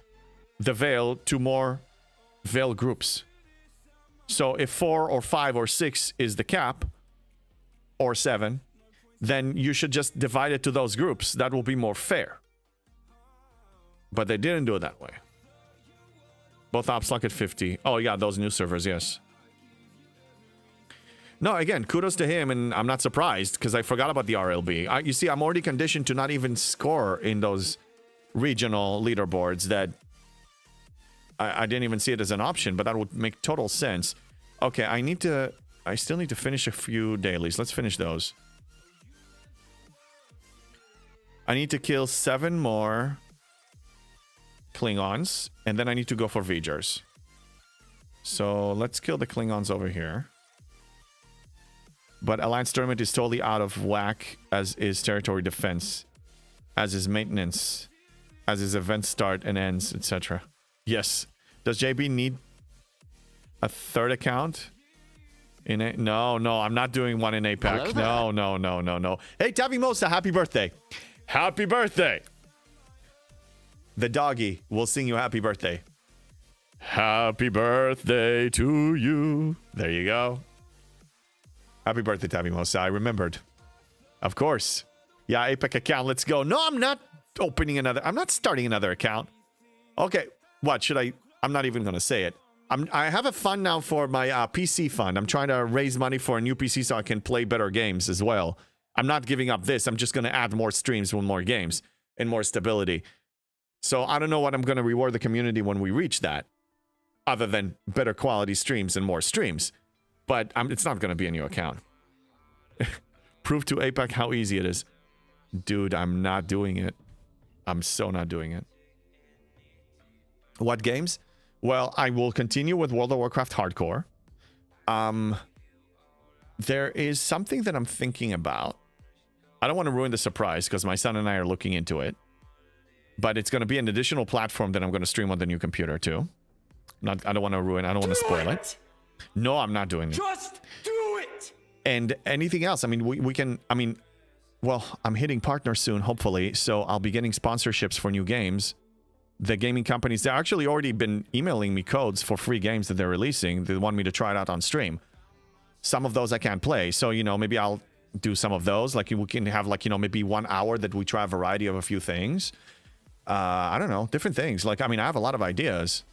the Veil to more Veil groups. So if 4 or 5 or 6 is the cap, or 7, then you should just divide it to those groups. That will be more fair. But they didn't do it that way. Both apps lock at 50. Oh yeah, those new servers, yes. No, again, kudos to him, and I'm not surprised because I forgot about the RLB. You see, I'm already conditioned to not even score in those regional leaderboards that I didn't even see it as an option, but that would make total sense. Okay, I still need to finish a few dailies. Let's finish those. I need to kill 7 more Klingons, and then I need to go for V'gers. So let's kill the Klingons over here. But Alliance Tournament is totally out of whack, as is Territory Defense, as is Maintenance, as is Event Start and Ends, etc. Yes. Does JB need a 3rd account? No, I'm not doing one in APAC. No. Hey, Tavi Mosa, happy birthday. Happy birthday. The doggy will sing you happy birthday. Happy birthday to you. There you go. Happy birthday, Tavi Mosa. I remembered. Of course. Yeah, APAC account. Let's go. No, I'm not opening another. I'm not starting another account. Okay. What should I? I'm not even going to say it. I have a fund now for my PC fund. I'm trying to raise money for a new PC so I can play better games as well. I'm not giving up this. I'm just going to add more streams with more games and more stability. So I don't know what I'm going to reward the community when we reach that, other than better quality streams and more streams. But it's not going to be a new account. Prove to APAC how easy it is. Dude, I'm not doing it. I'm so not doing it. What games? Well, I will continue with World of Warcraft Hardcore. There is something that I'm thinking about. I don't want to ruin the surprise because my son and I are looking into it. But it's going to be an additional platform that I'm going to stream on the new computer too. I don't want to ruin. I don't want to spoil it. No, I'm not doing it. Just do it! And anything else? I mean, we can. I mean, well, I'm hitting partner soon, hopefully. So I'll be getting sponsorships for new games. The gaming companies, they're actually already been emailing me codes for free games that they're releasing. They want me to try it out on stream. Some of those I can't play. So, you know, maybe I'll do some of those. Like we can have like, you know, maybe 1 hour that we try a variety of a few things. I don't know, different things. Like, I mean, I have a lot of ideas.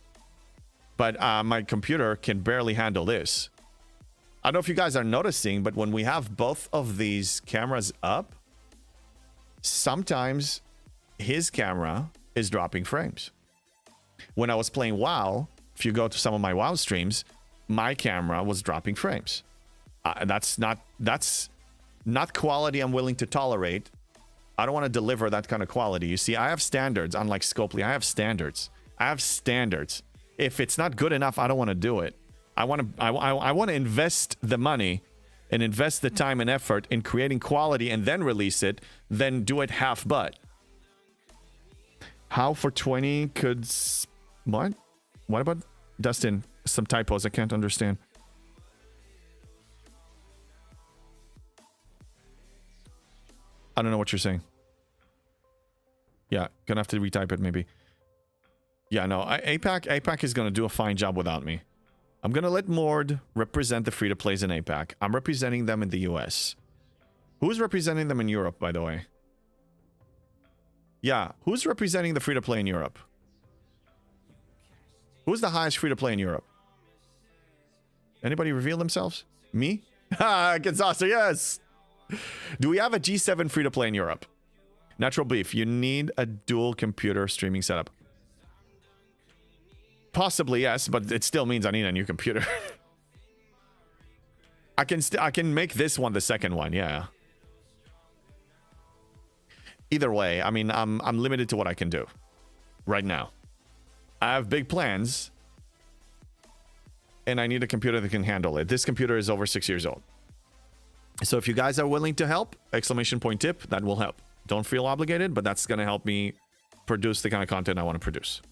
But my computer can barely handle this. I don't know if you guys are noticing, but when we have both of these cameras up, sometimes his camera is dropping frames. When I was playing WoW, if you go to some of my WoW streams, my camera was dropping frames. That's not quality I'm willing to tolerate. I don't want to deliver that kind of quality. You see, I have standards, unlike Scopely. I have standards. If it's not good enough, I don't want to do it. I want to invest the money and invest the time and effort in creating quality and then release it, then do it half butt. How for 20 could... What? What about Dustin? Some typos I can't understand. I don't know what you're saying. Yeah, gonna have to retype it maybe. Yeah, no, APAC is gonna do a fine job without me. I'm gonna let Mord represent the free-to-plays in APAC. I'm representing them in the US. Who's representing them in Europe, by the way? Yeah, who's representing the free-to-play in Europe? Who's the highest free-to-play in Europe? Anybody reveal themselves? Me? Ha, Gonzalo, yes! Do we have a G7 free-to-play in Europe? Natural Beef, you need a dual computer streaming setup. Possibly, yes, but it still means I need a new computer. I can make this one the second one, yeah. Either way, I mean, I'm limited to what I can do right now. I have big plans, and I need a computer that can handle it. This computer is over 6 years old. So if you guys are willing to help, exclamation point tip, that will help. Don't feel obligated, but that's going to help me produce the kind of content I want to produce.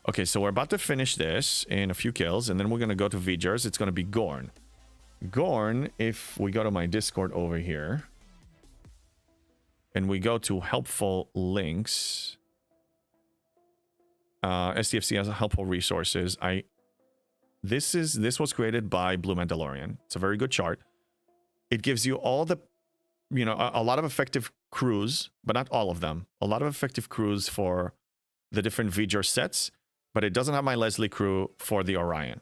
Okay, so we're about to finish this in a few kills, and then we're going to go to Vijars. It's going to be Gorn. Gorn, if we go to my Discord over here, and we go to helpful links, STFC has helpful resources. This was created by Blue Mandalorian. It's a very good chart. It gives you all the, you know, a lot of effective crews, but not all of them. A lot of effective crews for the different V'ger sets, but it doesn't have my Leslie crew for the Orion.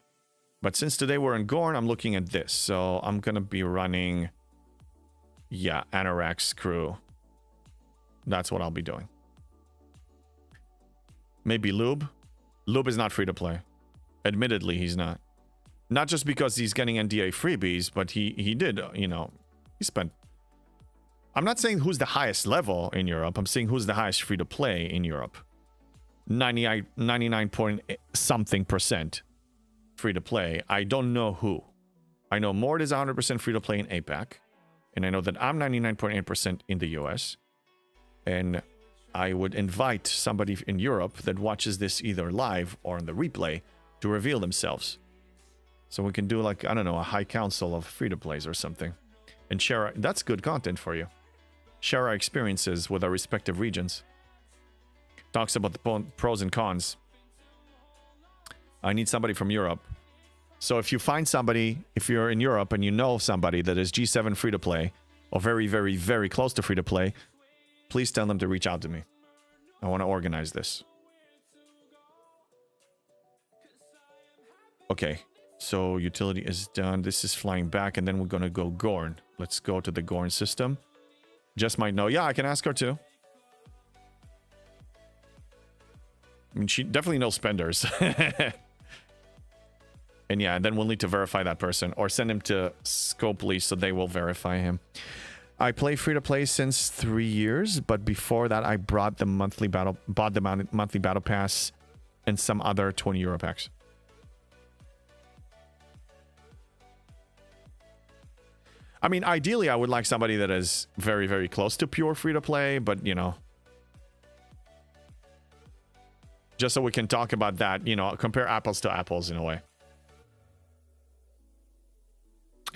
But since today we're in Gorn, I'm looking at this. So I'm going to be running, yeah, Anorak's crew. That's what I'll be doing. Maybe Lube. Lube is not free to play. Admittedly, he's not. Not just because he's getting NDA freebies, but he did, you know, he spent... I'm not saying who's the highest level in Europe. I'm saying who's the highest free to play in Europe. 99 point something percent free to play. I don't know who. I know Mord is 100% free to play in APAC. And I know that I'm 99.8% in the US. And I would invite somebody in Europe that watches this either live or on the replay to reveal themselves. So we can do like, I don't know, a high council of free-to-plays or something. And share, that's good content for you. Share our experiences with our respective regions. Talks about the pros and cons. I need somebody from Europe. So if you find somebody, if you're in Europe and you know somebody that is G7 free-to-play, or very, very, very close to free-to-play, please tell them to reach out to me. I want to organize this. Okay, so utility is done. This is flying back, and then we're going to go Gorn. Let's go to the Gorn system. Jess might know. Yeah, I can ask her too. I mean, she definitely knows spenders. And yeah, and then we'll need to verify that person or send him to Scopely so they will verify him. I play free to play since 3 years, but before that, I bought the monthly battle pass and some other 20 euro packs. I mean, ideally, I would like somebody that is very, very close to pure free to play, but you know, just so we can talk about that, you know, compare apples to apples in a way.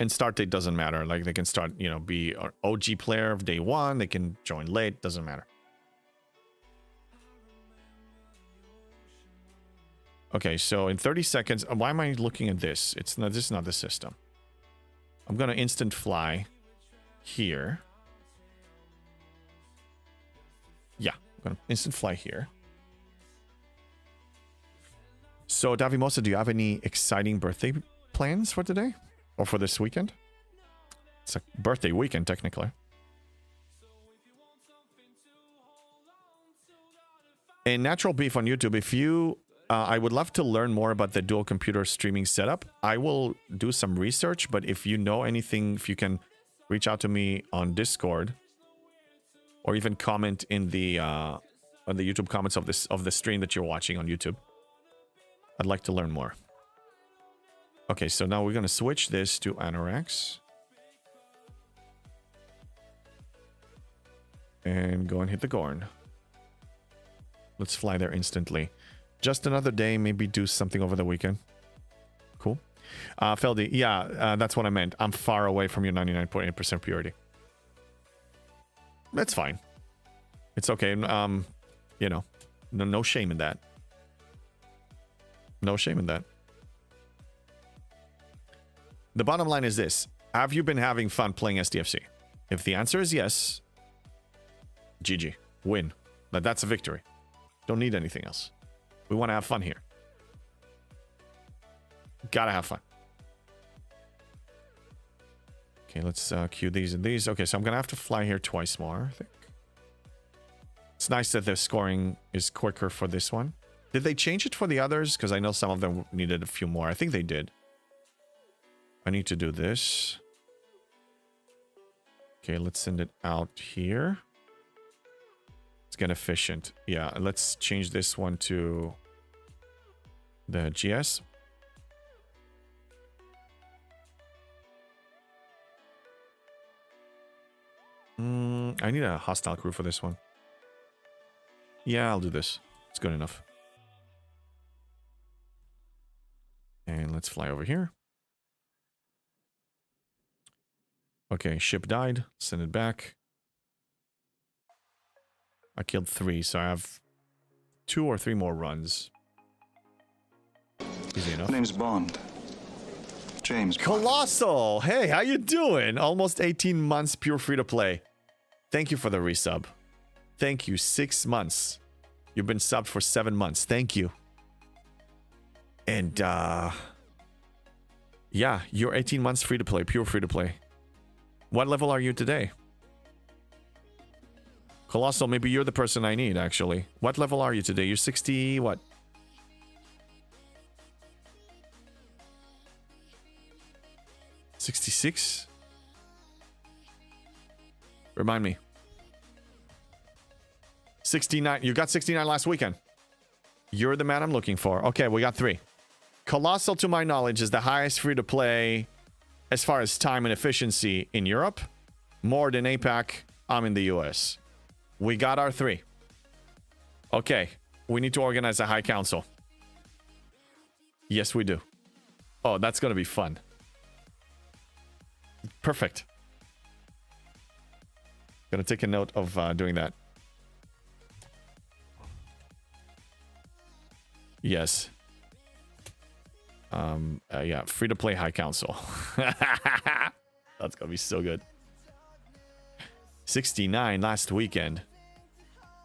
And start date doesn't matter. Like, they can start, you know, be an OG player of day one. They can join late. Doesn't matter. Okay, so in 30 seconds, why am I looking at this? It's not, this is not the system. I'm going to instant fly here. Yeah, I'm going to instant fly here. So, Davimosa, do you have any exciting birthday plans for today? Or for this weekend? It's a birthday weekend, technically. And Natural Beef on YouTube, if you... I would love to learn more about the dual computer streaming setup. I will do some research, but if you know anything, if you can reach out to me on Discord, or even comment in the on the YouTube comments of the stream that you're watching on YouTube, I'd like to learn more. Okay, so now we're going to switch this to Anorax. And go and hit the Gorn. Let's fly there instantly. Just another day, maybe do something over the weekend. Cool. Feldy, yeah, that's what I meant. I'm far away from your 99.8% purity. That's fine. It's okay. You know, no shame in that. No shame in that. The bottom line is this. Have you been having fun playing SDFC? If the answer is yes, GG. Win. That's a victory. Don't need anything else. We want to have fun here. Gotta have fun. Okay, let's queue these and these. Okay, so I'm gonna have to fly here twice more, I think. It's nice that the scoring is quicker for this one. Did they change it for the others? Because I know some of them needed a few more. I think they did. I need to do this. Okay, let's send it out here. Let's get efficient. Yeah, let's change this one to the GS. I need a hostile crew for this one. Yeah, I'll do this. It's good enough. And let's fly over here. Okay, ship died. Send it back. I killed 3, so I have 2 or 3 more runs. Easy enough. My name's Bond. James Bond. Colossal! Hey, how you doing? Almost 18 months pure free to play. Thank you for the resub. Thank you. 6 months. You've been subbed for 7 months. Thank you. And, yeah, you're 18 months free to play, pure free to play. What level are you today? Colossal, maybe you're the person I need, actually. What level are you today? You're 60, what? $66? Remind me. 69. You got 69 last weekend. You're the man I'm looking for. Okay, we got 3. Colossal, to my knowledge, is the highest free to play as far as time and efficiency in Europe. More than APAC. I'm in the US. We got our 3. Okay, we need to organize a high council. Yes, we do. Oh, that's going to be fun. Perfect. Gonna take a note of doing that. Yes. Yeah, free to play high council. That's gonna be so good. 69 last weekend.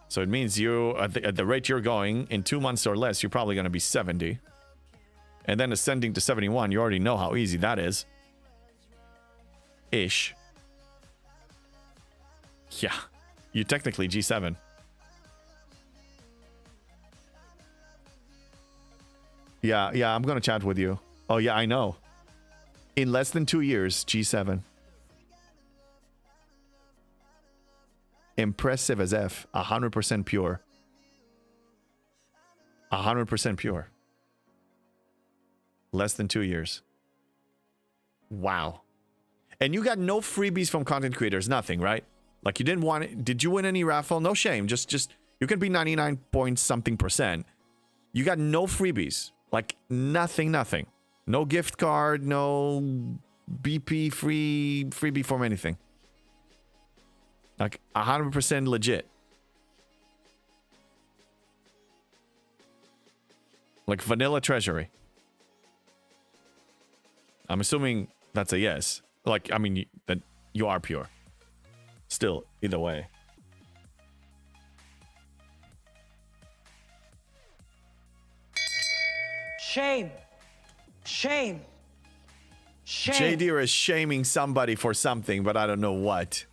So it means you, at the rate you're going, in 2 months or less, you're probably gonna be 70. And then ascending to 71, you already know how easy that is. Ish. Yeah. You technically G7. Yeah, I'm gonna chat with you. Oh yeah, I know. In less than 2 years, G7. Impressive as F. 100% pure. 100% pure. Less than 2 years. Wow. And you got no freebies from content creators, nothing, right? Like you didn't want it. Did you win any raffle? No shame. Just you can be 99 point something %. You got no freebies. Like nothing. No gift card, no BP freebie from anything. Like 100% legit. Like vanilla treasury. I'm assuming that's a yes. Like, I mean, that you are pure. Still, either way. Shame. Shame. Shame. JD is shaming somebody for something, but I don't know what.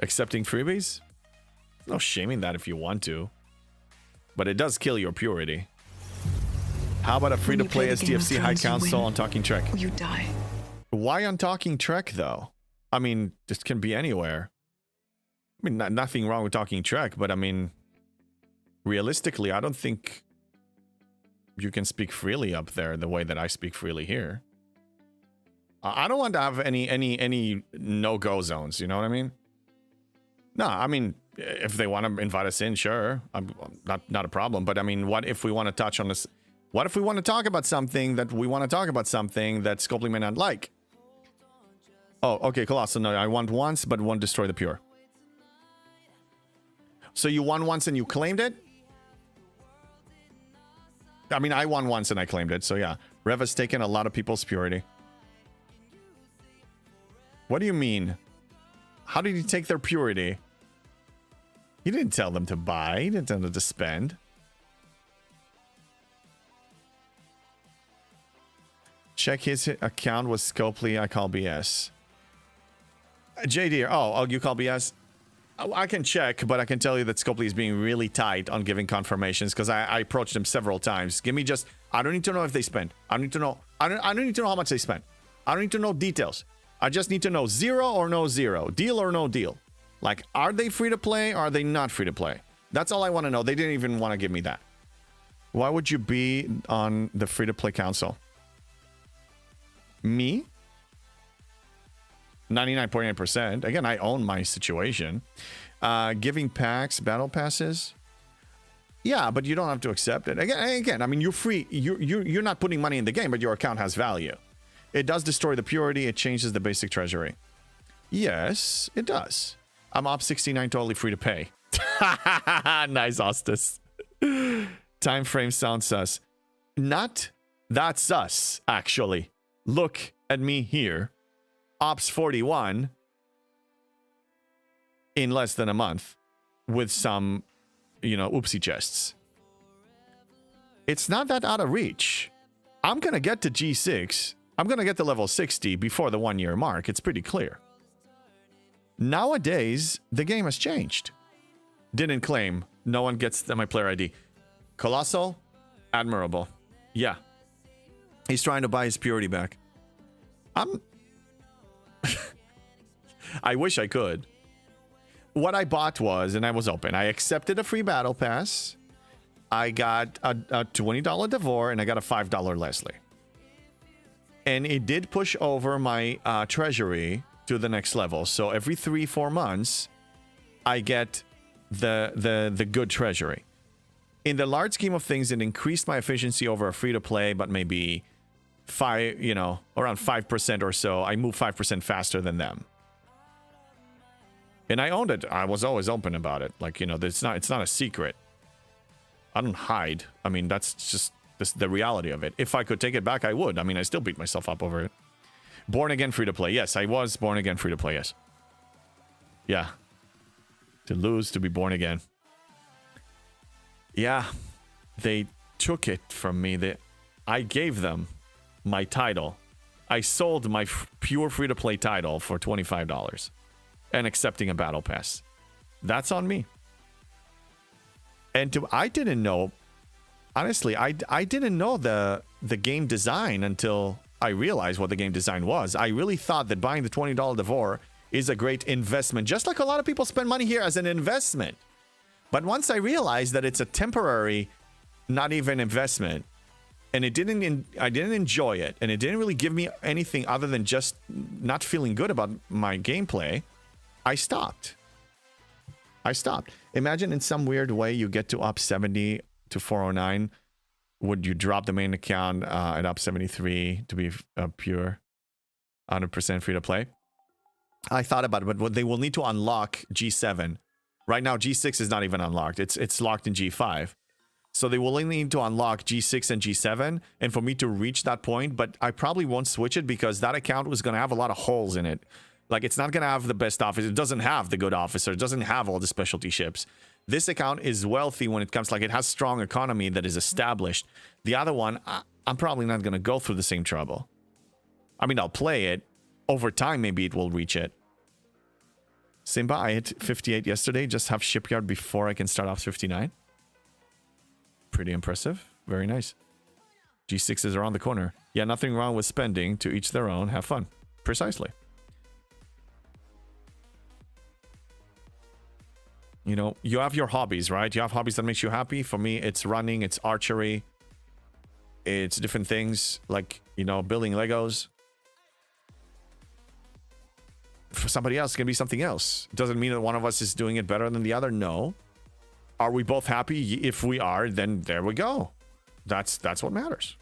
Accepting freebies? No shaming that if you want to. But it does kill your purity. How about a free-to-play SDFC High Council on Talking Trek? You die. Why on Talking Trek, though? I mean, this can be anywhere. I mean, nothing wrong with Talking Trek, but I mean, realistically, I don't think you can speak freely up there the way that I speak freely here. I don't want to have any no-go zones, you know what I mean? No, I mean, if they want to invite us in, sure. I'm not a problem. But I mean, what if we want to touch on this? What if we want to talk about something that Scopely may not like? Oh, okay, Colossal. No, I won once, but won't destroy the pure. So you won once and you claimed it? I mean, I won once and I claimed it. So yeah, Rev has taken a lot of people's purity. What do you mean? How did he take their purity? He didn't tell them to buy. He didn't tell them to spend. Check his account with Scopely. I call BS. JD, oh, you call BS? I can check, but I can tell you that Scopely is being really tight on giving confirmations because I approached him several times. Give me just, I don't need to know if they spent. I don't need to know. I don't need to know how much they spent. I don't need to know details. I just need to know zero or no zero, deal or no deal. Like, are they free to play or are they not free to play? That's all I want to know. They didn't even want to give me that. Why would you be on the free to play council? Me? 99.9%. Again, I own my situation. Giving packs, battle passes. Yeah, but you don't have to accept it. Again, I mean, you're free. You're not putting money in the game, but your account has value. It does destroy the purity. It changes the basic treasury. Yes, it does. I'm up 69, totally free to pay. Nice, Ostis. Time frame sounds sus. Not that sus, actually. Look at me here. Ops 41 in less than a month with some, oopsie chests. It's not that out of reach. I'm going to get to G6. I'm going to get to level 60 before the 1 year mark. It's pretty clear. Nowadays, the game has changed. Didn't claim. No one gets my player ID. Colossal, admirable. Yeah. He's trying to buy his purity back. I wish I could. What I bought was, and I was open, I accepted a free battle pass. I got a $20 Devore, and I got a $5 Leslie. And it did push over my treasury to the next level. So every 3-4 months, I get the good treasury. In the large scheme of things, it increased my efficiency over a free-to-play, but maybe around 5% or so. I move 5% faster than them. And I owned it. I was always open about it. Like, it's not a secret. I don't hide. I mean, that's just the reality of it. If I could take it back, I would. I mean, I still beat myself up over it. Born again free to play. Yes, I was born again free to play. Yes. Yeah. To lose, to be born again. Yeah. They took it from me. I gave them my title. I sold my pure free to play title for $25 and accepting a battle pass. That's on me. And I didn't know, honestly, I didn't know the game design until I realized what the game design was. I really thought that buying the $20 Devore is a great investment, just like a lot of people spend money here as an investment. But once I realized that it's a temporary, not even investment, and I didn't enjoy it, and it didn't really give me anything other than just not feeling good about my gameplay, I stopped. Imagine in some weird way you get to up 70 to 409. Would you drop the main account at up 73 to be pure 100% free to play? I thought about it, but they will need to unlock G7. Right now, G6 is not even unlocked. It's locked in G5. So they will only need to unlock G6 and G7, and for me to reach that point, but I probably won't switch it because that account was going to have a lot of holes in it. Like, it's not going to have the best officer. It doesn't have the good officer. It doesn't have all the specialty ships. This account is wealthy when it comes, like, it has strong economy that is established. The other one, I'm probably not going to go through the same trouble. I mean, I'll play it. Over time, maybe it will reach it. Simba, I hit 58 yesterday. Just have shipyard before I can start off 59. Pretty impressive. Very nice. G6 is around the corner. Yeah, nothing wrong with spending. To each their own. Have fun. Precisely. You know, you have your hobbies, right? You have hobbies that makes you happy. For me, it's running, it's archery, it's different things like, you know, building Legos. For somebody else, it can be something else. Doesn't mean that one of us is doing it better than the other. No. Are we both happy? If we are, then there we go. That's what matters.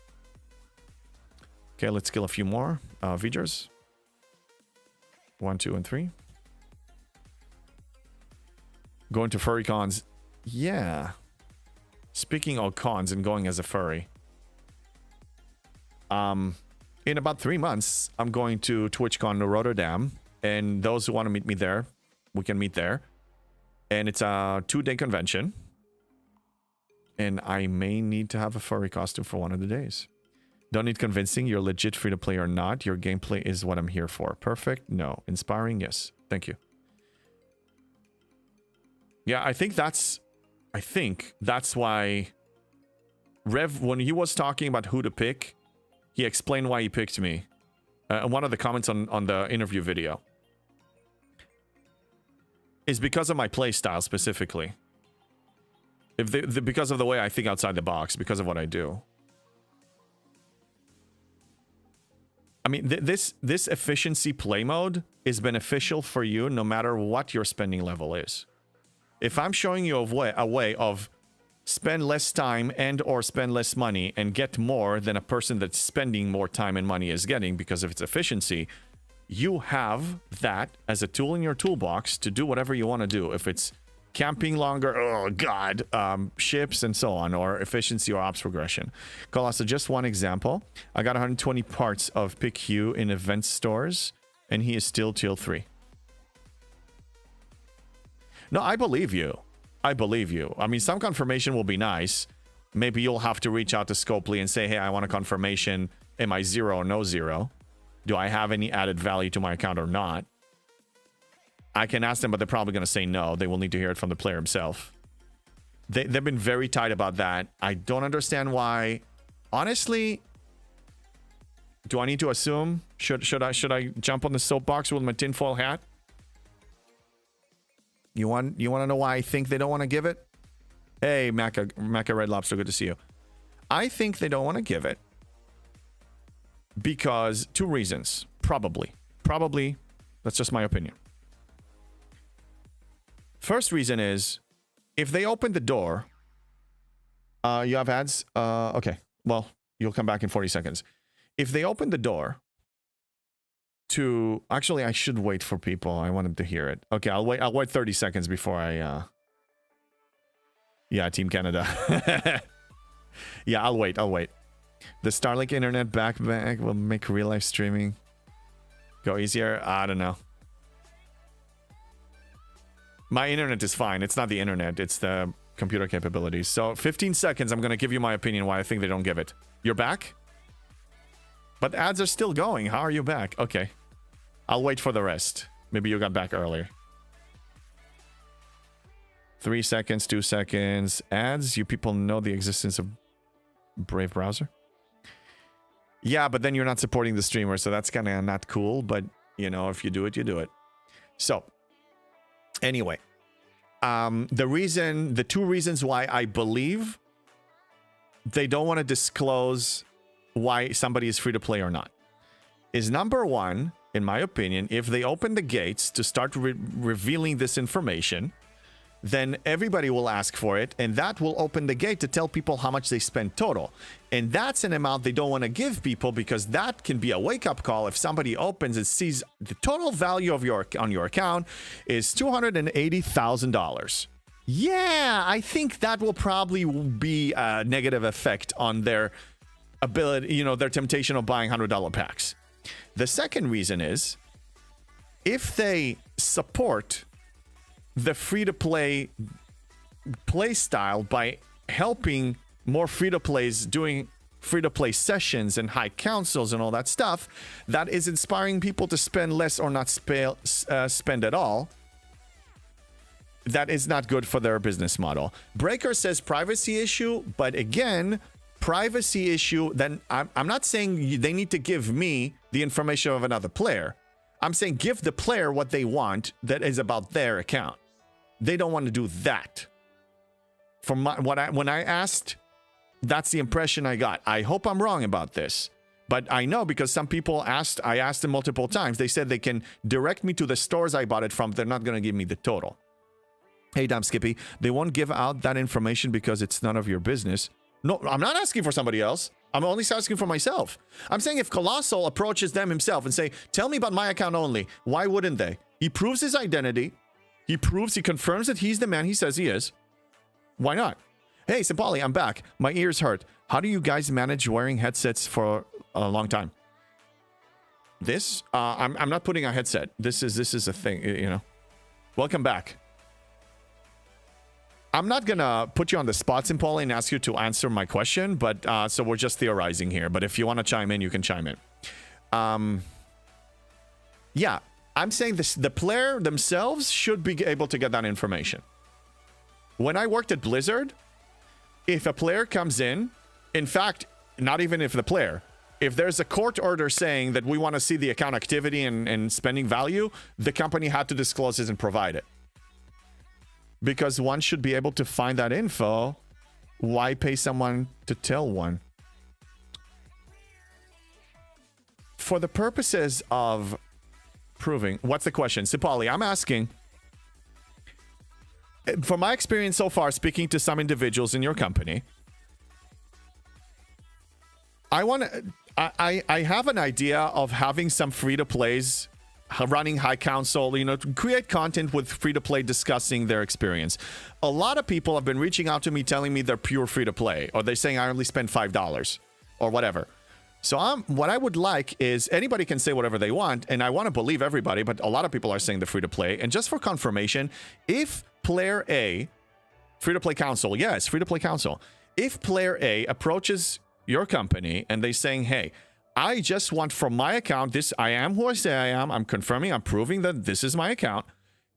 Okay, let's kill a few more V'gers. 1, 2, and 3. Going to furry cons. Yeah. Speaking of cons and going as a furry. In about 3 months, I'm going to TwitchCon to Rotterdam. And those who want to meet me there, we can meet there. And it's a 2-day convention. And I may need to have a furry costume for one of the days. Don't need convincing. You're legit free to play or not. Your gameplay is what I'm here for. Perfect? No. Inspiring? Yes. Thank you. Yeah, I think that's why Rev, when he was talking about who to pick, he explained why he picked me. One of the comments on the interview video is because of my play style specifically. Because of the way I think outside the box, because of what I do. I mean, this efficiency play mode is beneficial for you no matter what your spending level is. If I'm showing you a way of spend less time and or spend less money and get more than a person that's spending more time and money is getting because of its efficiency, you have that as a tool in your toolbox to do whatever you want to do. If it's camping longer, oh god, ships and so on, or efficiency or ops progression. So just one example. I got 120 parts of Pick Hugh in event stores, and he is still tier 3. No, I believe you. I believe you. I mean, some confirmation will be nice. Maybe you'll have to reach out to Scopely and say, hey, I want a confirmation. Am I 0 or no 0? Do I have any added value to my account or not? I can ask them, but they're probably going to say no. They will need to hear it from the player himself. They've been very tight about that. I don't understand why. Honestly, do I need to assume? Should I jump on the soapbox with my tinfoil hat? You want to know why I think they don't want to give it? Hey, Macca Red Lobster, good to see you. I think they don't want to give it because 2 reasons. Probably. That's just my opinion. First reason is if they open the door. You have ads? Okay. Well, you'll come back in 40 seconds. If they open the door to, actually, I should wait for people. I want them to hear it. Okay, I'll wait 30 seconds before I yeah, Team Canada. Yeah, I'll wait. The Starlink internet backpack will make real life streaming go easier. I don't know. My internet is fine. It's not the internet, it's the computer capabilities. So 15 seconds, I'm gonna give you my opinion why I think they don't give it. You're back? But ads are still going. How are you back? Okay. I'll wait for the rest. Maybe you got back earlier. 3 seconds, 2 seconds. Ads, you people know the existence of Brave Browser? Yeah, but then you're not supporting the streamer, so that's kind of not cool. But, you know, if you do it, you do it. So, anyway, the two reasons why I believe they don't want to disclose why somebody is free to play or not is number one, in my opinion, if they open the gates to start revealing this information, then everybody will ask for it, and that will open the gate to tell people how much they spend total. And that's an amount they don't want to give people, because that can be a wake-up call if somebody opens and sees the total value of your account is $280,000. Yeah, I think that will probably be a negative effect on their ability, their temptation of buying $100 packs. The second reason is if they support the free-to-play play style by helping more free-to-plays doing free-to-play sessions and high councils and all that stuff, that is inspiring people to spend less or not spend at all. That is not good for their business model. Breaker says privacy issue, but again, privacy issue, then I'm not saying they need to give me the information of another player. I'm saying give the player what they want that is about their account. They don't want to do that. From when I asked, that's the impression I got. I hope I'm wrong about this, but I know because some people asked. I asked them multiple times. They said they can direct me to the stores I bought it from. They're not going to give me the total. Hey, Damn Skippy, they won't give out that information because it's none of your business. No, I'm not asking for somebody else. I'm only asking for myself. I'm saying if Colossal approaches them himself and say, tell me about my account only, why wouldn't they? He proves his identity. He confirms that he's the man he says he is. Why not? Hey, Simpali, I'm back. My ears hurt. How do you guys manage wearing headsets for a long time? This, I'm not putting a headset. This is a thing, Welcome back. I'm not gonna put you on the spot, Simpoli, and ask you to answer my question, but so we're just theorizing here. But if you want to chime in, you can chime in. Yeah, I'm saying this: the player themselves should be able to get that information. When I worked at Blizzard, if a player comes in fact, not even if the player, if there's a court order saying that we want to see the account activity and spending value, the company had to disclose it and provide it. Because one should be able to find that info. Why pay someone to tell one? For the purposes of proving, what's the question? Sipali, I'm asking, from my experience so far, speaking to some individuals in your company, I have an idea of having some free-to-plays running high council, to create content with free-to-play discussing their experience. A lot of people have been reaching out to me telling me they're pure free-to-play, or they're saying I only spend $5 or whatever. So what I would like is anybody can say whatever they want, and I want to believe everybody, but a lot of people are saying the free-to-play. And just for confirmation, if player A, free-to-play council, yes, free-to-play council, if player A approaches your company and they're saying, hey, I just want from my account this, I am who I say I am. I'm confirming, I'm proving that this is my account.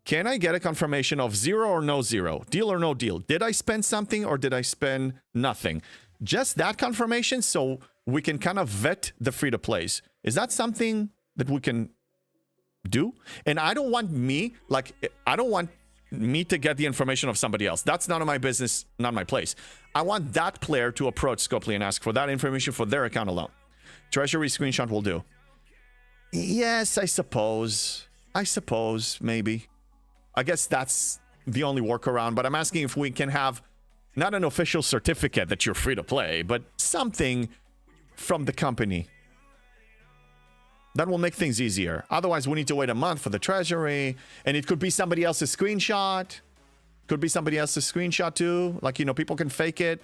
Can I get a confirmation of zero or no zero? Deal or no deal? Did I spend something or did I spend nothing? Just that confirmation so we can kind of vet the free-to-plays. Is that something that we can do? And I don't want me to get the information of somebody else. That's none of my business, not my place. I want that player to approach Scopely and ask for that information for their account alone. Treasury screenshot will do. Yes, I suppose, maybe. I guess that's the only workaround, but I'm asking if we can have not an official certificate that you're free to play, but something from the company. That will make things easier. Otherwise, we need to wait a month for the treasury, and it could be somebody else's screenshot. Could be somebody else's screenshot too. Like, people can fake it.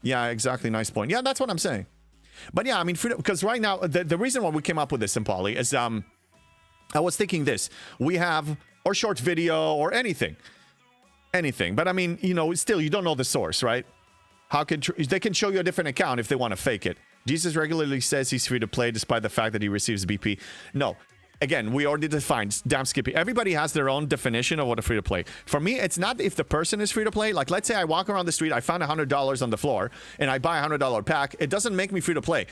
Yeah, exactly. Nice point. Yeah, that's what I'm saying. But yeah, I mean, because right now, the reason why we came up with this, Simpali, is I was thinking this. We have, or short video, or anything. But I mean, still, you don't know the source, right? How can they can show you a different account if they want to fake it. Jesus regularly says he's free to play despite the fact that he receives BP. No. Again, we already defined, damn Skippy. Everybody has their own definition of what a free to play. For me, it's not if the person is free to play. Like, let's say I walk around the street, I found $100 on the floor, and I buy a $100 pack. It doesn't make me free to play.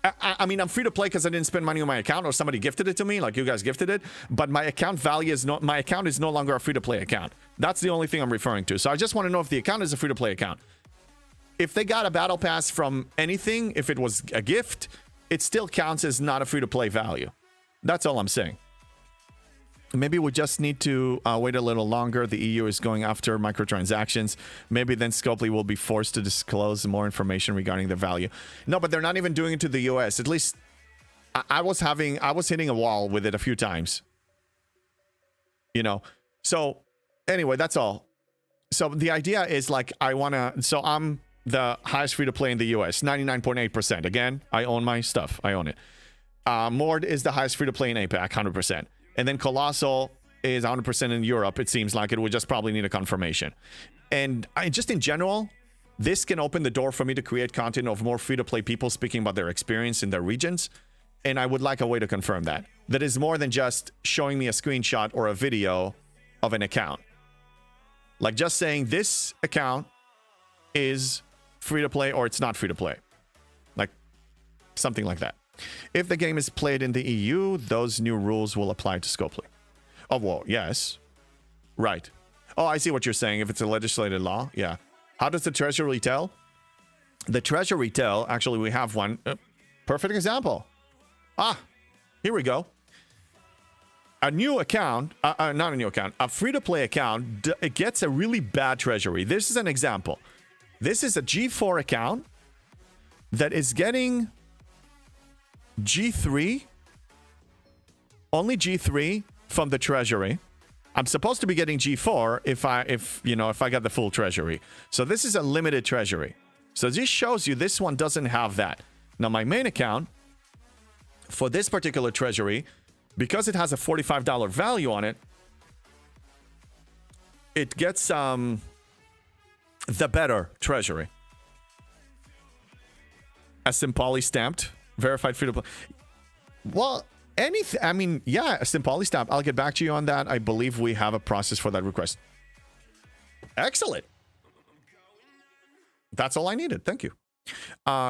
I mean, I'm free to play because I didn't spend money on my account or somebody gifted it to me, like you guys gifted it. But my account value is not, my account is no longer a free to play account. That's the only thing I'm referring to. So I just want to know if the account is a free to play account. If they got a battle pass from anything, if it was a gift, it still counts as not a free to play value. That's all I'm saying. Maybe we just need to wait a little longer. The EU is going after microtransactions. Maybe then Scopely will be forced to disclose more information regarding the value. No, but they're not even doing it to the US. At least I was hitting a wall with it a few times. You know. So anyway, that's all. So the idea is like so I'm the highest free to play in the US, 99.8%. Again, I own my stuff. I own it. Mord is the highest free to play in APAC, 100%. And then Colossal is 100% in Europe. It seems like it would just probably need a confirmation. And just in general, this can open the door for me to create content of more free-to-play people speaking about their experience in their regions. And I would like a way to confirm that. That is more than just showing me a screenshot or a video of an account. Like just saying this account is free-to-play or it's not free-to-play. Like something like that. If the game is played in the EU, those new rules will apply to Scopely. Oh, well, yes. Right. Oh, I see what you're saying. If it's a legislated law, yeah. How does the Treasury tell? The Treasury tell, actually, we have one. Perfect example. Here we go. A new account, not a new account, a free-to-play account, it gets a really bad Treasury. This is an example. This is a G4 account that is getting G3, only G3 from the Treasury. I'm supposed to be getting G4 if I got the full Treasury. So this is a limited Treasury. So this shows you this one doesn't have that. Now my main account for this particular Treasury, because it has a $45 value on it, it gets the better Treasury. A Simpoli stamped. Verified free to play. Well, anything. I mean, yeah, a Simpoli stamp. I'll get back to you on that. I believe we have a process for that request. Excellent. That's all I needed. Thank you.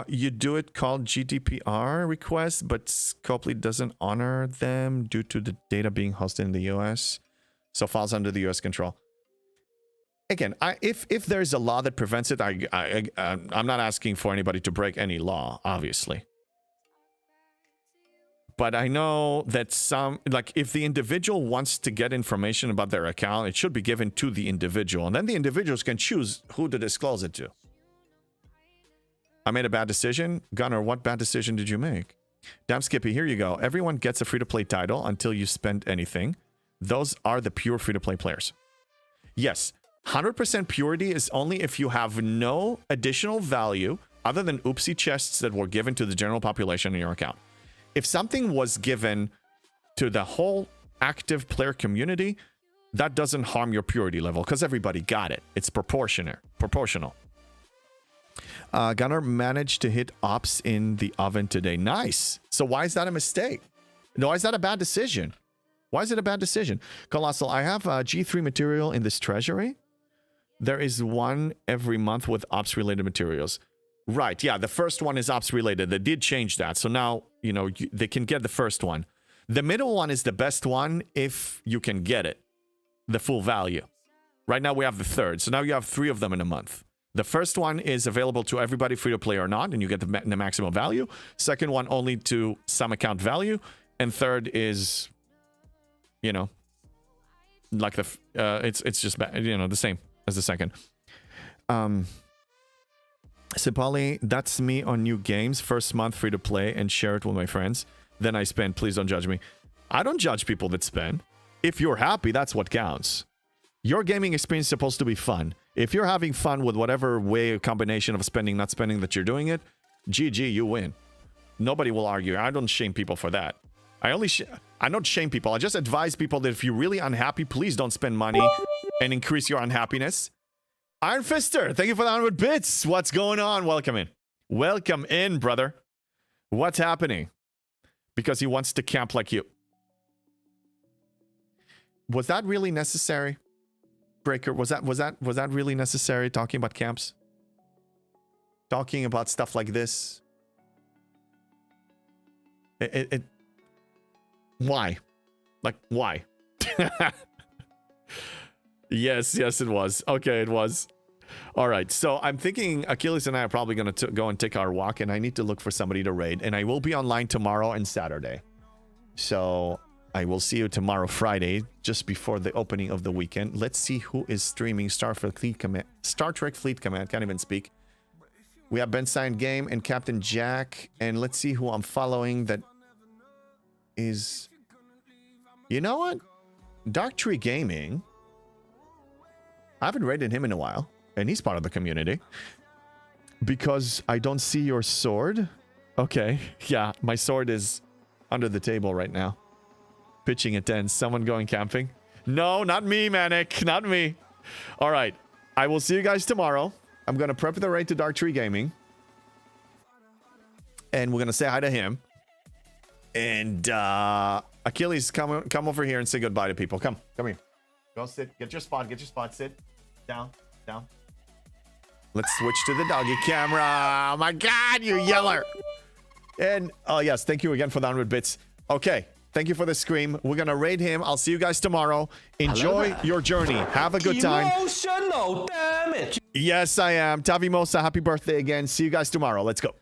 You do it called GDPR request, but Scopely doesn't honor them due to the data being hosted in the US. So falls under the US control. Again, if there's a law that prevents it, I'm not asking for anybody to break any law, obviously. But I know that if the individual wants to get information about their account, it should be given to the individual. And then the individuals can choose who to disclose it to. I made a bad decision. Gunnar, what bad decision did you make? Damn Skippy, here you go. Everyone gets a free-to-play title until you spend anything. Those are the pure free-to-play players. Yes, 100% purity is only if you have no additional value other than oopsie chests that were given to the general population in your account. If something was given to the whole active player community, that doesn't harm your purity level because everybody got it. It's proportional. Gunnar managed to hit ops in the oven today. Nice. So why is that a mistake? No, why is that a bad decision? Why is it a bad decision? Colossal, I have G3 material in this treasury. There is one every month with ops related materials. Right, yeah, the first one is ops related. They did change that. So now, they can get the first one. The middle one is the best one if you can get it. The full value. Right now we have the third. So now you have 3 of them in a month. The first one is available to everybody, free to play or not, and you get the maximum value. Second one only to some account value. And third is, like it's just, the same as the second. Simpoli, that's me on new games. First month free to play and share it with my friends. Then I spend. Please don't judge me. I don't judge people that spend. If you're happy, that's what counts. Your gaming experience is supposed to be fun. If you're having fun with whatever way or combination of spending, not spending that you're doing it, GG, you win. Nobody will argue. I don't shame people for that. I don't shame people. I just advise people that if you're really unhappy, please don't spend money and increase your unhappiness. Iron Fister, thank you for the 100 bits. What's going on? Welcome in. Welcome in, brother. What's happening? Because he wants to camp like you. Was that really necessary? Breaker, was that really necessary, talking about camps? Talking about stuff like this? Why? Like, why? Yes, it was. Okay, it was. All right, so I'm thinking Achilles and I are probably going to go and take our walk, and I need to look for somebody to raid, and I will be online tomorrow and Saturday. So I will see you tomorrow, Friday, just before the opening of the weekend. Let's see who is streaming Star Trek Fleet Command. Can't even speak. We have Ben Signed Game and Captain Jack, and let's see who I'm following that is... You know what? Dark Tree Gaming. I haven't raided him in a while, and he's part of the community. Because I don't see your sword. Okay, yeah, my sword is under the table right now. Pitching a tent. Someone going camping? No, not me, Manic. Not me. All right, I will see you guys tomorrow. I'm going to prep the raid to Dark Tree Gaming. And we're going to say hi to him. And Achilles, come over here and say goodbye to people. Come here. Go sit. Get your spot. Sit. Down. Let's switch to the doggy camera. Oh my God, you yeller. And, oh yes, thank you again for the 100 bits. Okay, thank you for the scream. We're going to raid him. I'll see you guys tomorrow. Enjoy your journey. Have a good time. Emotional damage. Yes, I am. Tavi Mosa, happy birthday again. See you guys tomorrow. Let's go.